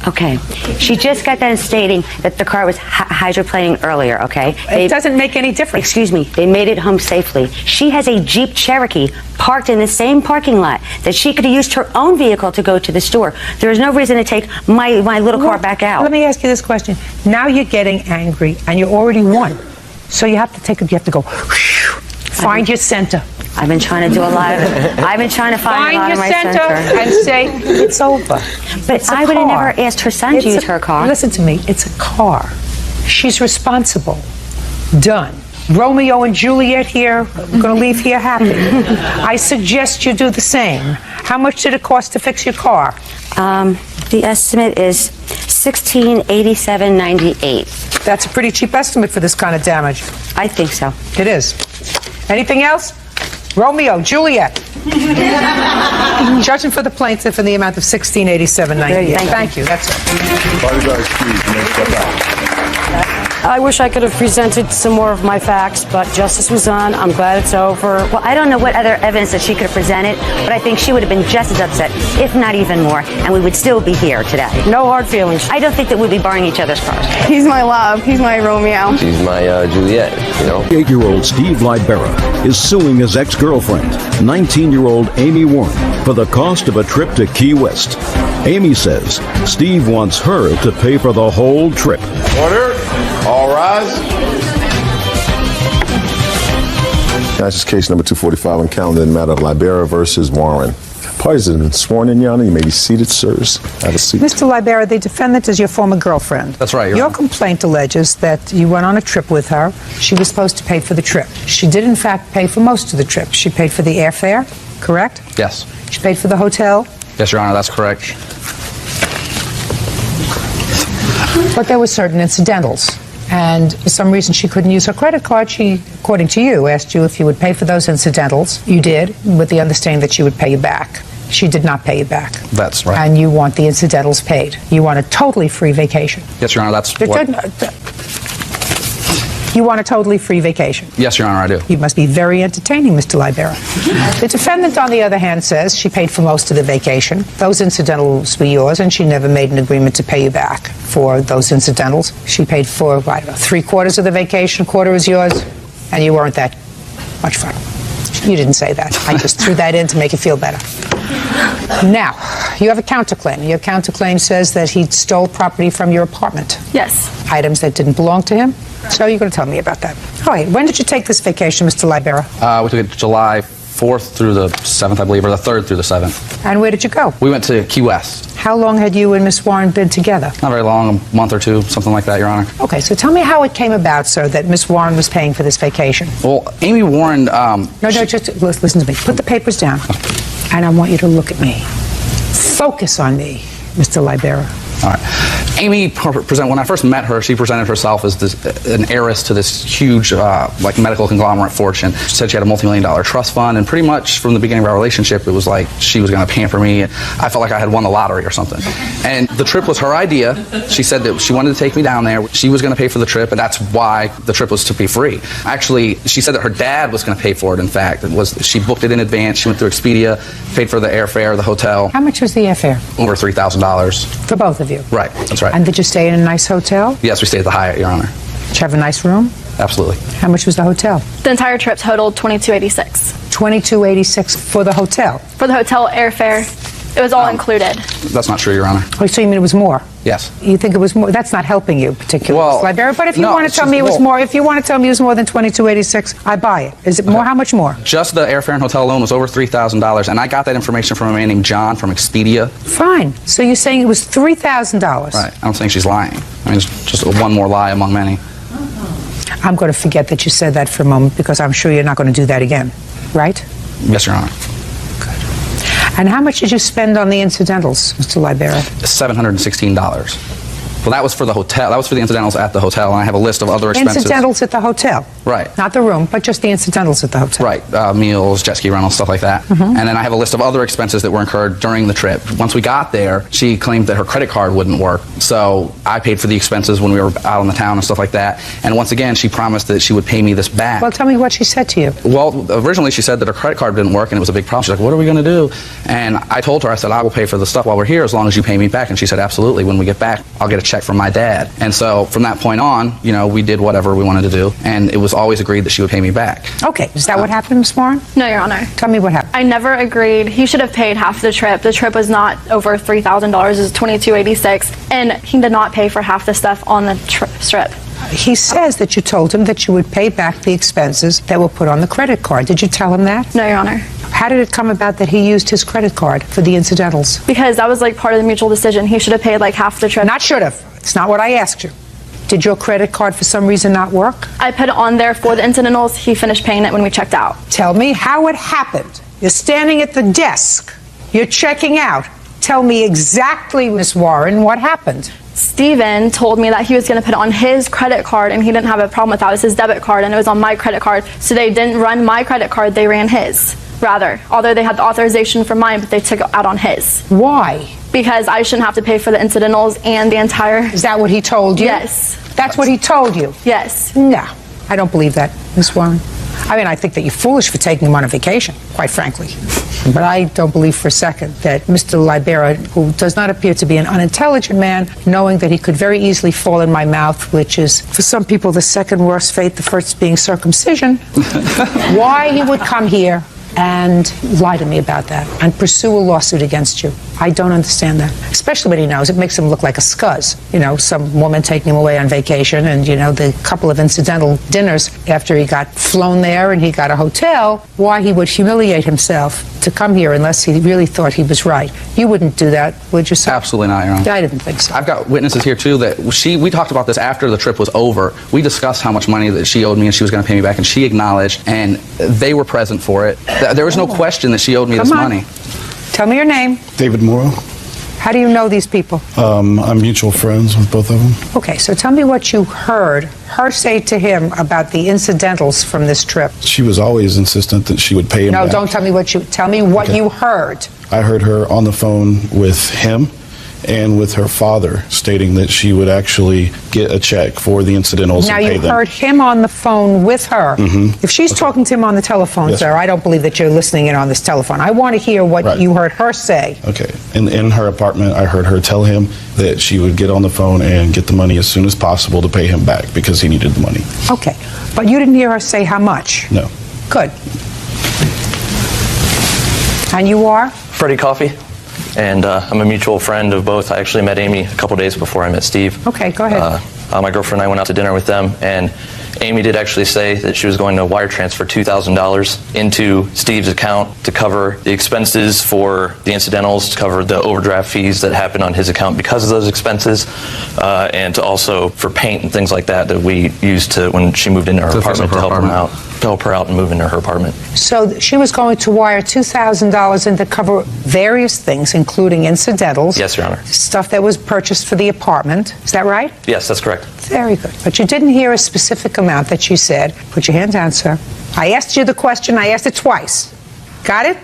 Speaker 13: Okay. She just got done stating that the car was hydroplaning earlier, okay?
Speaker 4: It doesn't make any difference.
Speaker 13: Excuse me. They made it home safely. She has a Jeep Cherokee parked in the same parking lot that she could have used her own vehicle to go to the store. There is no reason to take my little car back out.
Speaker 4: Let me ask you this question. Now you're getting angry and you already won. So you have to take it, you have to go, find your center.
Speaker 13: I've been trying to do a lot of it. I've been trying to find a lot of my center.
Speaker 4: And say, it's over.
Speaker 13: But I would have never asked her son to use her car.
Speaker 4: Listen to me, it's a car. She's responsible. Done. Romeo and Juliet here, going to leave here happy. I suggest you do the same. How much did it cost to fix your car?
Speaker 14: The estimate is $1687.98.
Speaker 4: That's a pretty cheap estimate for this kind of damage.
Speaker 14: I think so.
Speaker 4: It is. Anything else? Romeo, Juliet. Judging for the plaintiff in the amount of $1687.98. Thank you. That's it.
Speaker 13: I wish I could have presented some more of my facts, but justice was done. I'm glad it's over.
Speaker 14: Well, I don't know what other evidence that she could have presented, but I think she would have been just as upset, if not even more, and we would still be here today.
Speaker 13: No hard feelings.
Speaker 14: I don't think that we'd be borrowing each other's cars.
Speaker 21: He's my love. He's my Romeo.
Speaker 17: She's my Juliet, you know.
Speaker 1: 8-year-old Steve Libera is suing his ex-girlfriend, 19-year-old Amy Warren, for the cost of a trip to Key West. Amy says Steve wants her to pay for the whole trip.
Speaker 3: Order. All rise. That's just case number 245 on calendar in the matter of Libera versus Warren. Parties have been sworn in, Your Honor. You may be seated, sirs. Have a seat.
Speaker 4: Mr. Libera, the defendant is your former girlfriend.
Speaker 18: That's right, Your
Speaker 4: Your
Speaker 18: Honor.
Speaker 4: complaint alleges that you went on a trip with her. She was supposed to pay for the trip. She did, in fact, pay for most of the trip. She paid for the airfare, correct?
Speaker 18: Yes.
Speaker 4: She paid for the hotel.
Speaker 18: Yes, Your Honor, that's correct.
Speaker 4: But there were certain incidentals. And for some reason she couldn't use her credit card. She, according to you, asked you if you would pay for those incidentals. You did, with the understanding that she would pay you back. She did not pay you back.
Speaker 18: That's right.
Speaker 4: And you want the incidentals paid. You want a totally free vacation.
Speaker 18: Yes, Your Honor, that's what...
Speaker 4: You want a totally free vacation.
Speaker 18: Yes, Your Honor, I do.
Speaker 4: You must be very entertaining, Mr. Libera. The defendant, on the other hand, says she paid for most of the vacation. Those incidentals were yours, and she never made an agreement to pay you back for those incidentals. She paid for, I don't know, 3/4 of the vacation, quarter is yours, and you weren't that much fun. You didn't say that. I just threw that in to make you feel better. Now, you have a counterclaim. Your counterclaim says that he stole property from your apartment.
Speaker 21: Yes.
Speaker 4: Items that didn't belong to him. So you're going to tell me about that. All right. When did you take this vacation, Mr. Libera?
Speaker 18: We took it July 4th through the 7th, I believe, or the 3rd through the 7th.
Speaker 4: And where did you go?
Speaker 18: We went to Key West.
Speaker 4: How long had you and Miss Warren been together?
Speaker 18: Not very long, a month or two, something like that, Your Honor.
Speaker 4: Okay, so tell me how it came about, sir, that Miss Warren was paying for this vacation.
Speaker 18: Well, Amy Warren...
Speaker 4: just listen to me. Put the papers down, and I want you to look at me. Focus on me, Mr. Libera.
Speaker 18: All right. Amy, when I first met her, she presented herself as an heiress to this huge medical conglomerate fortune. She said she had a multi-million-dollar trust fund, and pretty much from the beginning of our relationship, it was like she was going to pamper me. I felt like I had won the lottery or something. And the trip was her idea. She said that she wanted to take me down there. She was going to pay for the trip, and that's why the trip was to be free. Actually, she said that her dad was going to pay for it, in fact. She booked it in advance. She went through Expedia, paid for the airfare, the hotel.
Speaker 4: How much was the airfare?
Speaker 18: Over $3,000.
Speaker 4: For both of you?
Speaker 18: Right, that's right.
Speaker 4: And did you stay in a nice hotel?
Speaker 18: Yes, we stayed at the Hyatt, Your Honor.
Speaker 4: Did you have a nice room?
Speaker 18: Absolutely.
Speaker 4: How much was the hotel?
Speaker 21: The entire trip totaled $2286.
Speaker 4: $2286 for the hotel?
Speaker 21: For the hotel, airfare, it was all included.
Speaker 18: That's not true, Your Honor.
Speaker 4: Oh, so you mean it was more?
Speaker 18: Yes.
Speaker 4: You think it was more? That's not helping you particularly,
Speaker 18: Well,
Speaker 4: Libera. But if you
Speaker 18: no,
Speaker 4: want to tell me it was more, if you want to tell me it was more than $2286, I buy it. Is it more? How much more?
Speaker 18: Just the airfare and hotel alone was over $3,000, and I got that information from a man named John from Expedia.
Speaker 4: Fine. So you're saying it was $3,000?
Speaker 18: Right. I don't think she's lying. I mean, it's just one more lie among many.
Speaker 4: I'm going to forget that you said that for a moment because I'm sure you're not going to do that again, right?
Speaker 18: Yes, Your Honor.
Speaker 4: And how much did you spend on the incidentals, Mr. Libera?
Speaker 18: $716. Well, that was for the hotel. That was for the incidentals at the hotel, and I have a list of other expenses.
Speaker 4: Incidentals at the hotel?
Speaker 18: Right.
Speaker 4: Not the room, but just the incidentals at the hotel?
Speaker 18: Right. Meals, jet ski rentals, stuff like that. And then I have a list of other expenses that were incurred during the trip. Once we got there, she claimed that her credit card wouldn't work, so I paid for the expenses when we were out in the town and stuff like that. And once again, she promised that she would pay me this back.
Speaker 4: Well, tell me what she said to you.
Speaker 18: Well, originally she said that her credit card didn't work and it was a big problem. She's like, what are we going to do? And I told her, I said, I will pay for the stuff while we're here as long as you pay me back. And she said, absolutely. When we get back, I'll get a check from my dad. And so from that point on, you know, we did whatever we wanted to do. And it was always agreed that she would pay me back.
Speaker 4: Okay. Is that what happened, Ms. Warren?
Speaker 21: No, Your Honor.
Speaker 4: Tell me what happened.
Speaker 21: I never agreed. He should have paid half the trip. The trip was not over $3,000. It was $2286. And he did not pay for half the stuff on the strip.
Speaker 4: He says that you told him that you would pay back the expenses that were put on the credit card. Did you tell him that?
Speaker 21: No, Your Honor.
Speaker 4: How did it come about that he used his credit card for the incidentals?
Speaker 21: Because that was like part of the mutual decision. He should have paid like half the trip.
Speaker 4: Not should have. It's not what I asked you. Did your credit card for some reason not work?
Speaker 9: I put it on there for the incidentals. He finished paying it when we checked out.
Speaker 4: Tell me how it happened. You're standing at the desk. You're checking out. Tell me exactly, Miss Warren, what happened.
Speaker 9: Steven told me that he was going to put it on his credit card, and he didn't have a problem with that. It was his debit card, and it was on my credit card. So they didn't run my credit card, they ran his, rather. Although they had the authorization for mine, but they took it out on his.
Speaker 4: Why?
Speaker 9: Because I shouldn't have to pay for the incidentals and the entire...
Speaker 4: Is that what he told you?
Speaker 9: Yes.
Speaker 4: That's what he told you?
Speaker 9: Yes.
Speaker 4: No, I don't believe that, Miss Warren. I mean, I think that you're foolish for taking him on a vacation, quite frankly. But I don't believe for a second that Mr. Libera, who does not appear to be an unintelligent man, knowing that he could very easily fall in my mouth, which is, for some people, the second worst fate, the first being circumcision, why he would come here and lie to me about that and pursue a lawsuit against you. I don't understand that, especially when he knows it makes him look like a scuzz. You know, some woman taking him away on vacation and, you know, the couple of incidental dinners after he got flown there and he got a hotel, why he would humiliate himself to come here unless he really thought he was right. You wouldn't do that, would you, sir?
Speaker 18: Absolutely not, Your Honor.
Speaker 4: I didn't think so.
Speaker 18: I've got witnesses here, too, that we talked about this after the trip was over. We discussed how much money that she owed me and she was going to pay me back, and she acknowledged, and they were present for it. There was no question that she owed me this money.
Speaker 4: Tell me your name.
Speaker 16: David Morrow.
Speaker 4: How do you know these people?
Speaker 16: I'm mutual friends with both of them.
Speaker 4: Okay, so tell me what you heard her say to him about the incidentals from this trip.
Speaker 16: She was always insistent that she would pay him back.
Speaker 4: No, don't tell me what you heard.
Speaker 16: I heard her on the phone with him and with her father stating that she would actually get a check for the incidentals
Speaker 4: now
Speaker 16: and pay
Speaker 4: you
Speaker 16: them.
Speaker 4: heard him on the phone with her.
Speaker 16: Mm-hmm.
Speaker 4: If she's talking to him on the telephone,
Speaker 16: Yes.
Speaker 4: sir, I don't believe that you're listening in on this telephone. I want to hear what you heard her say.
Speaker 16: Okay. In her apartment, I heard her tell him that she would get on the phone and get the money as soon as possible to pay him back because he needed the money.
Speaker 4: Okay, but you didn't hear her say how much?
Speaker 16: No.
Speaker 4: Good. And you are?
Speaker 20: Freddie Coffey, and I'm a mutual friend of both. I actually met Amy a couple days before I met Steve.
Speaker 4: Okay, go ahead.
Speaker 20: My girlfriend and I went out to dinner with them, and Amy did actually say that she was going to wire transfer $2,000 into Steve's account to cover the expenses for the incidentals, to cover the overdraft fees that happened on his account because of those expenses, and to also for paint and things like that that we used to when she moved into her apartment to help her out and move into her apartment.
Speaker 4: So she was going to wire $2,000 in to cover various things, including incidentals.
Speaker 20: Yes, Your Honor.
Speaker 4: Stuff that was purchased for the apartment. Is that right?
Speaker 20: Yes, that's correct.
Speaker 4: Very good. But you didn't hear a specific amount that she said. Put your hand down, sir. I asked you the question. I asked it twice. Got it?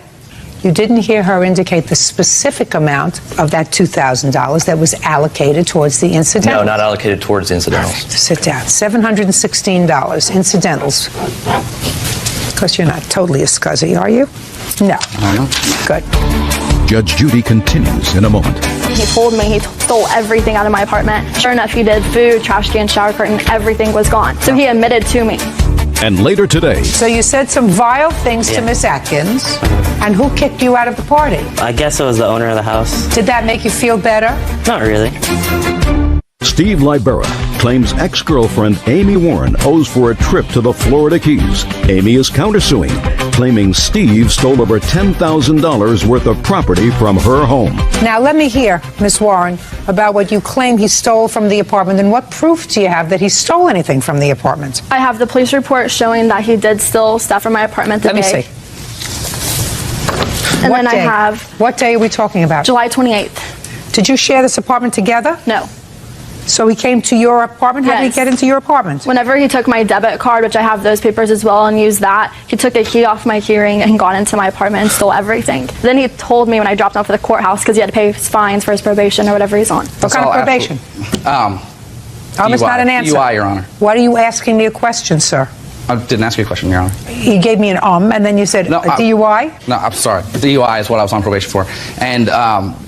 Speaker 4: You didn't hear her indicate the specific amount of that $2,000 that was allocated towards the incidentals.
Speaker 20: No, not allocated towards the incidentals.
Speaker 4: Sit down. $716 incidentals. Of course, you're not totally a scuzzy, are you? No. Good.
Speaker 1: Judge Judy continues in a moment.
Speaker 9: He told me he stole everything out of my apartment. Sure enough, he did. Food, trash can, shower curtain, everything was gone. So he admitted to me.
Speaker 1: And later today,
Speaker 4: So you said some vile things to Miss Atkins, and who kicked you out of the party?
Speaker 24: I guess it was the owner of the house.
Speaker 4: Did that make you feel better?
Speaker 24: Not really.
Speaker 1: Steve Libera claims ex-girlfriend Amy Warren owes for a trip to the Florida Keys. Amy is countersuing, claiming Steve stole over $10,000 worth of property from her home.
Speaker 4: Now let me hear, Miss Warren, about what you claim he stole from the apartment, and what proof do you have that he stole anything from the apartment?
Speaker 9: I have the police report showing that he did steal stuff from my apartment the
Speaker 4: Let me
Speaker 9: day.
Speaker 4: see.
Speaker 9: And
Speaker 4: What
Speaker 9: then
Speaker 4: day?
Speaker 9: I have
Speaker 4: What day are we talking about?
Speaker 9: July 28th.
Speaker 4: Did you share this apartment together?
Speaker 9: No.
Speaker 4: So he came to your apartment? How did he
Speaker 9: Yes.
Speaker 4: get into your apartment?
Speaker 9: Whenever he took my debit card, which I have those papers as well, and used that, he took a key off my key ring and got into my apartment and stole everything. Then he told me when I dropped him off at the courthouse because he had to pay his fines for his probation or whatever he's on.
Speaker 4: What kind of probation? Almost not an answer.
Speaker 18: DUI, Your Honor.
Speaker 4: Why are you asking me a question, sir?
Speaker 18: I didn't ask you a question, Your Honor.
Speaker 4: He gave me an and then you said a DUI?
Speaker 18: No, I'm sorry. DUI is what I was on probation for. And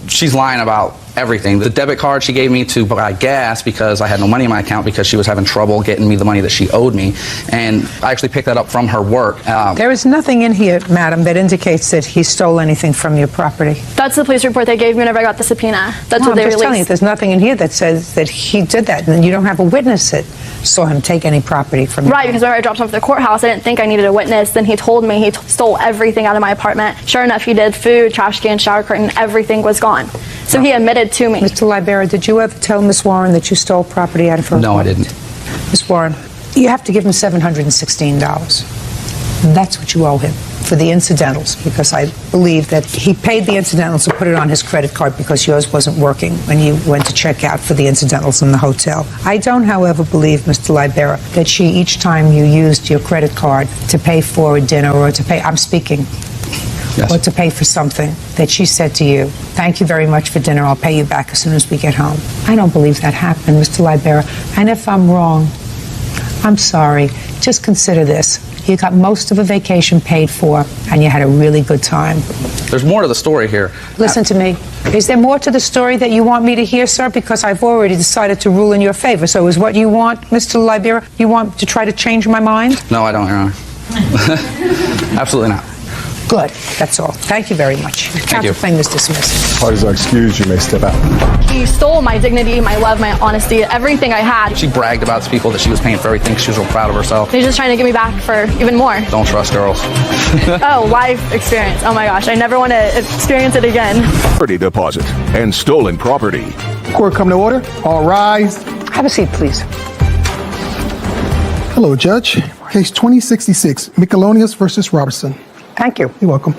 Speaker 18: she's lying about everything. The debit card she gave me to buy gas because I had no money in my account because she was having trouble getting me the money that she owed me. And I actually picked that up from her work.
Speaker 4: There is nothing in here, madam, that indicates that he stole anything from your property.
Speaker 9: That's the police report they gave me whenever I got the subpoena. That's
Speaker 4: No,
Speaker 9: what they
Speaker 4: I'm just telling you,
Speaker 9: released.
Speaker 4: there's nothing in here that says that he did that, and you don't have a witness that saw him take any property from you.
Speaker 9: Right, because whenever I dropped him off at the courthouse, I didn't think I needed a witness. Then he told me he stole everything out of my apartment. Sure enough, he did. Food, trash can, shower curtain, everything was gone. on. So he admitted to me.
Speaker 4: Mr. Libera, did you ever tell Miss Warren that you stole property out of her
Speaker 18: No, I
Speaker 4: apartment?
Speaker 18: didn't.
Speaker 4: Miss Warren, you have to give him $716. That's what you owe him for the incidentals, because I believe that he paid the incidentals and put it on his credit card because yours wasn't working when you went to check out for the incidentals in the hotel. I don't, however, believe, Mr. Libera, that she, each time you used your credit card to pay for a dinner or to pay, I'm speaking,
Speaker 18: Yes.
Speaker 4: or to pay for something, that she said to you, thank you very much for dinner, I'll pay you back as soon as we get home. I don't believe that happened, Mr. Libera. And if I'm wrong, I'm sorry. Just consider this. You got most of a vacation paid for, and you had a really good time.
Speaker 18: There's more to the story here.
Speaker 4: Listen to me. Is there more to the story that you want me to hear, sir? Because I've already decided to rule in your favor. So is what you want, Mr. Libera, you want to try to change my mind?
Speaker 18: No, I don't, Your Honor. Absolutely not.
Speaker 4: Good. That's all. Thank you very much. Counterclaim is dismissed.
Speaker 2: Parties are excused. You may step out.
Speaker 9: He stole my dignity, my love, my honesty, everything I had.
Speaker 18: She bragged about to people that she was paying for everything. She was real proud of herself.
Speaker 9: He's just trying to get me back for even more.
Speaker 18: Don't trust girls.
Speaker 9: Oh, life experience. Oh my gosh, I never want to experience it again.
Speaker 5: Property deposit and stolen property.
Speaker 8: Court come to order. All rise.
Speaker 4: Have a seat, please.
Speaker 8: Hello, Judge. Case 2066, Michelonius versus Robertson.
Speaker 4: Thank you.
Speaker 8: You're welcome.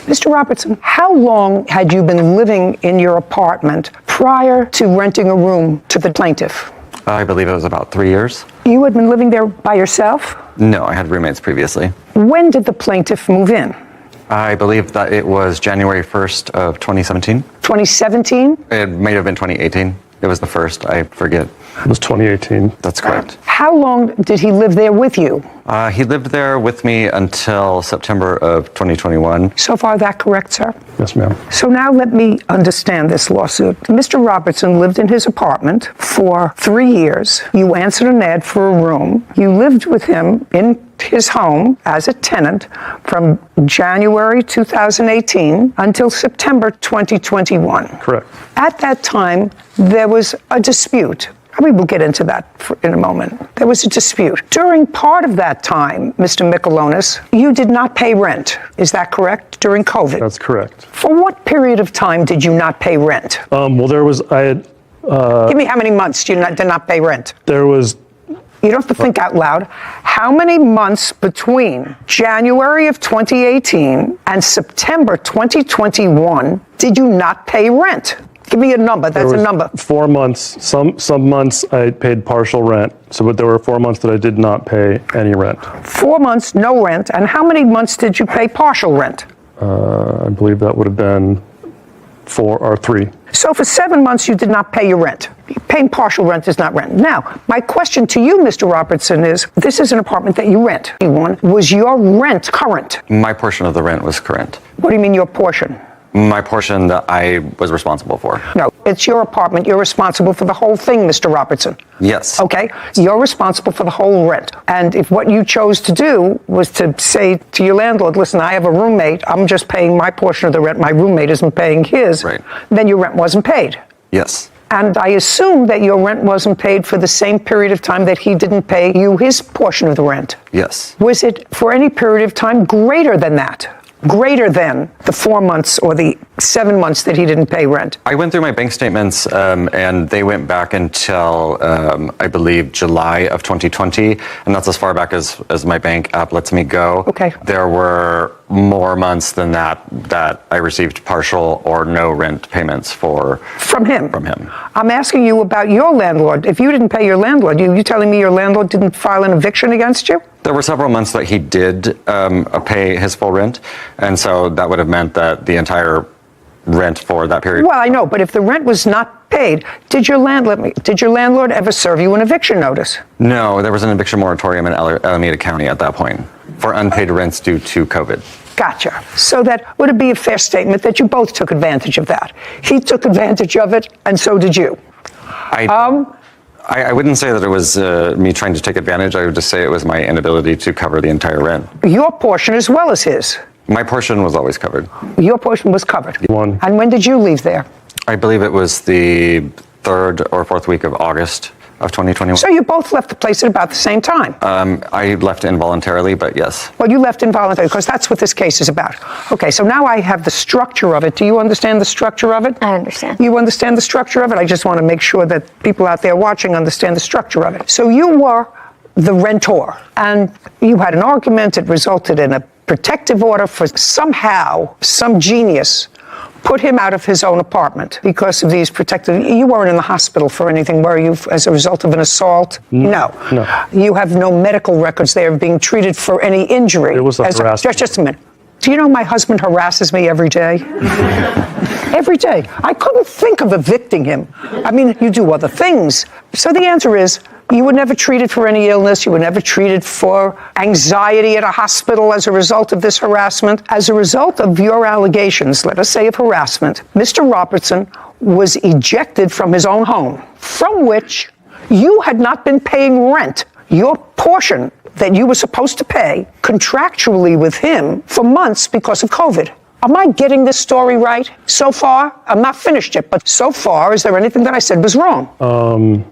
Speaker 4: Mr. Robertson, how long had you been living in your apartment prior to renting a room to the plaintiff?
Speaker 15: I believe it was about 3 years.
Speaker 4: You had been living there by yourself?
Speaker 15: No, I had roommates previously.
Speaker 4: When did the plaintiff move in?
Speaker 15: I believe that it was January 1st of 2017.
Speaker 4: 2017?
Speaker 15: It may have been 2018. It was the first, I forget.
Speaker 22: It was 2018.
Speaker 15: That's correct.
Speaker 4: How long did he live there with you?
Speaker 15: He lived there with me until September of 2021.
Speaker 4: So far, that correct, sir?
Speaker 22: Yes, ma'am.
Speaker 4: So now let me understand this lawsuit. Mr. Robertson lived in his apartment for 3 years. You answered an ad for a room. You lived with him in his home as a tenant from January 2018 until September 2021.
Speaker 22: Correct.
Speaker 4: At that time, there was a dispute. We will get into that in a moment. There was a dispute. During part of that time, Mr. Michelonius, you did not pay rent. Is that correct? During COVID?
Speaker 22: That's correct.
Speaker 4: For what period of time did you not pay rent?
Speaker 22: Well, there was,
Speaker 4: Give me how many months you did not pay rent?
Speaker 22: There was...
Speaker 4: You don't have to think out loud. How many months between January of 2018 and September 2021 did you not pay rent? Give me a number. That's a number.
Speaker 22: 4 months. Some months I paid partial rent. But there were 4 months that I did not pay any rent.
Speaker 4: 4 months, no rent. And how many months did you pay partial rent?
Speaker 22: I believe that would have been 4 or 3.
Speaker 4: So for 7 months, you did not pay your rent. Paying partial rent is not rent. Now, my question to you, Mr. Robertson, is this is an apartment that you rent. Was your rent current?
Speaker 15: My portion of the rent was current.
Speaker 4: What do you mean your portion?
Speaker 15: My portion that I was responsible for.
Speaker 4: No, it's your apartment. You're responsible for the whole thing, Mr. Robertson.
Speaker 15: Yes.
Speaker 4: Okay? You're responsible for the whole rent. And if what you chose to do was to say to your landlord, listen, I have a roommate, I'm just paying my portion of the rent, my roommate isn't paying his,
Speaker 15: right,
Speaker 4: then your rent wasn't paid.
Speaker 15: Yes.
Speaker 4: And I assume that your rent wasn't paid for the same period of time that he didn't pay you his portion of the rent.
Speaker 15: Yes.
Speaker 4: Was it for any period of time greater than that? Greater than the 4 months or the 7 months that he didn't pay rent?
Speaker 15: I went through my bank statements and they went back until, I believe, July of 2020. And that's as far back as my bank app lets me go.
Speaker 4: Okay.
Speaker 15: There were more months than that I received partial or no rent payments for.
Speaker 4: From him?
Speaker 15: From him.
Speaker 4: I'm asking you about your landlord. If you didn't pay your landlord, you telling me your landlord didn't file an eviction against you?
Speaker 15: There were several months that he did pay his full rent, and so that would have meant that the entire rent for that period.
Speaker 4: Well, I know, but if the rent was not paid, did your landlord ever serve you an eviction notice?
Speaker 15: No, there was an eviction moratorium in Alameda County at that point for unpaid rents due to COVID.
Speaker 4: Gotcha. So that would it be a fair statement that you both took advantage of that? He took advantage of it, and so did you.
Speaker 15: I wouldn't say that it was me trying to take advantage. I would just say it was my inability to cover the entire rent.
Speaker 4: Your portion as well as his?
Speaker 15: My portion was always covered.
Speaker 4: Your portion was covered?
Speaker 22: One.
Speaker 4: And when did you leave there?
Speaker 15: I believe it was the 3rd or 4th week of August of 2021.
Speaker 4: So you both left the place at about the same time?
Speaker 15: I left involuntarily, but yes.
Speaker 4: Well, you left involuntarily because that's what this case is about. Okay, so now I have the structure of it. Do you understand the structure of it?
Speaker 6: I understand.
Speaker 4: You understand the structure of it? I just want to make sure that people out there watching understand the structure of it. So you were the rentor, and you had an argument. It resulted in a protective order for somehow some genius put him out of his own apartment because of these protective. You weren't in the hospital for anything, were you, as a result of an assault? No. You have no medical records there of being treated for any injury.
Speaker 22: It was a harassment.
Speaker 4: Just a minute. Do you know my husband harasses me every day? Every day. I couldn't think of evicting him. I mean, you do other things. So the answer is, you were never treated for any illness. You were never treated for anxiety at a hospital as a result of this harassment. As a result of your allegations, let us say of harassment, Mr. Robertson was ejected from his own home, from which you had not been paying rent, your portion that you were supposed to pay contractually with him for months because of COVID. Am I getting this story right so far? I'm not finished yet, but so far, is there anything that I said was wrong?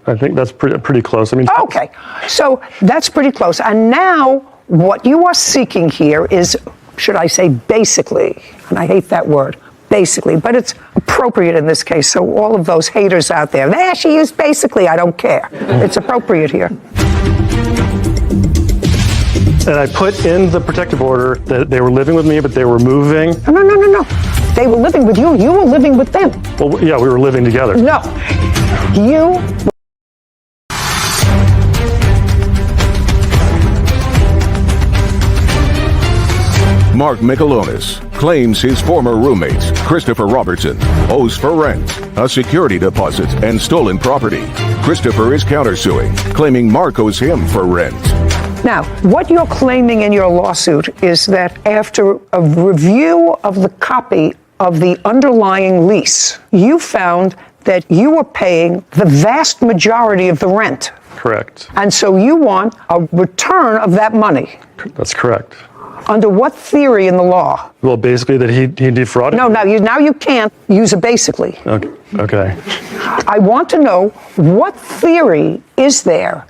Speaker 22: I think that's pretty close. I mean,
Speaker 4: okay, so that's pretty close. And now what you are seeking here is, should I say basically, and I hate that word, basically, but it's appropriate in this case. So all of those haters out there, she used basically, I don't care. It's appropriate here.
Speaker 22: And I put in the protective order that they were living with me, but they were moving.
Speaker 4: No. They were living with you. You were living with them.
Speaker 22: Well, yeah, we were living together.
Speaker 4: No. You.
Speaker 5: Mark Michelonis claims his former roommates, Christopher Robertson, owes for rent, a security deposit, and stolen property. Christopher is countersuing, claiming Mark owes him for rent.
Speaker 4: Now, what you're claiming in your lawsuit is that after a review of the copy of the underlying lease, you found that you were paying the vast majority of the rent.
Speaker 22: Correct.
Speaker 4: And so you want a return of that money.
Speaker 22: That's correct.
Speaker 4: Under what theory in the law?
Speaker 22: Well, basically that he defrauded.
Speaker 4: No, now you can't use a basically.
Speaker 22: Okay.
Speaker 4: I want to know what theory is there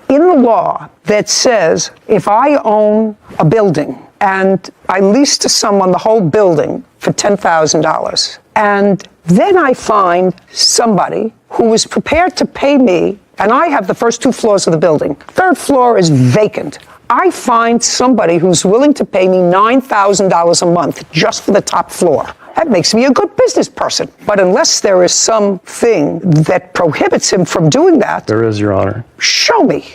Speaker 4: in the law that says if I own a building and I lease to someone the whole building for $10,000, and then I find somebody who is prepared to pay me, and I have the first 2 floors of the building. Third floor is vacant. I find somebody who's willing to pay me $9,000 a month just for the top floor. That makes me a good business person. But unless there is something that prohibits him from doing that.
Speaker 22: There is, Your Honor.
Speaker 4: Show me.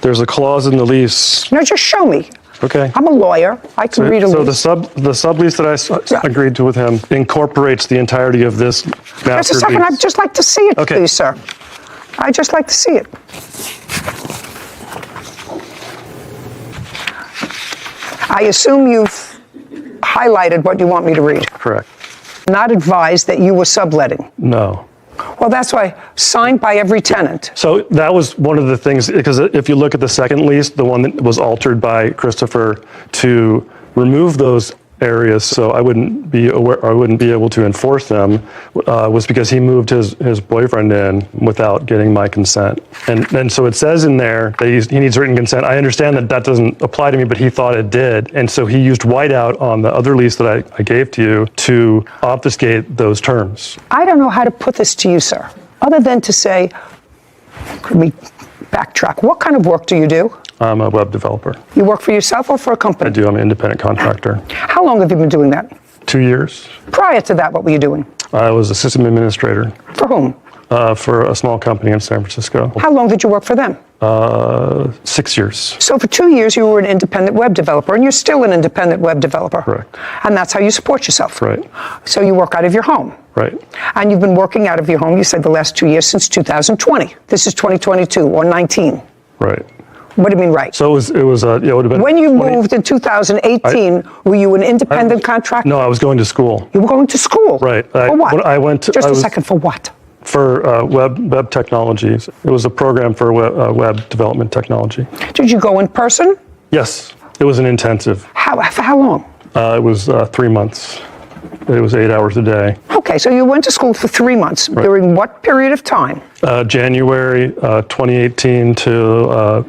Speaker 22: There's a clause in the lease.
Speaker 4: No, just show me.
Speaker 22: Okay.
Speaker 4: I'm a lawyer. I can read a lease.
Speaker 22: So the sublease that I agreed to with him incorporates the entirety of this master
Speaker 4: Just a second.
Speaker 22: lease.
Speaker 4: I'd just like to see it, please, sir. I'd just like to see it. I assume you've highlighted what you want me to read.
Speaker 22: Correct.
Speaker 4: Not advised that you were subletting.
Speaker 22: No.
Speaker 4: Well, that's why signed by every tenant.
Speaker 22: So that was one of the things, because if you look at the second lease, the one that was altered by Christopher to remove those areas so I wouldn't be aware, or I wouldn't be able to enforce them, was because he moved his boyfriend in without getting my consent. And so it says in there that he needs written consent. I understand that doesn't apply to me, but he thought it did. And so he used whiteout on the other lease that I gave to you to obfuscate those terms.
Speaker 4: I don't know how to put this to you, sir, other than to say, let me backtrack. What kind of work do you do?
Speaker 22: I'm a web developer.
Speaker 4: You work for yourself or for a company?
Speaker 22: I do. I'm an independent contractor.
Speaker 4: How long have you been doing that?
Speaker 22: 2 years.
Speaker 4: Prior to that, what were you doing?
Speaker 22: I was a system administrator.
Speaker 4: For whom?
Speaker 22: For a small company in San Francisco.
Speaker 4: How long did you work for them?
Speaker 22: 6 years.
Speaker 4: So for 2 years, you were an independent web developer, and you're still an independent web developer.
Speaker 22: Correct.
Speaker 4: And that's how you support yourself.
Speaker 22: Right.
Speaker 4: So you work out of your home.
Speaker 22: Right.
Speaker 4: And you've been working out of your home, you said, the last 2 years since 2020. This is 2022 or 19.
Speaker 22: Right.
Speaker 4: What do you mean, right?
Speaker 22: So it would have been.
Speaker 4: When you moved in 2018, were you an independent contractor?
Speaker 22: No, I was going to school.
Speaker 4: You were going to school?
Speaker 22: Right.
Speaker 4: For what?
Speaker 22: I went to.
Speaker 4: Just a second, for what?
Speaker 22: For web technologies. It was a program for web development technology.
Speaker 4: Did you go in person?
Speaker 22: Yes. It was an intensive.
Speaker 4: For how long?
Speaker 22: It was 3 months. it was 8 hours a day.
Speaker 6: Okay, so you went to school for 3 months.
Speaker 22: Right.
Speaker 6: During what period of time?
Speaker 22: January 2018 to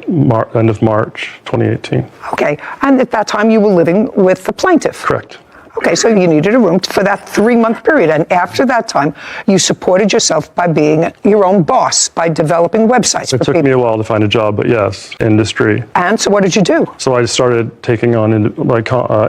Speaker 22: end of March 2018.
Speaker 6: Okay, and at that time you were living with the plaintiff?
Speaker 22: Correct.
Speaker 6: Okay, so you needed a room for that 3-month period, and after that time, you supported yourself by being your own boss, by developing websites.
Speaker 22: It took me a while to find a job, but yes, industry.
Speaker 6: And so what did you do?
Speaker 22: So I started taking on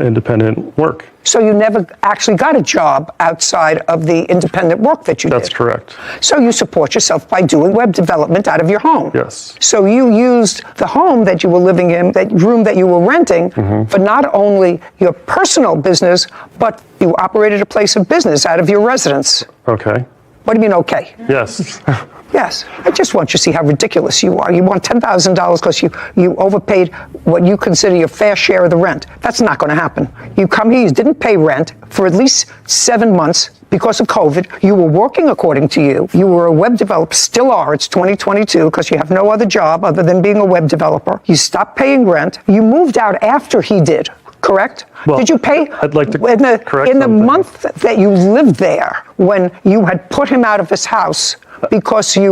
Speaker 22: independent work.
Speaker 6: So you never actually got a job outside of the independent work that you did?
Speaker 22: That's correct.
Speaker 6: So you support yourself by doing web development out of your home?
Speaker 22: Yes.
Speaker 6: So you used the home that you were living in, that room that you were renting, for not only your personal business, but you operated a place of business out of your residence.
Speaker 22: Okay.
Speaker 6: What do you mean, okay?
Speaker 22: Yes.
Speaker 6: Yes. I just want you to see how ridiculous you are. You want $10,000 because you overpaid what you consider your fair share of the rent. That's not going to happen. You come here, you didn't pay rent for at least 7 months because of COVID. You were working according to you. You were a web developer, still are. It's 2022 because you have no other job other than being a web developer. You stopped paying rent. You moved out after he did. Correct?
Speaker 22: Well,
Speaker 6: did you pay
Speaker 22: I'd like to
Speaker 6: correct in the month that you lived there when you had put him out of his house because
Speaker 22: they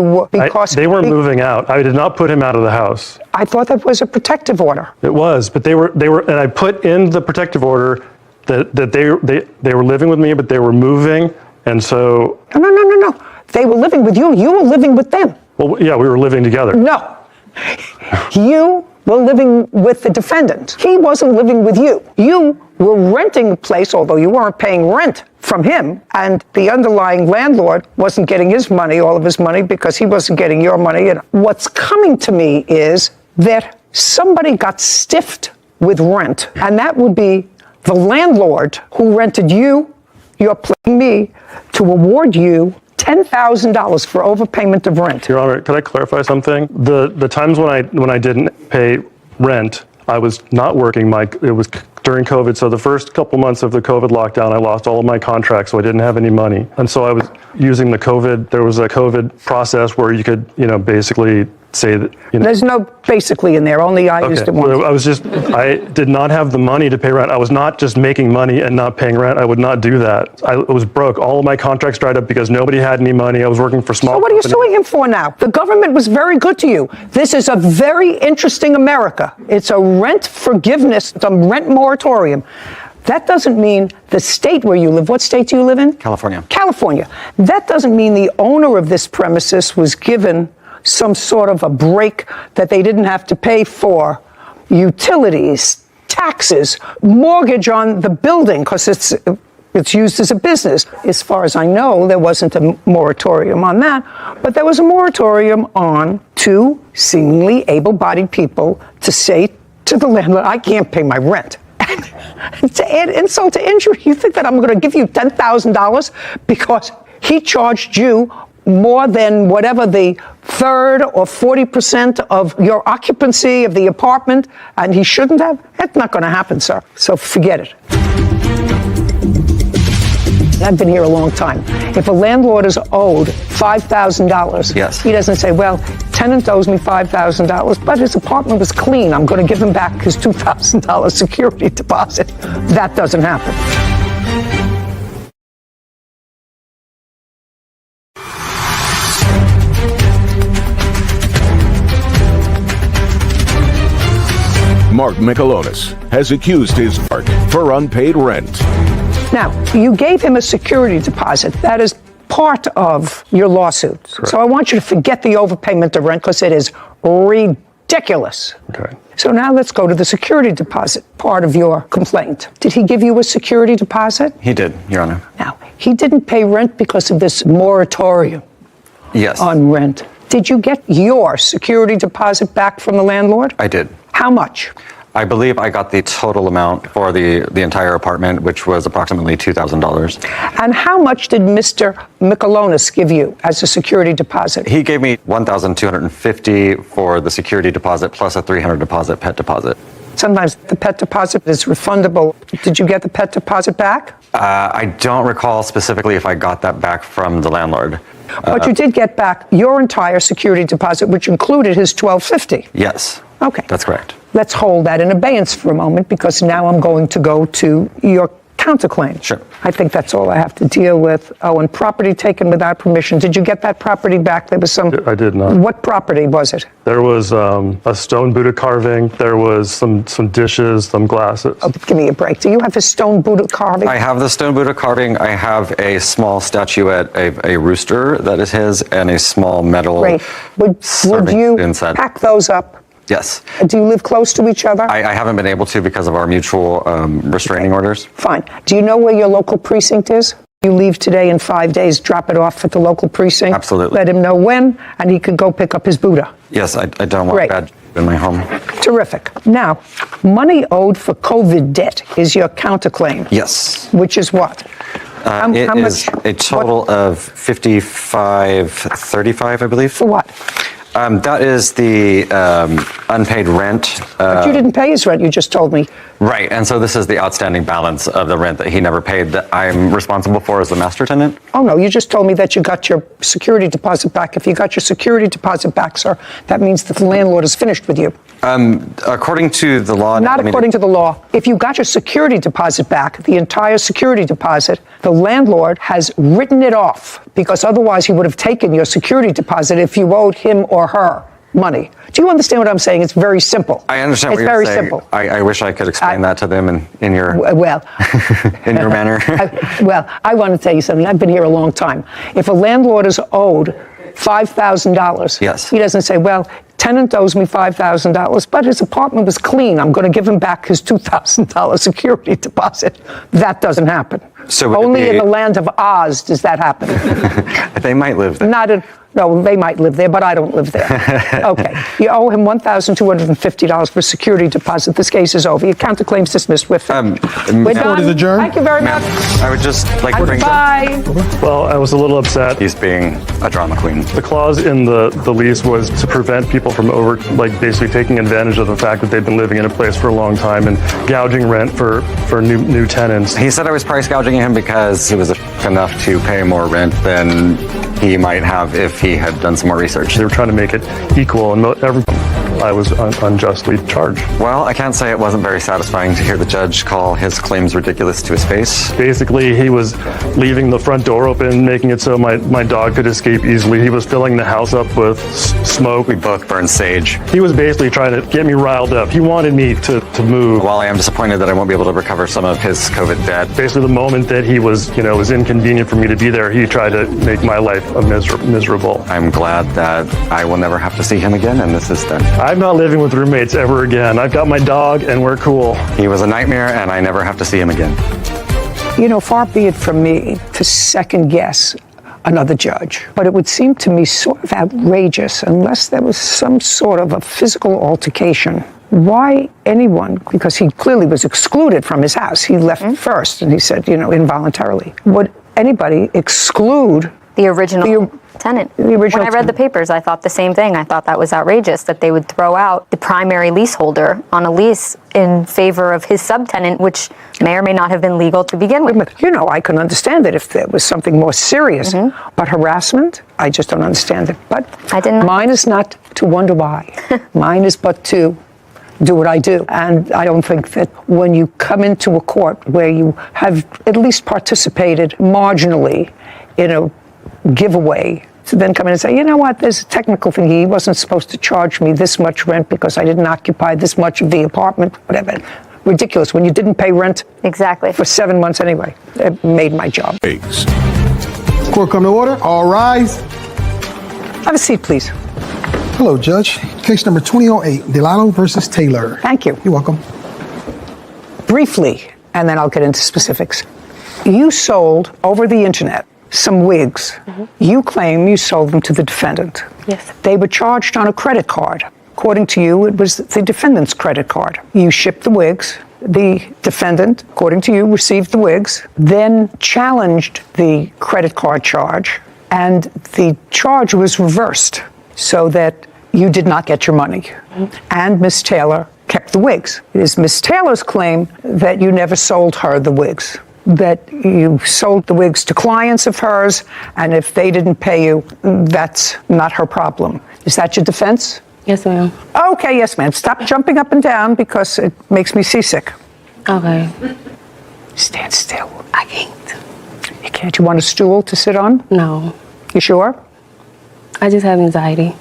Speaker 22: were moving out. I did not put him out of the house.
Speaker 6: I thought that was a protective order.
Speaker 22: It was, but they were, and I put in the protective order that they were living with me, but they were moving, and so.
Speaker 6: No. They were living with you. You were living with them.
Speaker 22: Well, yeah, we were living together.
Speaker 6: No. You were living with the defendant. He wasn't living with you. You were renting a place, although you weren't paying rent from him, and the underlying landlord wasn't getting his money, all of his money, because he wasn't getting your money. And what's coming to me is that somebody got stiffed with rent, and that would be the landlord who rented you, you're playing me, to award you $10,000 for overpayment of rent.
Speaker 22: Your Honor, could I clarify something? The times when I didn't pay rent, I was not working. It was during COVID, so the first couple months of the COVID lockdown, I lost all of my contracts, so I didn't have any money. And so I was using there was a COVID process where you could, basically say that,
Speaker 6: There's no basically in there, only I used it once.
Speaker 22: Well, I did not have the money to pay rent. I was not just making money and not paying rent. I would not do that. I was broke. All of my contracts dried up because nobody had any money. I was working for small
Speaker 6: So what are you
Speaker 22: companies.
Speaker 6: suing him for now? The government was very good to you. This is a very interesting America. It's a rent forgiveness, it's a rent moratorium. That doesn't mean the state where you live. What state do you live in?
Speaker 15: California.
Speaker 6: California. That doesn't mean the owner of this premises was given some sort of a break that they didn't have to pay for utilities, taxes, mortgage on the building because it's used as a business. As far as I know, there wasn't a moratorium on that, but there was a moratorium on two seemingly able-bodied people to say to the landlord, I can't pay my rent. To add insult to injury, you think that I'm going to give you $10,000 because he charged you more than whatever the 3rd or 40% of your occupancy of the apartment, and he shouldn't have? That's not going to happen, sir. So forget it. I've been here a long time. If a landlord is owed $5,000,
Speaker 15: yes,
Speaker 6: he doesn't say, well, tenant owes me $5,000, but his apartment was clean. I'm going to give him back his $2,000 security deposit. That doesn't happen.
Speaker 5: Mark Michelonis has accused his mark for unpaid rent.
Speaker 6: Now, you gave him a security deposit. That is part of your lawsuit. Correct. So I want you to forget the overpayment of rent because it is ridiculous.
Speaker 22: Okay.
Speaker 6: So now let's go to the security deposit part of your complaint. Did he give you a security deposit?
Speaker 15: He did, Your Honor.
Speaker 6: Now, he didn't pay rent because of this moratorium on rent. Did you get your security deposit back from the landlord?
Speaker 15: I did.
Speaker 6: How much?
Speaker 15: I believe I got the total amount for the entire apartment, which was approximately $2,000.
Speaker 6: And how much did Mr. Michelonis give you as a security deposit?
Speaker 15: He gave me $1,250 for the security deposit plus a $300 pet deposit.
Speaker 6: Sometimes the pet deposit is refundable. Did you get the pet deposit back?
Speaker 15: I don't recall specifically if I got that back from the landlord.
Speaker 6: But you did get back your entire security deposit, which included his $1,250.
Speaker 15: Yes.
Speaker 6: Okay.
Speaker 15: That's correct.
Speaker 6: Let's hold that in abeyance for a moment because now I'm going to go to your counterclaim.
Speaker 15: Sure.
Speaker 6: I think that's all I have to deal with. Oh, and property taken without permission. Did you get that property back? There was some.
Speaker 22: I did not.
Speaker 6: What property was it?
Speaker 22: There was a stone Buddha carving. There was some dishes, some glasses.
Speaker 6: Oh, give me a break. Do you have a stone Buddha carving?
Speaker 15: I have the stone Buddha carving. I have a small statuette, a rooster that is his, and a small metal.
Speaker 6: Great. Would you
Speaker 15: inside.
Speaker 6: pack those up?
Speaker 15: Yes.
Speaker 6: Do you live close to each other?
Speaker 15: I haven't been able to because of our mutual restraining orders.
Speaker 6: Fine. Do you know where your local precinct is? You leave today in 5 days, drop it off at the local precinct.
Speaker 15: Absolutely.
Speaker 6: Let him know when, and he could go pick up his Buddha.
Speaker 15: Yes, I don't want
Speaker 6: Great.
Speaker 15: bad in my home.
Speaker 6: Terrific. Now, money owed for COVID debt is your counterclaim.
Speaker 15: Yes.
Speaker 6: Which is what?
Speaker 15: It
Speaker 6: how
Speaker 15: is
Speaker 6: much?
Speaker 15: a total of $55.35, I believe.
Speaker 6: For what?
Speaker 15: That is the unpaid rent.
Speaker 6: But you didn't pay his rent, you just told me.
Speaker 15: Right, and so this is the outstanding balance of the rent that he never paid that I'm responsible for as the master tenant.
Speaker 6: Oh, no, you just told me that you got your security deposit back. If you got your security deposit back, sir, that means that the landlord is finished with you.
Speaker 15: According to the law...
Speaker 6: Not according to the law. If you got your security deposit back, the entire security deposit, the landlord has written it off because otherwise he would have taken your security deposit if you owed him or her money. Do you understand what I'm saying? It's very simple.
Speaker 15: I understand what you're saying.
Speaker 6: It's very simple.
Speaker 15: I wish I could explain that to them in your
Speaker 6: well
Speaker 15: in your manner.
Speaker 6: I want to tell you something. I've been here a long time. If a landlord is owed $5,000,
Speaker 15: yes,
Speaker 6: he doesn't say, well, tenant owes me $5,000, but his apartment was clean. I'm going to give him back his $2,000 security deposit. That doesn't happen.
Speaker 15: So
Speaker 6: only in the land of Oz does that happen.
Speaker 15: They might live there.
Speaker 6: No, they might live there, but I don't live there. Okay. You owe him $1,250 for security deposit. This case is over. Your counterclaim's dismissed. We're done.
Speaker 8: Court is adjourned.
Speaker 6: Thank you very much.
Speaker 15: I would just like to bring
Speaker 6: Bye.
Speaker 22: Well, I was a little upset.
Speaker 15: He's being a drama queen.
Speaker 22: The clause in the lease was to prevent people from basically taking advantage of the fact that they've been living in a place for a long time and gouging rent for new tenants.
Speaker 15: He said I was price gouging him because he was enough to pay more rent than he might have if he had done some more research.
Speaker 22: They were trying to make it equal, and I was unjustly charged.
Speaker 15: Well, I can't say it wasn't very satisfying to hear the judge call his claims ridiculous to his face.
Speaker 22: Basically, he was leaving the front door open, making it so my dog could escape easily. He was filling the house up with smoke.
Speaker 15: We both burned sage.
Speaker 22: He was basically trying to get me riled up. He wanted me to move.
Speaker 15: While I am disappointed that I won't be able to recover some of his COVID debt.
Speaker 22: Basically, the moment that he was, it was inconvenient for me to be there, he tried to make my life miserable.
Speaker 15: I'm glad that I will never have to see him again, and this is done.
Speaker 22: I'm not living with roommates ever again. I've got my dog, and we're cool.
Speaker 15: He was a nightmare, and I never have to see him again.
Speaker 6: Far be it from me to second guess another judge, but it would seem to me sort of outrageous unless there was some sort of a physical altercation. Why anyone, because he clearly was excluded from his house. He left first, and he said, involuntarily. Would anybody exclude
Speaker 10: the original tenant? When I read the papers, I thought the same thing. I thought that was outrageous that they would throw out the primary leaseholder on a lease in favor of his subtenant, which may or may not have been legal to begin with.
Speaker 6: I can understand it if there was something more serious, but harassment, I just don't understand it. But mine is not to wonder why. Mine is but to do what I do. And I don't think that when you come into a court where you have at least participated marginally in a giveaway, to then come in and say, you know what, there's a technical thing. He wasn't supposed to charge me this much rent because I didn't occupy this much of the apartment, whatever. Ridiculous. When you didn't pay rent for 7 months anyway. It made my job.
Speaker 8: Court come to order. All rise.
Speaker 6: Have a seat, please.
Speaker 8: Hello, Judge. Case number 2008, Delano versus Taylor.
Speaker 6: Thank you.
Speaker 8: You're welcome.
Speaker 6: Briefly, and then I'll get into specifics. You sold over the internet some wigs. You claim you sold them to the defendant.
Speaker 10: Yes.
Speaker 6: They were charged on a credit card. According to you, it was the defendant's credit card. You shipped the wigs. The defendant, according to you, received the wigs, then challenged the credit card charge, and the charge was reversed so that you did not get your money. And Ms. Taylor kept the wigs. It is Ms. Taylor's claim that you never sold her the wigs, that you sold the wigs to clients of hers, and if they didn't pay you, that's not her problem. Is that your defense?
Speaker 11: Yes, ma'am.
Speaker 6: Okay, yes, ma'am. Stop jumping up and down because it makes me seasick.
Speaker 11: Okay.
Speaker 6: Stand still.
Speaker 11: I can't.
Speaker 6: You can't. You want a stool to sit on?
Speaker 11: No.
Speaker 6: You sure?
Speaker 11: I just have anxiety.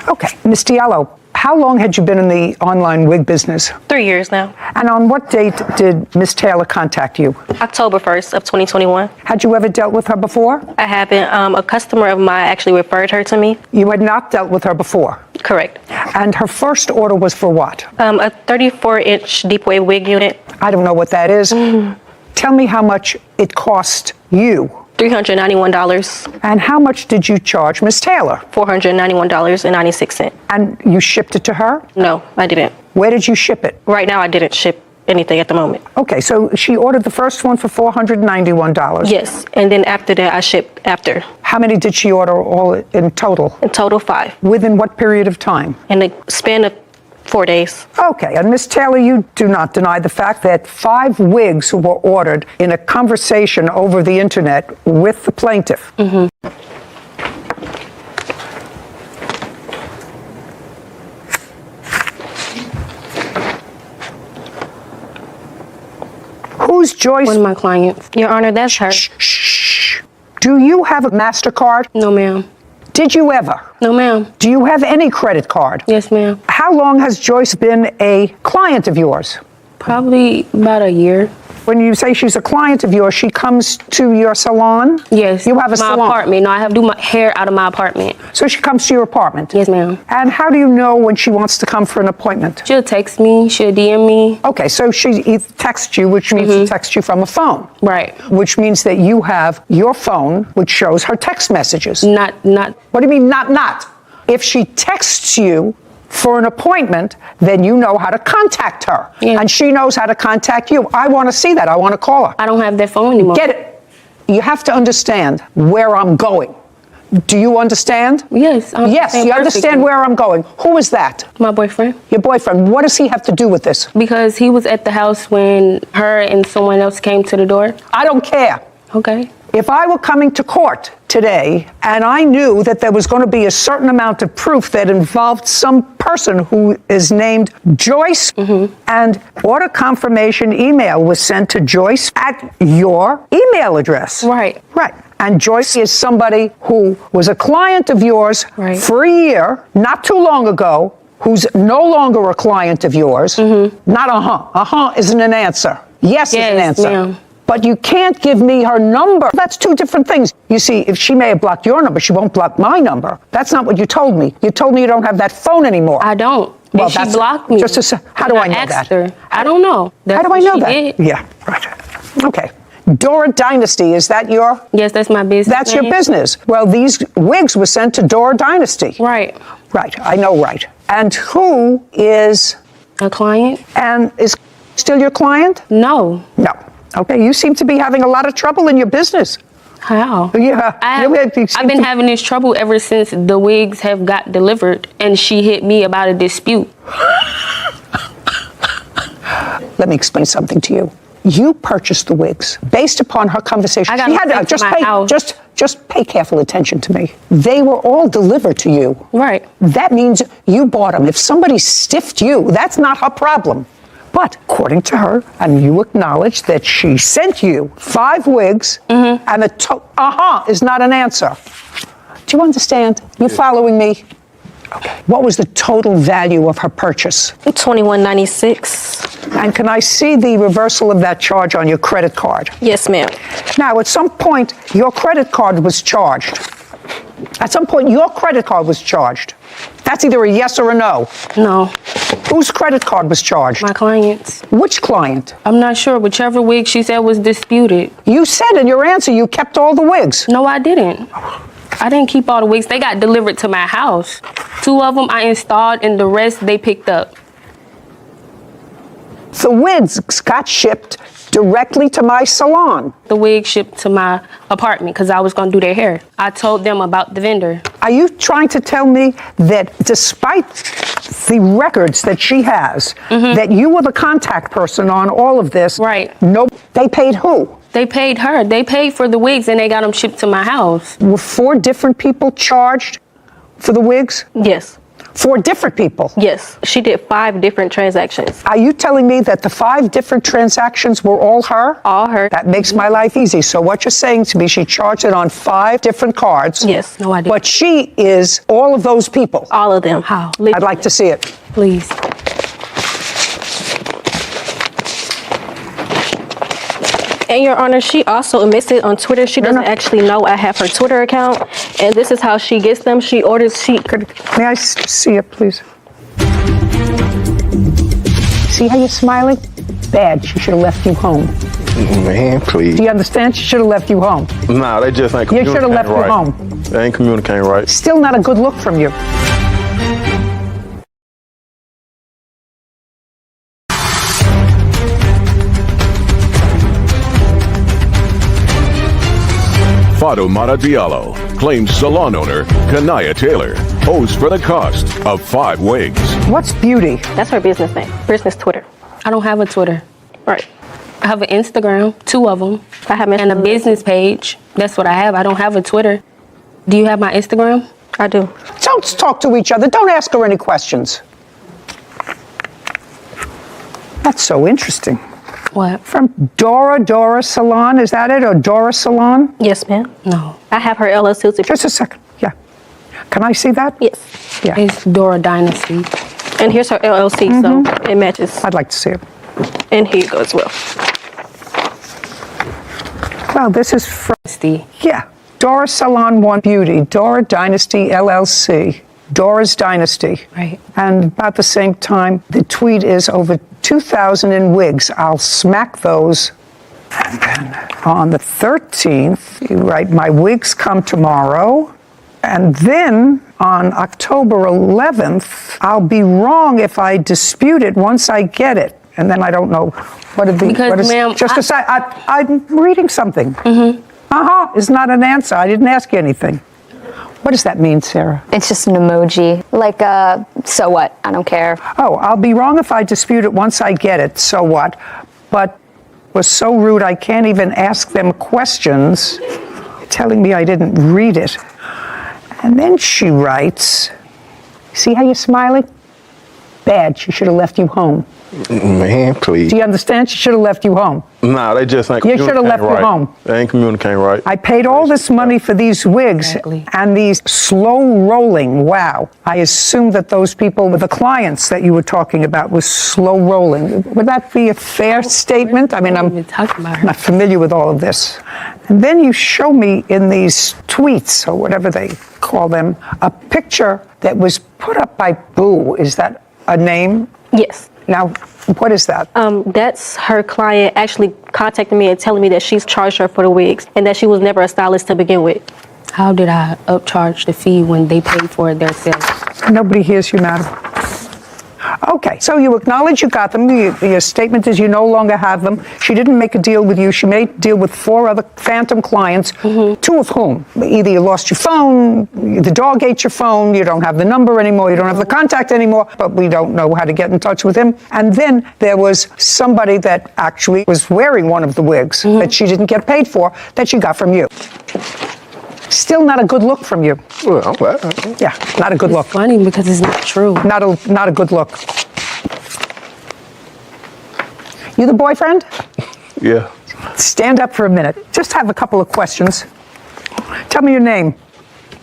Speaker 6: Okay. Ms. Diallo, how long had you been in the online wig business?
Speaker 11: 3 years now.
Speaker 6: And on what date did Ms. Taylor contact you?
Speaker 11: October 1st of 2021.
Speaker 6: Had you ever dealt with her before?
Speaker 11: I haven't. A customer of mine actually referred her to me.
Speaker 6: You had not dealt with her before?
Speaker 11: Correct.
Speaker 6: And her first order was for what?
Speaker 11: A 34-inch deep wave wig unit.
Speaker 6: I don't know what that is. Tell me how much it cost you.
Speaker 11: $391.
Speaker 6: And how much did you charge Ms. Taylor?
Speaker 11: $491.96.
Speaker 6: And you shipped it to her?
Speaker 11: No, I didn't.
Speaker 6: Where did you ship it?
Speaker 11: Right now, I didn't ship anything at the moment.
Speaker 6: Okay, so she ordered the first one for $491.
Speaker 11: Yes, and then after that, I shipped after.
Speaker 6: How many did she order all in total?
Speaker 11: In total, 5.
Speaker 6: Within what period of time?
Speaker 11: In the span of 4 days.
Speaker 6: Okay, and Ms. Taylor, you do not deny the fact that 5 wigs were ordered in a conversation over the internet with the plaintiff.
Speaker 11: Mm-hmm.
Speaker 6: Who's Joyce?
Speaker 11: One of my clients. Your Honor, that's her.
Speaker 6: Shh. Do you have a MasterCard?
Speaker 11: No, ma'am.
Speaker 6: Did you ever?
Speaker 11: No, ma'am.
Speaker 6: Do you have any credit card?
Speaker 11: Yes, ma'am.
Speaker 6: How long has Joyce been a client of yours?
Speaker 11: Probably about a year.
Speaker 6: When you say she's a client of yours, she comes to your salon?
Speaker 11: Yes.
Speaker 6: You have a salon?
Speaker 11: My apartment. No, I have to do my hair out of my apartment.
Speaker 6: So she comes to your apartment?
Speaker 11: Yes, ma'am.
Speaker 6: And how do you know when she wants to come for an appointment?
Speaker 11: She'll text me. She'll DM me.
Speaker 6: Okay, so she texts you, which means she texts you from a phone.
Speaker 11: Right.
Speaker 6: Which means that you have your phone, which shows her text messages.
Speaker 11: Not.
Speaker 6: What do you mean not? If she texts you for an appointment, then you know how to contact her.
Speaker 11: Yeah.
Speaker 6: And she knows how to contact you. I want to see that. I want to call her.
Speaker 11: I don't have that phone anymore.
Speaker 6: Get it. You have to understand where I'm going. Do you understand?
Speaker 11: Yes.
Speaker 6: Yes, you understand where I'm going. Who is that?
Speaker 11: My boyfriend.
Speaker 6: Your boyfriend. What does he have to do with this?
Speaker 11: Because he was at the house when her and someone else came to the door.
Speaker 6: I don't care.
Speaker 11: Okay.
Speaker 6: If I were coming to court today and I knew that there was going to be a certain amount of proof that involved some person who is named Joyce, and order confirmation email was sent to Joyce at your email address.
Speaker 11: Right.
Speaker 6: Right. And Joyce is somebody who was a client of yours for a year, not too long ago, who's no longer a client of yours. Not isn't an answer. Yes is an answer.
Speaker 11: Ma'am.
Speaker 6: But you can't give me her number. That's two different things. You see, if she may have blocked your number, she won't block my number. That's not what you told me. You told me you don't have that phone anymore.
Speaker 11: I don't.
Speaker 6: Well,
Speaker 11: and she blocked me.
Speaker 6: How do I know that?
Speaker 11: Her. I don't know.
Speaker 6: How do I know that?
Speaker 11: Did.
Speaker 6: Yeah, right. Okay. Dora Dynasty, is that your?
Speaker 11: Yes, that's my business.
Speaker 6: That's your business. Well, these wigs were sent to Dora Dynasty.
Speaker 11: Right.
Speaker 6: Right, I know right. And who is?
Speaker 11: A client.
Speaker 6: And is still your client?
Speaker 11: No.
Speaker 6: No. Okay, you seem to be having a lot of trouble in your business.
Speaker 11: How?
Speaker 6: Yeah.
Speaker 11: I've been having this trouble ever since the wigs have got delivered, and she hit me about a dispute.
Speaker 6: Let me explain something to you. You purchased the wigs based upon her conversation.
Speaker 11: I got
Speaker 6: just pay careful attention to me. They were all delivered to you.
Speaker 11: Right.
Speaker 6: That means you bought them. If somebody stiffed you, that's not her problem. But according to her, and you acknowledge that she sent you 5 wigs, and the is not an answer. Do you understand? You following me? Okay. What was the total value of her purchase?
Speaker 11: $21.96.
Speaker 6: And can I see the reversal of that charge on your credit card?
Speaker 11: Yes, ma'am.
Speaker 6: Now, at some point, your credit card was charged. At some point, your credit card was charged. That's either a yes or a no.
Speaker 11: No.
Speaker 6: Whose credit card was charged?
Speaker 11: My client's.
Speaker 6: Which client?
Speaker 11: I'm not sure. Whichever wig she said was disputed.
Speaker 6: You said in your answer you kept all the wigs.
Speaker 11: No, I didn't. I didn't keep all the wigs. They got delivered to my house. 2 of them I installed, and the rest they picked up.
Speaker 6: The wigs got shipped directly to my salon.
Speaker 11: The wig shipped to my apartment because I was going to do their hair. I told them about the vendor.
Speaker 6: Are you trying to tell me that despite the records that she has, that you were the contact person on all of this?
Speaker 11: Right.
Speaker 6: No, they paid who?
Speaker 11: They paid her. They paid for the wigs and they got them shipped to my house.
Speaker 6: Were 4 different people charged for the wigs?
Speaker 11: Yes.
Speaker 6: 4 different people?
Speaker 11: Yes, she did 5 different transactions.
Speaker 6: Are you telling me that the 5 different transactions were all her?
Speaker 11: All her.
Speaker 6: That makes my life easy. So what you're saying to me, she charged it on 5 different cards.
Speaker 11: Yes, no idea.
Speaker 6: But she is all of those people.
Speaker 11: All of them. How?
Speaker 6: I'd like to see it.
Speaker 11: Please. And Your Honor, she also admits it on Twitter. She doesn't actually know I have her Twitter account. And this is how she gets them. She orders,
Speaker 6: May I see it, please? See how you're smiling? Bad. She should have left you home.
Speaker 2: Man, please.
Speaker 6: Do you understand? She should have left you home.
Speaker 2: Nah, they just ain't
Speaker 6: You
Speaker 2: communicating
Speaker 6: should have left
Speaker 2: right.
Speaker 6: you home.
Speaker 2: They ain't communicating right.
Speaker 6: Still not a good look from you.
Speaker 5: Fatoumata Diallo claims salon owner Kanaya Taylor owes for the cost of 5 wigs.
Speaker 6: What's Beauty?
Speaker 11: That's her business name. Business Twitter. I don't have a Twitter. Right. I have an Instagram, 2 of them. I have and a business page. That's what I have. I don't have a Twitter. Do you have my Instagram? I do.
Speaker 6: Don't talk to each other. Don't ask her any questions. That's so interesting.
Speaker 11: What?
Speaker 6: From Dora Salon, is that it? Or Dora Salon?
Speaker 11: Yes, ma'am. No. I have her LLC.
Speaker 6: Just a second. Yeah. Can I see that?
Speaker 11: Yes.
Speaker 6: Yeah.
Speaker 11: It's Dora Dynasty. And here's her LLC, so it matches.
Speaker 6: I'd like to see it.
Speaker 11: And here you go as well.
Speaker 6: Well, this is from...
Speaker 11: Dynasty.
Speaker 6: Yeah. Dora Salon 1 Beauty, Dora Dynasty LLC, Dora's Dynasty.
Speaker 11: Right.
Speaker 6: And about the same time, the tweet is over 2,000 in wigs. I'll smack those. And then on the 13th, you write, my wigs come tomorrow. And then on October 11th, I'll be wrong if I dispute it once I get it. And then I don't know what are the...
Speaker 11: Because,
Speaker 6: what is,
Speaker 11: ma'am,
Speaker 6: just a sec, I'm reading something.
Speaker 11: Mm-hmm.
Speaker 6: Is not an answer. I didn't ask you anything. What does that mean, Sarah?
Speaker 10: It's just an emoji. Like, so what? I don't care.
Speaker 6: Oh, I'll be wrong if I dispute it once I get it. So what? But was so rude I can't even ask them questions, telling me I didn't read it. And then she writes, see how you're smiling? Bad. She should have left you home.
Speaker 2: Man, please.
Speaker 6: Do you understand? She should have left you home.
Speaker 2: Nah, they just ain't
Speaker 6: You
Speaker 2: communicating
Speaker 6: should have left
Speaker 2: right.
Speaker 6: you home.
Speaker 2: They ain't communicating right.
Speaker 6: I paid all this money for these wigs and these slow rolling. Wow. I assume that those people, the clients that you were talking about, was slow rolling. Would that be a fair statement? I mean, I'm not familiar with all of this. And then you show me in these tweets, or whatever they call them, a picture that was put up by Boo. Is that a name?
Speaker 11: Yes.
Speaker 6: Now, what is that?
Speaker 11: That's her client actually contacting me and telling me that she's charged her for the wigs and that she was never a stylist to begin with. How did I upcharge the fee when they paid for it themselves?
Speaker 6: Nobody hears you, madam. Okay, so you acknowledge you got them. Your statement is you no longer have them. She didn't make a deal with you. She made a deal with 4 other phantom clients, 2 of whom either you lost your phone, the dog ate your phone, you don't have the number anymore, you don't have the contact anymore, but we don't know how to get in touch with him. And then there was somebody that actually was wearing one of the wigs that she didn't get paid for, that she got from you. Still not a good look from you.
Speaker 2: Well,
Speaker 6: yeah, not a good look.
Speaker 11: Funny because it's not true.
Speaker 6: Not a good look. You the boyfriend?
Speaker 2: Yeah.
Speaker 6: Stand up for a minute. Just have a couple of questions. Tell me your name.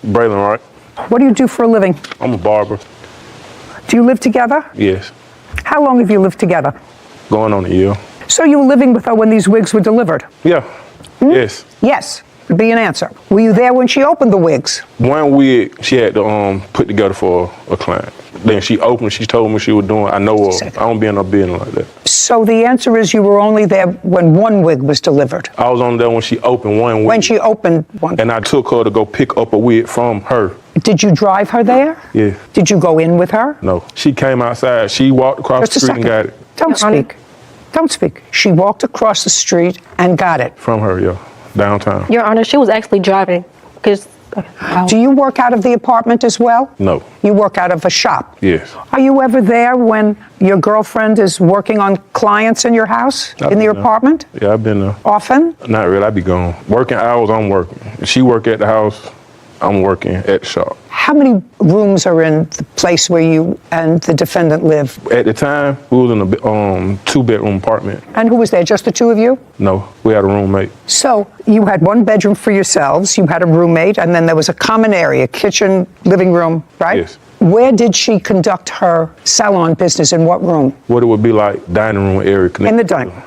Speaker 2: Braylon, right?
Speaker 6: What do you do for a living?
Speaker 2: I'm a barber.
Speaker 6: Do you live together?
Speaker 2: Yes.
Speaker 6: How long have you lived together?
Speaker 2: Going on a year.
Speaker 6: So you were living with her when these wigs were delivered?
Speaker 2: Yeah. Yes.
Speaker 6: Yes. Would be an answer. Were you there when she opened the wigs?
Speaker 2: One wig she had to put together for a client. Then she opened, she told me she was doing, I know her. I don't be in no building like that.
Speaker 6: So the answer is you were only there when one wig was delivered?
Speaker 2: I was only there when she opened one wig.
Speaker 6: When she opened one.
Speaker 2: And I took her to go pick up a wig from her.
Speaker 6: Did you drive her there?
Speaker 2: Yeah.
Speaker 6: Did you go in with her?
Speaker 2: No. She came outside. She walked across the street and got it.
Speaker 6: Don't speak. Don't speak. She walked across the street and got it.
Speaker 2: From her, yeah. Downtown.
Speaker 11: Your Honor, she was actually driving.
Speaker 6: Do you work out of the apartment as well?
Speaker 2: No.
Speaker 6: You work out of a shop?
Speaker 2: Yes.
Speaker 6: Are you ever there when your girlfriend is working on clients in your house, in your apartment?
Speaker 2: Yeah, I've been there.
Speaker 6: Often?
Speaker 2: Not really. I be gone. Working hours, I'm working. If she work at the house, I'm working at the shop.
Speaker 6: How many rooms are in the place where you and the defendant live?
Speaker 2: At the time, we was in a 2-bedroom apartment.
Speaker 6: And who was there, just the two of you?
Speaker 2: No, we had a roommate.
Speaker 6: So you had one bedroom for yourselves, you had a roommate, and then there was a common area, kitchen, living room, right?
Speaker 2: Yes.
Speaker 6: Where did she conduct her salon business, in what room?
Speaker 2: What it would be like dining room area.
Speaker 6: In the dining room?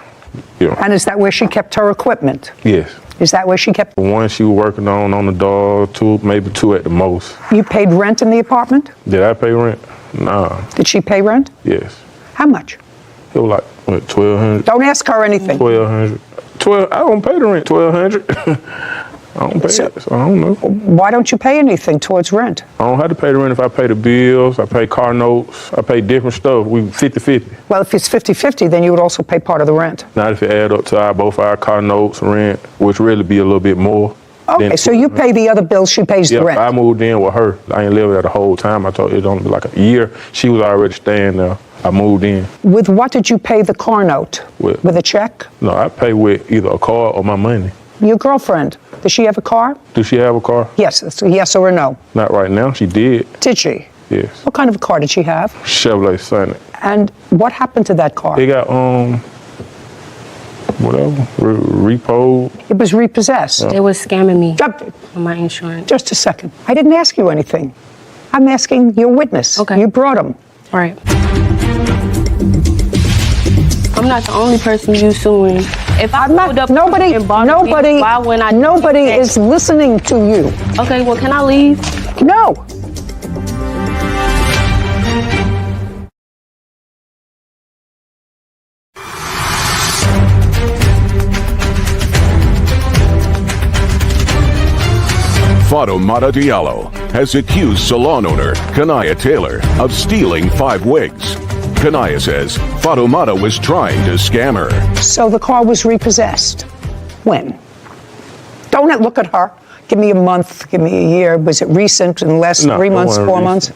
Speaker 2: Yeah.
Speaker 6: And is that where she kept her equipment?
Speaker 2: Yes.
Speaker 6: Is that where she kept?
Speaker 2: One she was working on the door, maybe two at the most.
Speaker 6: You paid rent in the apartment?
Speaker 2: Did I pay rent? Nah.
Speaker 6: Did she pay rent?
Speaker 2: Yes.
Speaker 6: How much?
Speaker 2: It was like, what, $1,200?
Speaker 6: Don't ask her anything.
Speaker 2: $1,200. I don't pay the rent, $1,200. I don't pay it, so I don't know.
Speaker 6: Why don't you pay anything towards rent?
Speaker 2: I don't have to pay the rent if I pay the bills, I pay car notes, I pay different stuff. We 50-50.
Speaker 6: Well, if it's 50-50, then you would also pay part of the rent.
Speaker 2: Not if it add up to both our car notes, rent, which really be a little bit more.
Speaker 6: Okay, so you pay the other bills, she pays the rent.
Speaker 2: I moved in with her. I ain't lived there the whole time. I told you it only be like a year. She was already staying there. I moved in.
Speaker 6: With what did you pay the car note? With a check?
Speaker 2: No, I pay with either a car or my money.
Speaker 6: Your girlfriend, does she have a car?
Speaker 2: Does she have a car?
Speaker 6: Yes, it's a yes or a no.
Speaker 2: Not right now. She did.
Speaker 6: Did she?
Speaker 2: Yes.
Speaker 6: What kind of a car did she have?
Speaker 2: Chevrolet Sonic.
Speaker 6: And what happened to that car?
Speaker 2: It got whatever, repo.
Speaker 6: It was repossessed.
Speaker 11: They was scamming me on my insurance.
Speaker 6: Just a second. I didn't ask you anything. I'm asking your witness. Okay. You brought him.
Speaker 11: All right. I'm not the only person you suing. If I pulled up
Speaker 6: nobody
Speaker 11: is
Speaker 6: listening to you.
Speaker 11: Okay, well, can I leave?
Speaker 6: No.
Speaker 5: Fatoumata Diallo has accused salon owner Kanaya Taylor of stealing 5 wigs. Kanaya says Fatoumata was trying to scam her.
Speaker 6: So the car was repossessed. When? Don't look at her. Give me a month, give me a year. Was it recent, in the last 3 months, 4 months?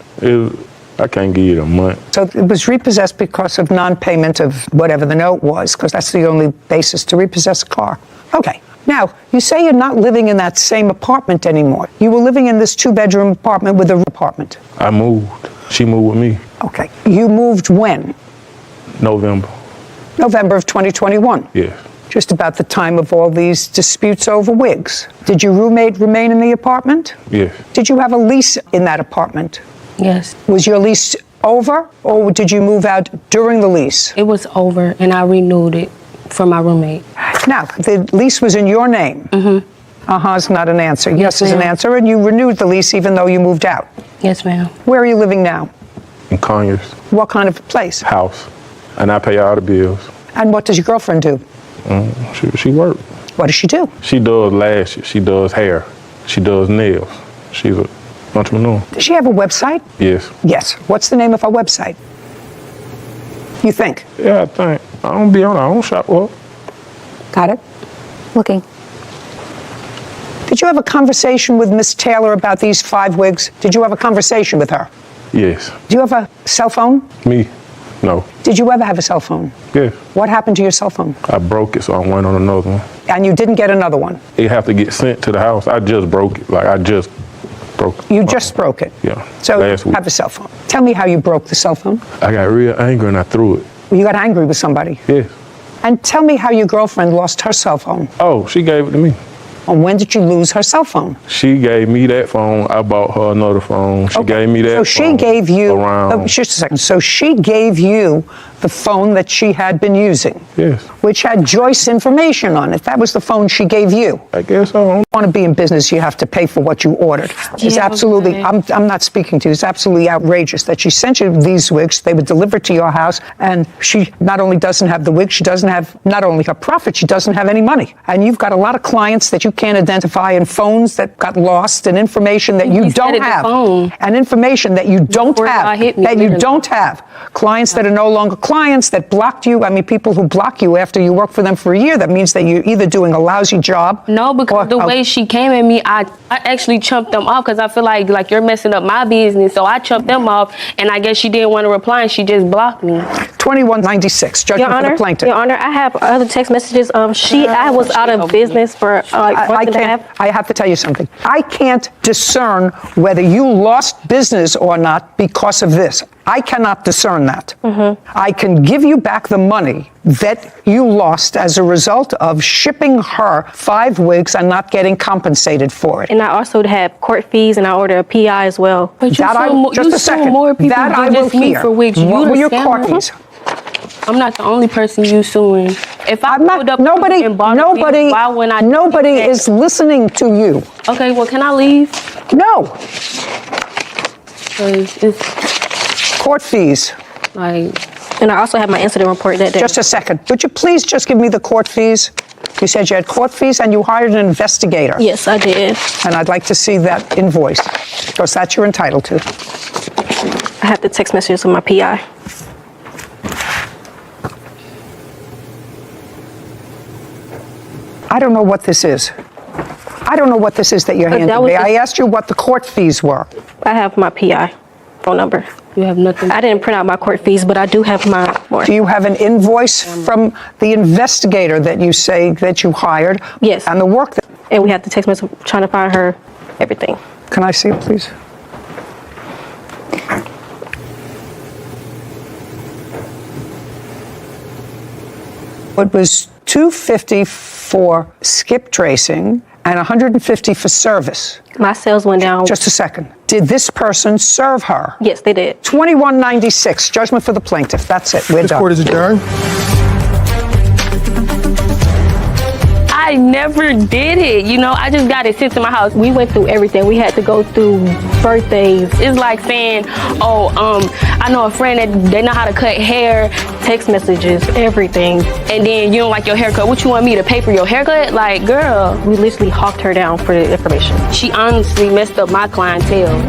Speaker 2: I can't give you a month.
Speaker 6: So it was repossessed because of non-payment of whatever the note was, because that's the only basis to repossess a car. Okay. Now, you say you're not living in that same apartment anymore. You were living in this 2-bedroom apartment with a apartment.
Speaker 2: I moved. She moved with me.
Speaker 6: Okay. You moved when?
Speaker 2: November.
Speaker 6: November of 2021.
Speaker 2: Yes.
Speaker 6: Just about the time of all these disputes over wigs. Did your roommate remain in the apartment?
Speaker 2: Yes.
Speaker 6: Did you have a lease in that apartment?
Speaker 11: Yes.
Speaker 6: Was your lease over, or did you move out during the lease?
Speaker 11: It was over, and I renewed it for my roommate.
Speaker 6: Now, the lease was in your name. Mm-hmm. Is not an answer. Yes is an answer, and you renewed the lease even though you moved out.
Speaker 11: Yes, ma'am.
Speaker 6: Where are you living now?
Speaker 2: In Conyers.
Speaker 6: What kind of place?
Speaker 2: House. And I pay all the bills.
Speaker 6: And what does your girlfriend do?
Speaker 2: She works.
Speaker 6: What does she do?
Speaker 2: She does lashes. She does hair. She does nails. She's an entrepreneur.
Speaker 6: Does she have a website?
Speaker 2: Yes.
Speaker 6: Yes. What's the name of her website? You think?
Speaker 2: Yeah, I think. I don't be on her. I don't shop with her.
Speaker 6: Got it?
Speaker 10: Looking.
Speaker 6: Did you have a conversation with Miss Taylor about these 5 wigs? Did you have a conversation with her?
Speaker 2: Yes.
Speaker 6: Do you have a cell phone?
Speaker 2: Me? No.
Speaker 6: Did you ever have a cell phone?
Speaker 2: Yes.
Speaker 6: What happened to your cell phone?
Speaker 2: I broke it, so I went on another one.
Speaker 6: And you didn't get another one?
Speaker 2: It have to get sent to the house. I just broke it. Like, I just broke it.
Speaker 6: You just broke it?
Speaker 2: Yeah.
Speaker 6: So
Speaker 2: last
Speaker 6: you
Speaker 2: week.
Speaker 6: have a cell phone. Tell me how you broke the cell phone.
Speaker 2: I got real angry and I threw it.
Speaker 6: You got angry with somebody?
Speaker 2: Yes.
Speaker 6: And tell me how your girlfriend lost her cell phone.
Speaker 2: Oh, she gave it to me.
Speaker 6: And when did you lose her cell phone?
Speaker 2: She gave me that phone. I bought her another phone. She gave me that phone.
Speaker 6: So she gave you,
Speaker 2: around.
Speaker 6: Just a second. So she gave you the phone that she had been using.
Speaker 2: Yes.
Speaker 6: Which had Joyce information on it. That was the phone she gave you.
Speaker 2: I guess so.
Speaker 6: If you want to be in business, you have to pay for what you ordered. It's absolutely, I'm not speaking to you, it's absolutely outrageous that she sent you these wigs, they were delivered to your house, and she not only doesn't have the wig, she doesn't have not only her profit, she doesn't have any money. And you've got a lot of clients that you can't identify, and phones that got lost, and information that you don't have. And information that you don't have. Clients that are no longer clients. clients that blocked you, I mean, people who block you after you work for them for a year, that means that you're either doing a lousy job.
Speaker 11: No, because the way she came at me, I actually chumped them off because I feel like you're messing up my business. So I chumped them off, and I guess she didn't want to reply, and she just blocked me.
Speaker 6: 2196, judgment for the plaintiff.
Speaker 7: Your Honor, I have other text messages. I was out of business for like month and a half.
Speaker 6: I have to tell you something. I can't discern whether you lost business or not because of this. I cannot discern that. I can give you back the money that you lost as a result of shipping her 5 wigs and not getting compensated for it.
Speaker 7: And I also have court fees, and I ordered a PI as well.
Speaker 11: But
Speaker 6: just a second.
Speaker 11: More people
Speaker 6: that I will hear.
Speaker 11: For wigs.
Speaker 6: What were your court fees?
Speaker 11: I'm not the only person you suing. If I pulled up
Speaker 6: nobody is listening to you.
Speaker 11: Okay, well, can I leave?
Speaker 6: No.
Speaker 11: It's
Speaker 6: court fees.
Speaker 7: And I also have my incident report that day.
Speaker 6: Just a second. Would you please just give me the court fees? You said you had court fees and you hired an investigator.
Speaker 7: Yes, I did.
Speaker 6: And I'd like to see that invoice, because that you're entitled to.
Speaker 7: I have the text messages with my PI.
Speaker 6: I don't know what this is. I don't know what this is that you're handing me. I asked you what the court fees were.
Speaker 7: I have my PI phone number.
Speaker 11: You have nothing?
Speaker 7: I didn't print out my court fees, but I do have my warrant.
Speaker 6: Do you have an invoice from the investigator that you say that you hired?
Speaker 7: Yes.
Speaker 6: And the work that...
Speaker 7: And we have the text message trying to find her, everything.
Speaker 6: Can I see it, please? It was $250 for skip tracing and $150 for service.
Speaker 7: My sales went down.
Speaker 6: Just a second. Did this person serve her?
Speaker 7: Yes, they did.
Speaker 6: 2196, judgment for the plaintiff. That's it. We're done.
Speaker 8: This court is adjourned.
Speaker 11: I never did it. I just got it sent to my house.
Speaker 7: We went through everything. We had to go through birthdays.
Speaker 11: It's like saying, I know a friend that they know how to cut hair,
Speaker 7: text messages, everything.
Speaker 11: And then you don't like your haircut. What you want me to pay for your haircut? Like, girl.
Speaker 7: We literally hawked her down for the information.
Speaker 11: She honestly messed up my clientele.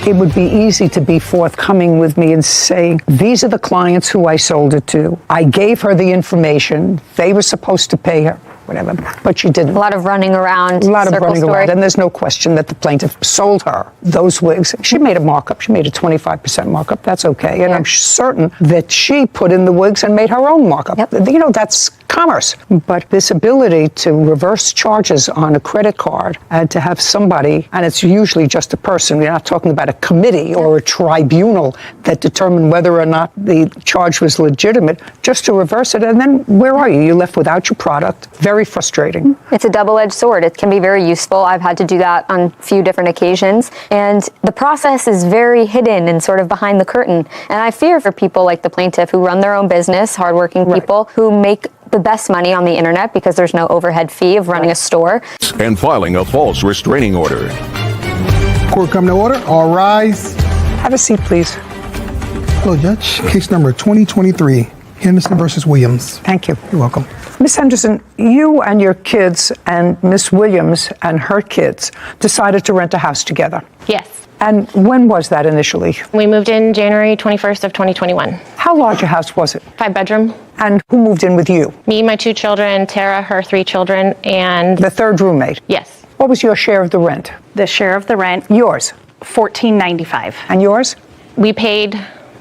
Speaker 6: It would be easy to be forthcoming with me and saying, these are the clients who I sold it to. I gave her the information. They were supposed to pay her, whatever, but she didn't.
Speaker 10: A lot of running around.
Speaker 6: A lot of running around, and there's no question that the plaintiff sold her those wigs. She made a markup. She made a 25% markup. That's okay. And I'm certain that she put in the wigs and made her own markup. Yep. That's commerce. But this ability to reverse charges on a credit card and to have somebody, and it's usually just a person, we're not talking about a committee or a tribunal that determine whether or not the charge was legitimate, just to reverse it. And then where are you? You're left without your product. Very frustrating.
Speaker 10: It's a double-edged sword. It can be very useful. I've had to do that on a few different occasions. And the process is very hidden and sort of behind the curtain. And I fear for people like the plaintiff who run their own business, hardworking people who make the best money on the internet because there's no overhead fee of running a store.
Speaker 5: And filing a false restraining order.
Speaker 8: Court come to order. All rise.
Speaker 6: Have a seat, please.
Speaker 8: Hello, Judge. Case number 2023, Henderson versus Williams.
Speaker 6: Thank you.
Speaker 8: You're welcome.
Speaker 6: Miss Henderson, you and your kids and Miss Williams and her kids decided to rent a house together.
Speaker 12: Yes.
Speaker 6: And when was that initially?
Speaker 12: We moved in January 21st of 2021.
Speaker 6: How large a house was it?
Speaker 12: 5-bedroom.
Speaker 6: And who moved in with you?
Speaker 12: Me, my 2 children, Tara, her 3 children, and...
Speaker 6: The third roommate?
Speaker 12: Yes.
Speaker 6: What was your share of the rent?
Speaker 12: The share of the rent?
Speaker 6: Yours?
Speaker 12: $14.95.
Speaker 6: And yours?
Speaker 12: We paid,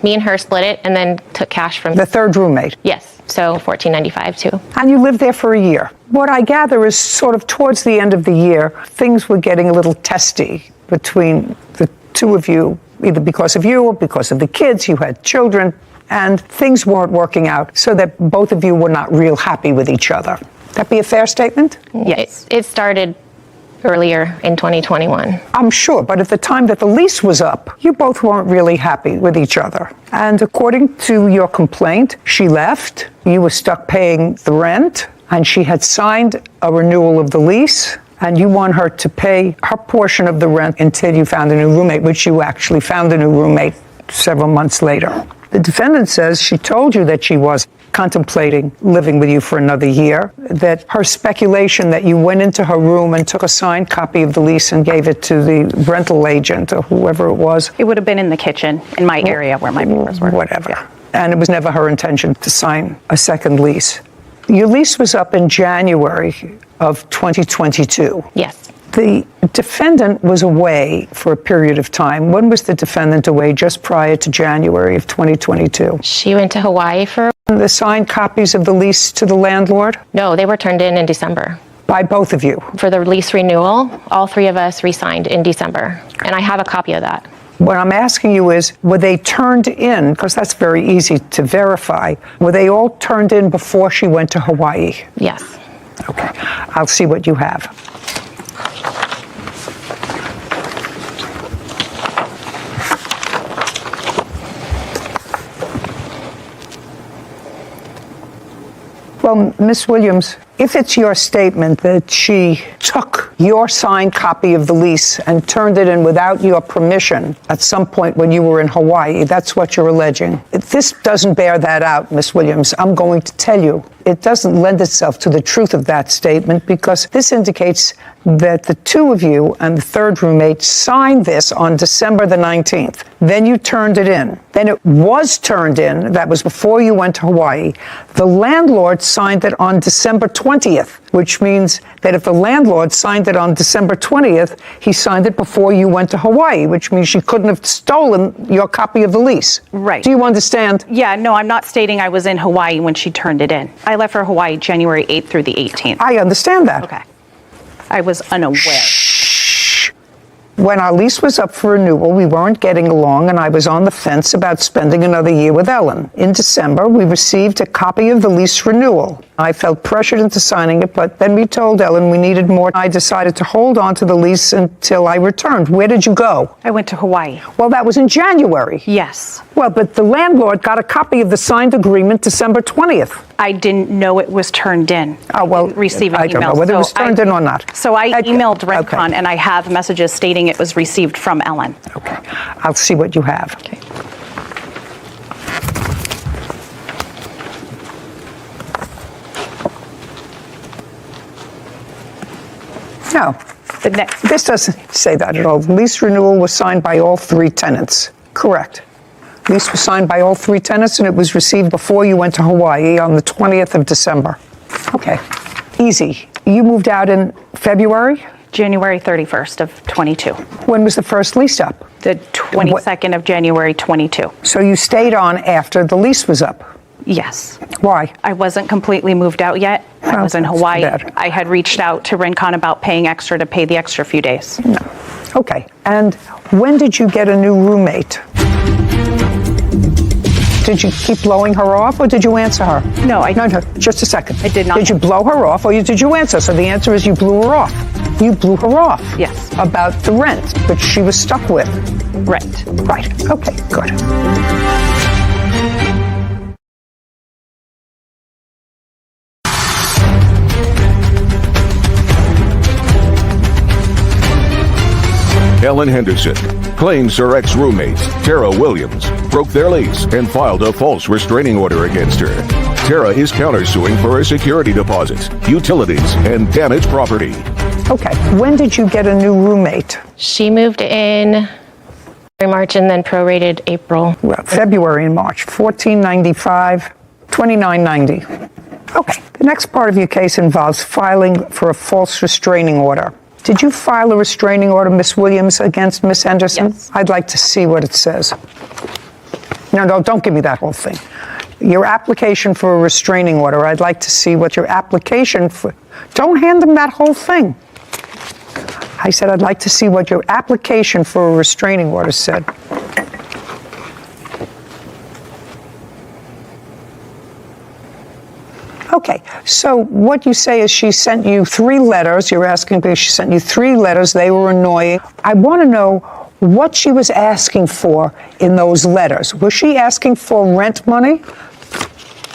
Speaker 12: me and her split it, and then took cash from...
Speaker 6: The third roommate?
Speaker 12: Yes. So $14.95 too.
Speaker 6: And you lived there for a year. What I gather is sort of towards the end of the year, things were getting a little testy between the two of you, either because of you or because of the kids. You had children, and things weren't working out, so that both of you were not real happy with each other. That be a fair statement?
Speaker 12: Yes. It started earlier in 2021.
Speaker 6: I'm sure, but at the time that the lease was up, you both weren't really happy with each other. And according to your complaint, she left, you were stuck paying the rent, and she had signed a renewal of the lease, and you want her to pay her portion of the rent until you found a new roommate, which you actually found a new roommate several months later. The defendant says she told you that she was contemplating living with you for another year, that her speculation that you went into her room and took a signed copy of the lease and gave it to the rental agent or whoever it was.
Speaker 19: It would have been in the kitchen, in my area where my papers were.
Speaker 6: Whatever.
Speaker 19: Yeah.
Speaker 6: and it was never her intention to sign a second lease. Your lease was up in January of 2022.
Speaker 12: Yes.
Speaker 6: The defendant was away for a period of time. When was the defendant away? Just prior to January of 2022.
Speaker 12: She went to Hawaii for...
Speaker 6: The signed copies of the lease to the landlord?
Speaker 12: No, they were turned in December.
Speaker 6: By both of you?
Speaker 12: For the lease renewal, all three of us re-signed in December. And I have a copy of that.
Speaker 6: What I'm asking you is, were they turned in, because that's very easy to verify, were they all turned in before she went to Hawaii?
Speaker 12: Yes.
Speaker 6: Okay, I'll see what you have. Well, Ms. Williams, if it's your statement that she took your signed copy of the lease and turned it in without your permission at some point when you were in Hawaii, that's what you're alleging. If this doesn't bear that out, Ms. Williams, I'm going to tell you it doesn't lend itself to the truth of that statement, because this indicates that the two of you and the third roommate signed this on December the 19th. Then you turned it in. Then it was turned in. That was before you went to Hawaii. The landlord signed it on December 20th, which means that if the landlord signed it on December 20th, he signed it before you went to Hawaii, which means she couldn't have stolen your copy of the lease.
Speaker 13: Right.
Speaker 6: Do you understand?
Speaker 13: Yeah, no, I'm not stating I was in Hawaii when she turned it in. I left for Hawaii January 8th through the 18th.
Speaker 6: I understand that.
Speaker 13: Okay. I was unaware.
Speaker 6: When our lease was up for renewal, we weren't getting along, and I was on the fence about spending another year with Ellen. In December, we received a copy of the lease renewal. I felt pressured into signing it, but then we told Ellen we needed more. I decided to hold on to the lease until I returned. Where did you go?
Speaker 13: I went to Hawaii.
Speaker 6: Well, that was in January.
Speaker 13: Yes.
Speaker 6: Well, but the landlord got a copy of the signed agreement December 20th.
Speaker 13: I didn't know it was turned in.
Speaker 6: Oh, well,
Speaker 13: receive an
Speaker 6: I don't
Speaker 13: email.
Speaker 6: know whether it was turned in or not.
Speaker 13: So I emailed Rentcon,
Speaker 6: okay.
Speaker 13: and I have messages stating it was received from Ellen.
Speaker 6: Okay. I'll see what you have.
Speaker 13: Okay.
Speaker 6: No, this doesn't say that at all. The lease renewal was signed by all three tenants. Correct. Lease was signed by all three tenants, and it was received before you went to Hawaii on the 20th of December. Okay, easy. You moved out in February?
Speaker 13: January 31st of 22.
Speaker 6: When was the first lease up?
Speaker 13: The 22nd of January 22.
Speaker 6: So you stayed on after the lease was up?
Speaker 13: Yes.
Speaker 6: Why?
Speaker 13: I wasn't completely moved out yet. I was in Hawaii.
Speaker 6: Bad.
Speaker 13: I had reached out to Rincon about paying extra to pay the extra few days.
Speaker 6: No. Okay. And when did you get a new roommate? Did you keep blowing her off, or did you answer her?
Speaker 13: No,
Speaker 6: No, just a second.
Speaker 13: I did not.
Speaker 6: Did you blow her off, or did you answer? So the answer is you blew her off. You blew her off.
Speaker 13: Yes.
Speaker 6: About the rent, which she was stuck with.
Speaker 13: Right.
Speaker 6: Right. Okay, good.
Speaker 5: Ellen Henderson claims her ex-roommates, Tara Williams, broke their lease and filed a false restraining order against her. Tara is countersuing for her security deposits, utilities, and damaged property.
Speaker 6: Okay, when did you get a new roommate?
Speaker 12: She moved in March and then prorated April.
Speaker 6: Well, February and March, $14.95, $29.90. Okay, the next part of your case involves filing for a false restraining order. Did you file a restraining order, Miss Williams, against Miss Henderson?
Speaker 13: Yes.
Speaker 6: I'd like to see what it says. No, don't give me that whole thing. Your application for a restraining order, I'd like to see what your application for... Don't hand them that whole thing. I said I'd like to see what your application for a restraining order said. Okay, so what you say is she sent you 3 letters. You're asking because she sent you 3 letters. They were annoying. I want to know what she was asking for in those letters. Was she asking for rent money?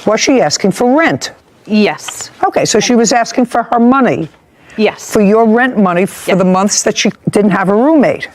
Speaker 6: Was she asking for rent?
Speaker 13: Yes.
Speaker 6: Okay, so she was asking for her money.
Speaker 13: Yes.
Speaker 6: For your rent money for the months that she didn't have a roommate.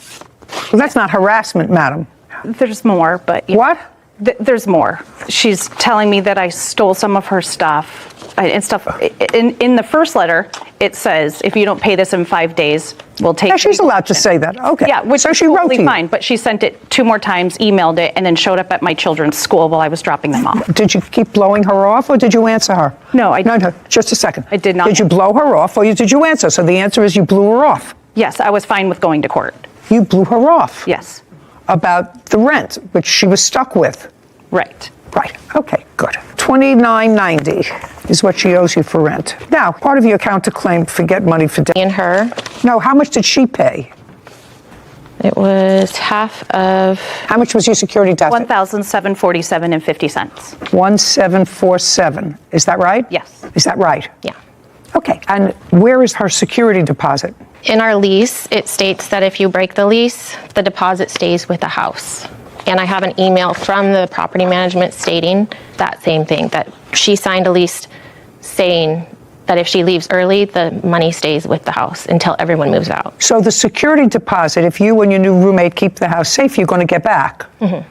Speaker 6: Well, that's not harassment, madam.
Speaker 13: There's more, but...
Speaker 6: What?
Speaker 13: There's more. She's telling me that I stole some of her stuff and stuff. In the first letter, it says, if you don't pay this in 5 days, we'll take.
Speaker 6: Yeah, she's allowed to say that. Okay.
Speaker 13: Yeah, which
Speaker 6: so
Speaker 13: is
Speaker 6: she wrote
Speaker 13: totally
Speaker 6: to you.
Speaker 13: fine. But she sent it 2 more times, emailed it, and then showed up at my children's school while I was dropping them off.
Speaker 6: Did you keep blowing her off, or did you answer her?
Speaker 13: No, I.
Speaker 6: No, just a second.
Speaker 13: I did not.
Speaker 6: Did you blow her off, or did you answer? So the answer is you blew her off.
Speaker 13: Yes, I was fine with going to court.
Speaker 6: You blew her off.
Speaker 13: Yes.
Speaker 6: About the rent, which she was stuck with.
Speaker 13: Right.
Speaker 6: Right. Okay, good. $29.90 is what she owes you for rent. Now, part of your counterclaim for get money for debt.
Speaker 12: And her.
Speaker 6: No, how much did she pay?
Speaker 12: It was half of.
Speaker 6: How much was your security deposit?
Speaker 13: $1,747.50.
Speaker 6: 1,747. Is that right?
Speaker 13: Yes.
Speaker 6: Is that right?
Speaker 12: Yeah.
Speaker 6: Okay. And where is her security deposit?
Speaker 12: In our lease, it states that if you break the lease, the deposit stays with the house. And I have an email from the property management stating that same thing, that she signed a lease saying that if she leaves early, the money stays with the house until everyone moves out.
Speaker 6: So the security deposit, if you and your new roommate keep the house safe, you're going to get back.
Speaker 12: Mm-hmm.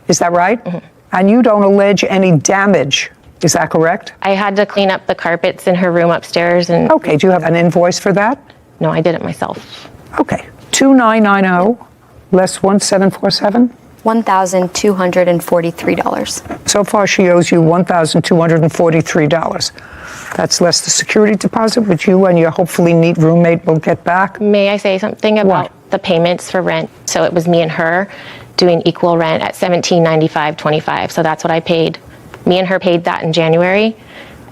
Speaker 6: Is that right? Mm-hmm. And you don't allege any damage. Is that correct?
Speaker 12: I had to clean up the carpets in her room upstairs. And
Speaker 6: okay, do you have an invoice for that?
Speaker 12: No, I did it myself.
Speaker 6: Okay. 2,990 less 1,747?
Speaker 10: $1,243.
Speaker 6: So far, she owes you $1,243. That's less the security deposit, which you and your hopefully neat roommate will get back.
Speaker 12: May I say something about the payments for rent? So it was me and her doing equal rent at $1,795.25. So that's what I paid. Me and her paid that in January,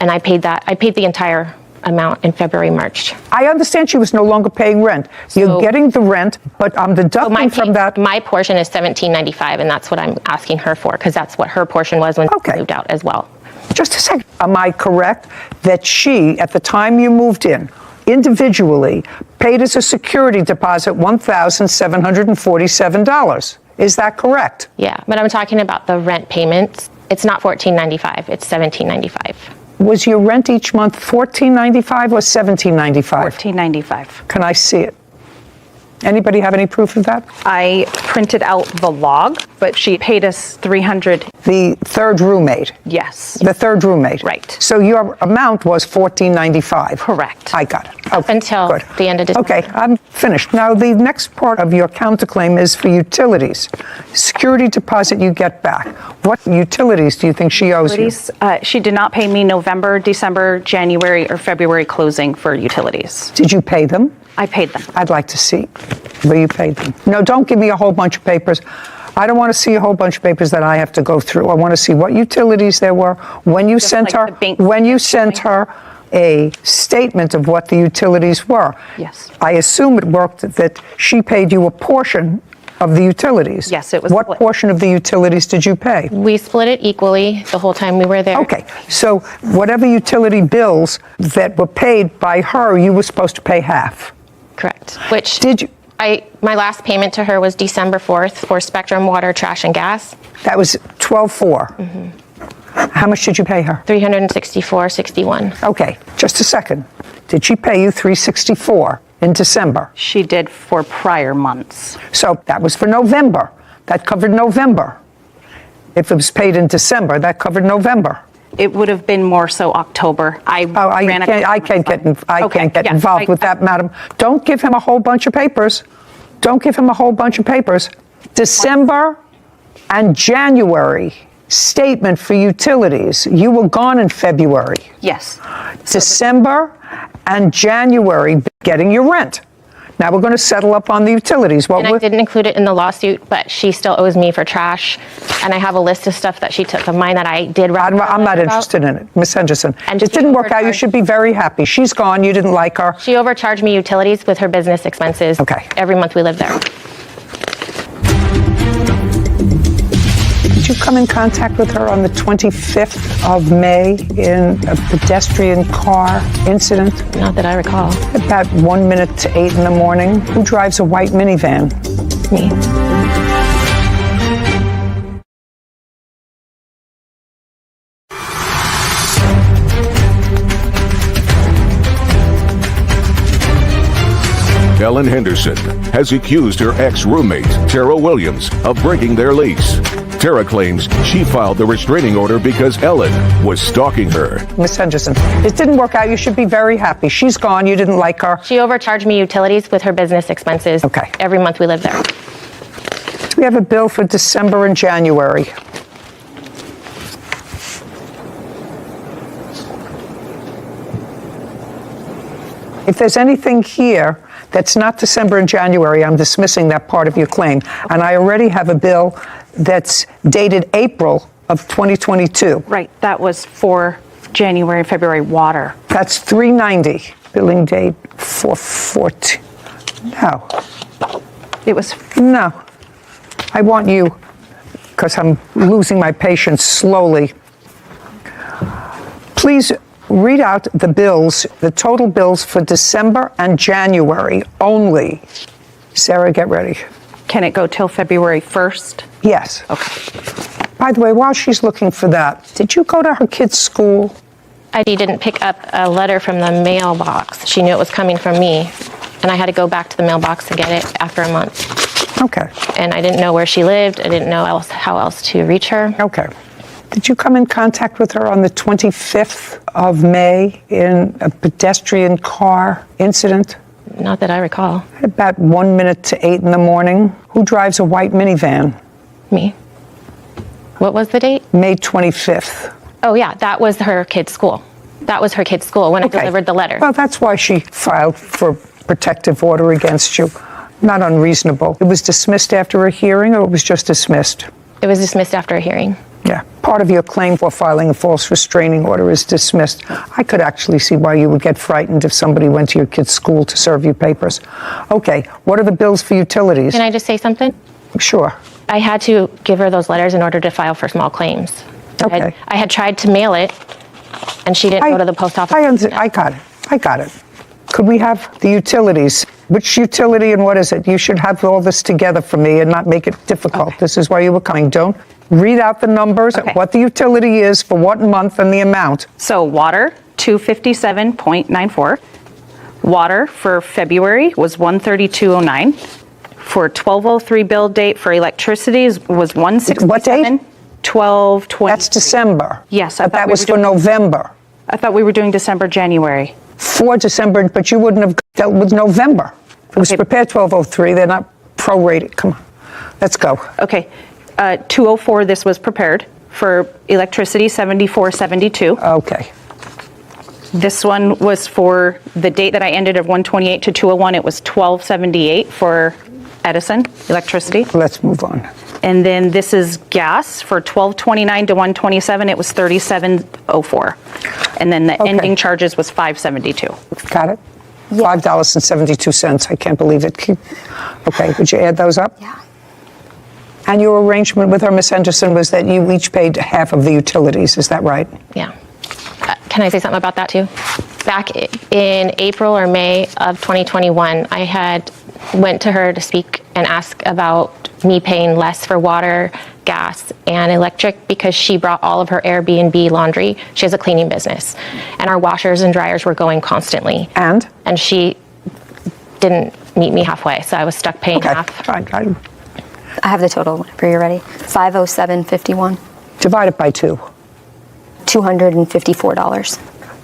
Speaker 12: and I paid the entire amount in February, March.
Speaker 6: I understand she was no longer paying rent. You're getting the rent, but I'm deducting from that.
Speaker 12: My portion is $1,795, and that's what I'm asking her for, because that's what her portion was when she moved out as well.
Speaker 6: Just a second. Am I correct that she, at the time you moved in, individually paid as a security deposit $1,747? Is that correct?
Speaker 12: Yeah, but I'm talking about the rent payments. It's not $1,495, it's $1,795.
Speaker 6: Was your rent each month $1,495 or $1,795?
Speaker 13: $1,495.
Speaker 6: Can I see it? Anybody have any proof of that?
Speaker 13: I printed out the log, but she paid us $300.
Speaker 6: The third roommate?
Speaker 13: Yes.
Speaker 6: The third roommate?
Speaker 13: Right.
Speaker 6: So your amount was $1,495?
Speaker 13: Correct.
Speaker 6: I got it.
Speaker 12: Up until the end of December.
Speaker 6: Okay, I'm finished. Now, the next part of your counterclaim is for utilities. Security deposit you get back. What utilities do you think she owes you?
Speaker 13: She did not pay me November, December, January, or February closing for utilities.
Speaker 6: Did you pay them?
Speaker 13: I paid them.
Speaker 6: I'd like to see where you paid them. No, don't give me a whole bunch of papers. I don't want to see a whole bunch of papers that I have to go through. I want to see what utilities there were, when you sent her a statement of what the utilities were.
Speaker 13: Yes.
Speaker 6: I assume it worked that she paid you a portion of the utilities.
Speaker 13: Yes, it was.
Speaker 6: What portion of the utilities did you pay?
Speaker 12: We split it equally the whole time we were there.
Speaker 6: Okay, so whatever utility bills that were paid by her, you were supposed to pay half.
Speaker 12: Correct. Which
Speaker 6: did you?
Speaker 12: My last payment to her was December 4th for Spectrum Water, Trash, and Gas.
Speaker 6: That was 12/4.
Speaker 12: Mm-hmm.
Speaker 6: How much did you pay her?
Speaker 12: $364.61.
Speaker 6: Okay, just a second. Did she pay you $364 in December?
Speaker 13: She did for prior months.
Speaker 6: So that was for November. That covered November. If it was paid in December, that covered November.
Speaker 13: It would have been more so October. I
Speaker 6: can't get involved with that, madam. Don't give him a whole bunch of papers. Don't give him a whole bunch of papers. December and January statement for utilities. You were gone in February.
Speaker 13: Yes.
Speaker 6: December and January getting your rent. Now we're going to settle up on the utilities.
Speaker 12: And I didn't include it in the lawsuit, but she still owes me for trash. And I have a list of stuff that she took of mine that I did.
Speaker 6: I'm not interested in it, Miss Henderson. And it didn't work out. You should be very happy. She's gone. You didn't like her.
Speaker 12: She overcharged me utilities with her business expenses.
Speaker 6: Okay.
Speaker 12: Every month we lived there.
Speaker 6: Did you come in contact with her on the 25th of May in a pedestrian car incident?
Speaker 12: Not that I recall.
Speaker 6: About 1 minute to 8 in the morning. Who drives a white minivan?
Speaker 12: Me.
Speaker 5: Ellen Henderson has accused her ex-roommate, Tara Williams, of breaking their lease. Sarah claims she filed the restraining order because Ellen was stalking her.
Speaker 6: Miss Henderson, it didn't work out. You should be very happy. She's gone. You didn't like her.
Speaker 12: She overcharged me utilities with her business expenses.
Speaker 6: Okay.
Speaker 12: Every month we live there.
Speaker 6: We have a bill for December and January. If there's anything here that's not December and January, I'm dismissing that part of your claim. And I already have a bill that's dated April of 2022.
Speaker 13: Right, that was for January and February water.
Speaker 6: That's $390. Billing date 4/14. No.
Speaker 13: It was.
Speaker 6: No. I want you, because I'm losing my patience slowly. Please read out the bills, the total bills for December and January only. Sarah, get ready.
Speaker 13: Can it go till February 1st?
Speaker 6: Yes.
Speaker 13: Okay.
Speaker 6: By the way, while she's looking for that, did you go to her kid's school?
Speaker 12: She didn't pick up a letter from the mailbox. She knew it was coming from me, and I had to go back to the mailbox to get it after a month.
Speaker 6: Okay.
Speaker 12: And I didn't know where she lived. I didn't know how else to reach her.
Speaker 6: Okay. Did you come in contact with her on the 25th of May in a pedestrian car incident?
Speaker 12: Not that I recall.
Speaker 6: At about 1 minute to 8 in the morning. Who drives a white minivan?
Speaker 12: Me. What was the date?
Speaker 6: May 25th.
Speaker 12: Oh, yeah, that was her kid's school. That was her kid's school when I delivered the letter.
Speaker 6: Well, that's why she filed for protective order against you. Not unreasonable. It was dismissed after a hearing, or it was just dismissed?
Speaker 12: It was dismissed after a hearing.
Speaker 6: Yeah. Part of your claim for filing a false restraining order is dismissed. I could actually see why you would get frightened if somebody went to your kid's school to serve you papers. Okay, what are the bills for utilities?
Speaker 12: Can I just say something?
Speaker 6: Sure.
Speaker 12: I had to give her those letters in order to file for small claims.
Speaker 6: Okay.
Speaker 12: I had tried to mail it, and she didn't go to the post office.
Speaker 6: I got it. I got it. Could we have the utilities? Which utility and what is it? You should have all this together for me and not make it difficult. Okay. This is why you were coming. Don't read out the numbers, what the utility is for what month and the amount.
Speaker 13: So water, $257.94. Water for February was $132.09. For 12/03 bill date for electricity was $167.
Speaker 6: What date?
Speaker 13: 12/20.
Speaker 6: That's December.
Speaker 13: Yes,
Speaker 6: but that was for November.
Speaker 13: I thought we were doing December, January.
Speaker 6: For December, but you wouldn't have dealt with November. It was prepared 12/03. They're not prorated. Come on, let's go.
Speaker 13: Okay, 2/04. This was prepared for electricity, $74.72.
Speaker 6: Okay.
Speaker 13: This one was for the date that I ended of 1/28 to 2/01. It was $12.78 for Edison electricity.
Speaker 6: Let's move on.
Speaker 13: And then this is gas for 12/29 to 1/27. It was $37.04. And then the ending charges was $5.72.
Speaker 6: Got it? $5.72. I can't believe it. Okay, would you add those up?
Speaker 10: Yeah.
Speaker 6: And your arrangement with her, Ms. Henderson, was that you each paid half of the utilities. Is that right?
Speaker 12: Yeah. Can I say something about that too? Back in April or May of 2021, I had went to her to speak and ask about me paying less for water, gas, and electric because she brought all of her Airbnb laundry. She has a cleaning business. And our washers and dryers were going constantly.
Speaker 6: And
Speaker 12: she didn't meet me halfway, so I was stuck paying half.
Speaker 6: Fine.
Speaker 10: I have the total whenever you're ready. $507.51.
Speaker 6: Divide it by 2.
Speaker 10: $254.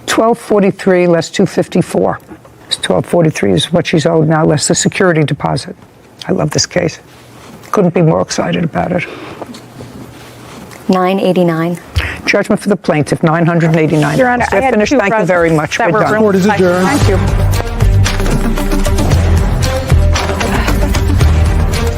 Speaker 6: $1,243 less $254. $1,243 is what she's owed now, less the security deposit. I love this case. Couldn't be more excited about it.
Speaker 10: $989.
Speaker 6: Judgment for the plaintiff, $989.
Speaker 13: Your Honor, I had
Speaker 6: finished.
Speaker 13: two
Speaker 6: Thank you very much.
Speaker 13: that
Speaker 6: We're
Speaker 13: were
Speaker 6: done.
Speaker 8: Court is adjourned.
Speaker 6: Thank you.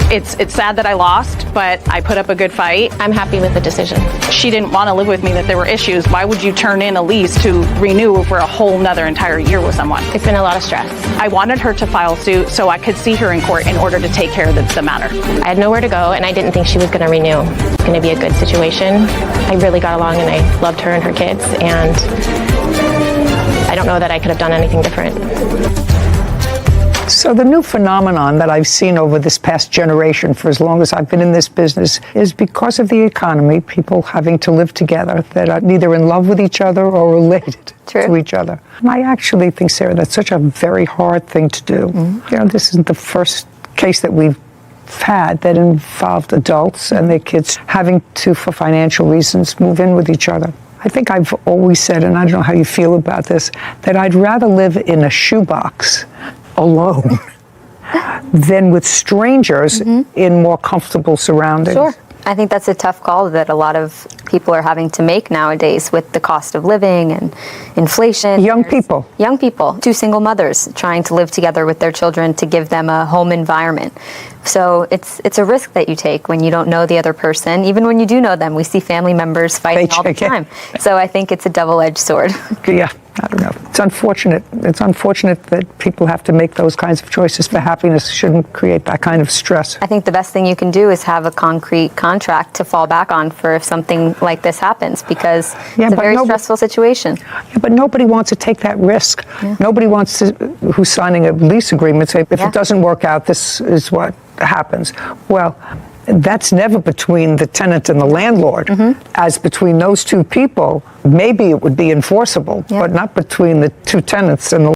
Speaker 13: It's sad that I lost, but I put up a good fight.
Speaker 12: I'm happy with the decision.
Speaker 13: She didn't want to live with me, that there were issues. Why would you turn in a lease to renew for a whole nother entire year with someone?
Speaker 12: It's been a lot of stress.
Speaker 13: I wanted her to file suit so I could see her in court in order to take care of the matter.
Speaker 12: I had nowhere to go, and I didn't think she was going to renew. It's going to be a good situation. I really got along, and I loved her and her kids, and I don't know that I could have done anything different.
Speaker 6: So the new phenomenon that I've seen over this past generation, for as long as I've been in this business, is because of the economy, people having to live together that are neither in love with each other or related to each other. And I actually think, Sarah, that's such a very hard thing to do. Mm-hmm. You know, this isn't the first case that we've had that involved adults and their kids having to, for financial reasons, move in with each other. I think I've always said, and I don't know how you feel about this, that I'd rather live in a shoebox alone than with strangers in more comfortable surroundings.
Speaker 10: Sure. I think that's a tough call that a lot of people are having to make nowadays with the cost of living and inflation.
Speaker 6: Young people.
Speaker 10: Young people. 2 single mothers trying to live together with their children to give them a home environment. So it's a risk that you take when you don't know the other person. Even when you do know them, we see family members fighting all the time. So I think it's a double-edged sword.
Speaker 6: Yeah, I don't know. It's unfortunate. It's unfortunate that people have to make those kinds of choices for happiness. Shouldn't create that kind of stress.
Speaker 10: I think the best thing you can do is have a concrete contract to fall back on for if something like this happens, because it's a very stressful situation.
Speaker 6: Yeah, but nobody wants to take that risk. Nobody wants to, who's signing a lease agreement, say, if it doesn't work out, this is what happens. Well, that's never between the tenant and the landlord. As between those two people, maybe it would be enforceable, but not between the two tenants and the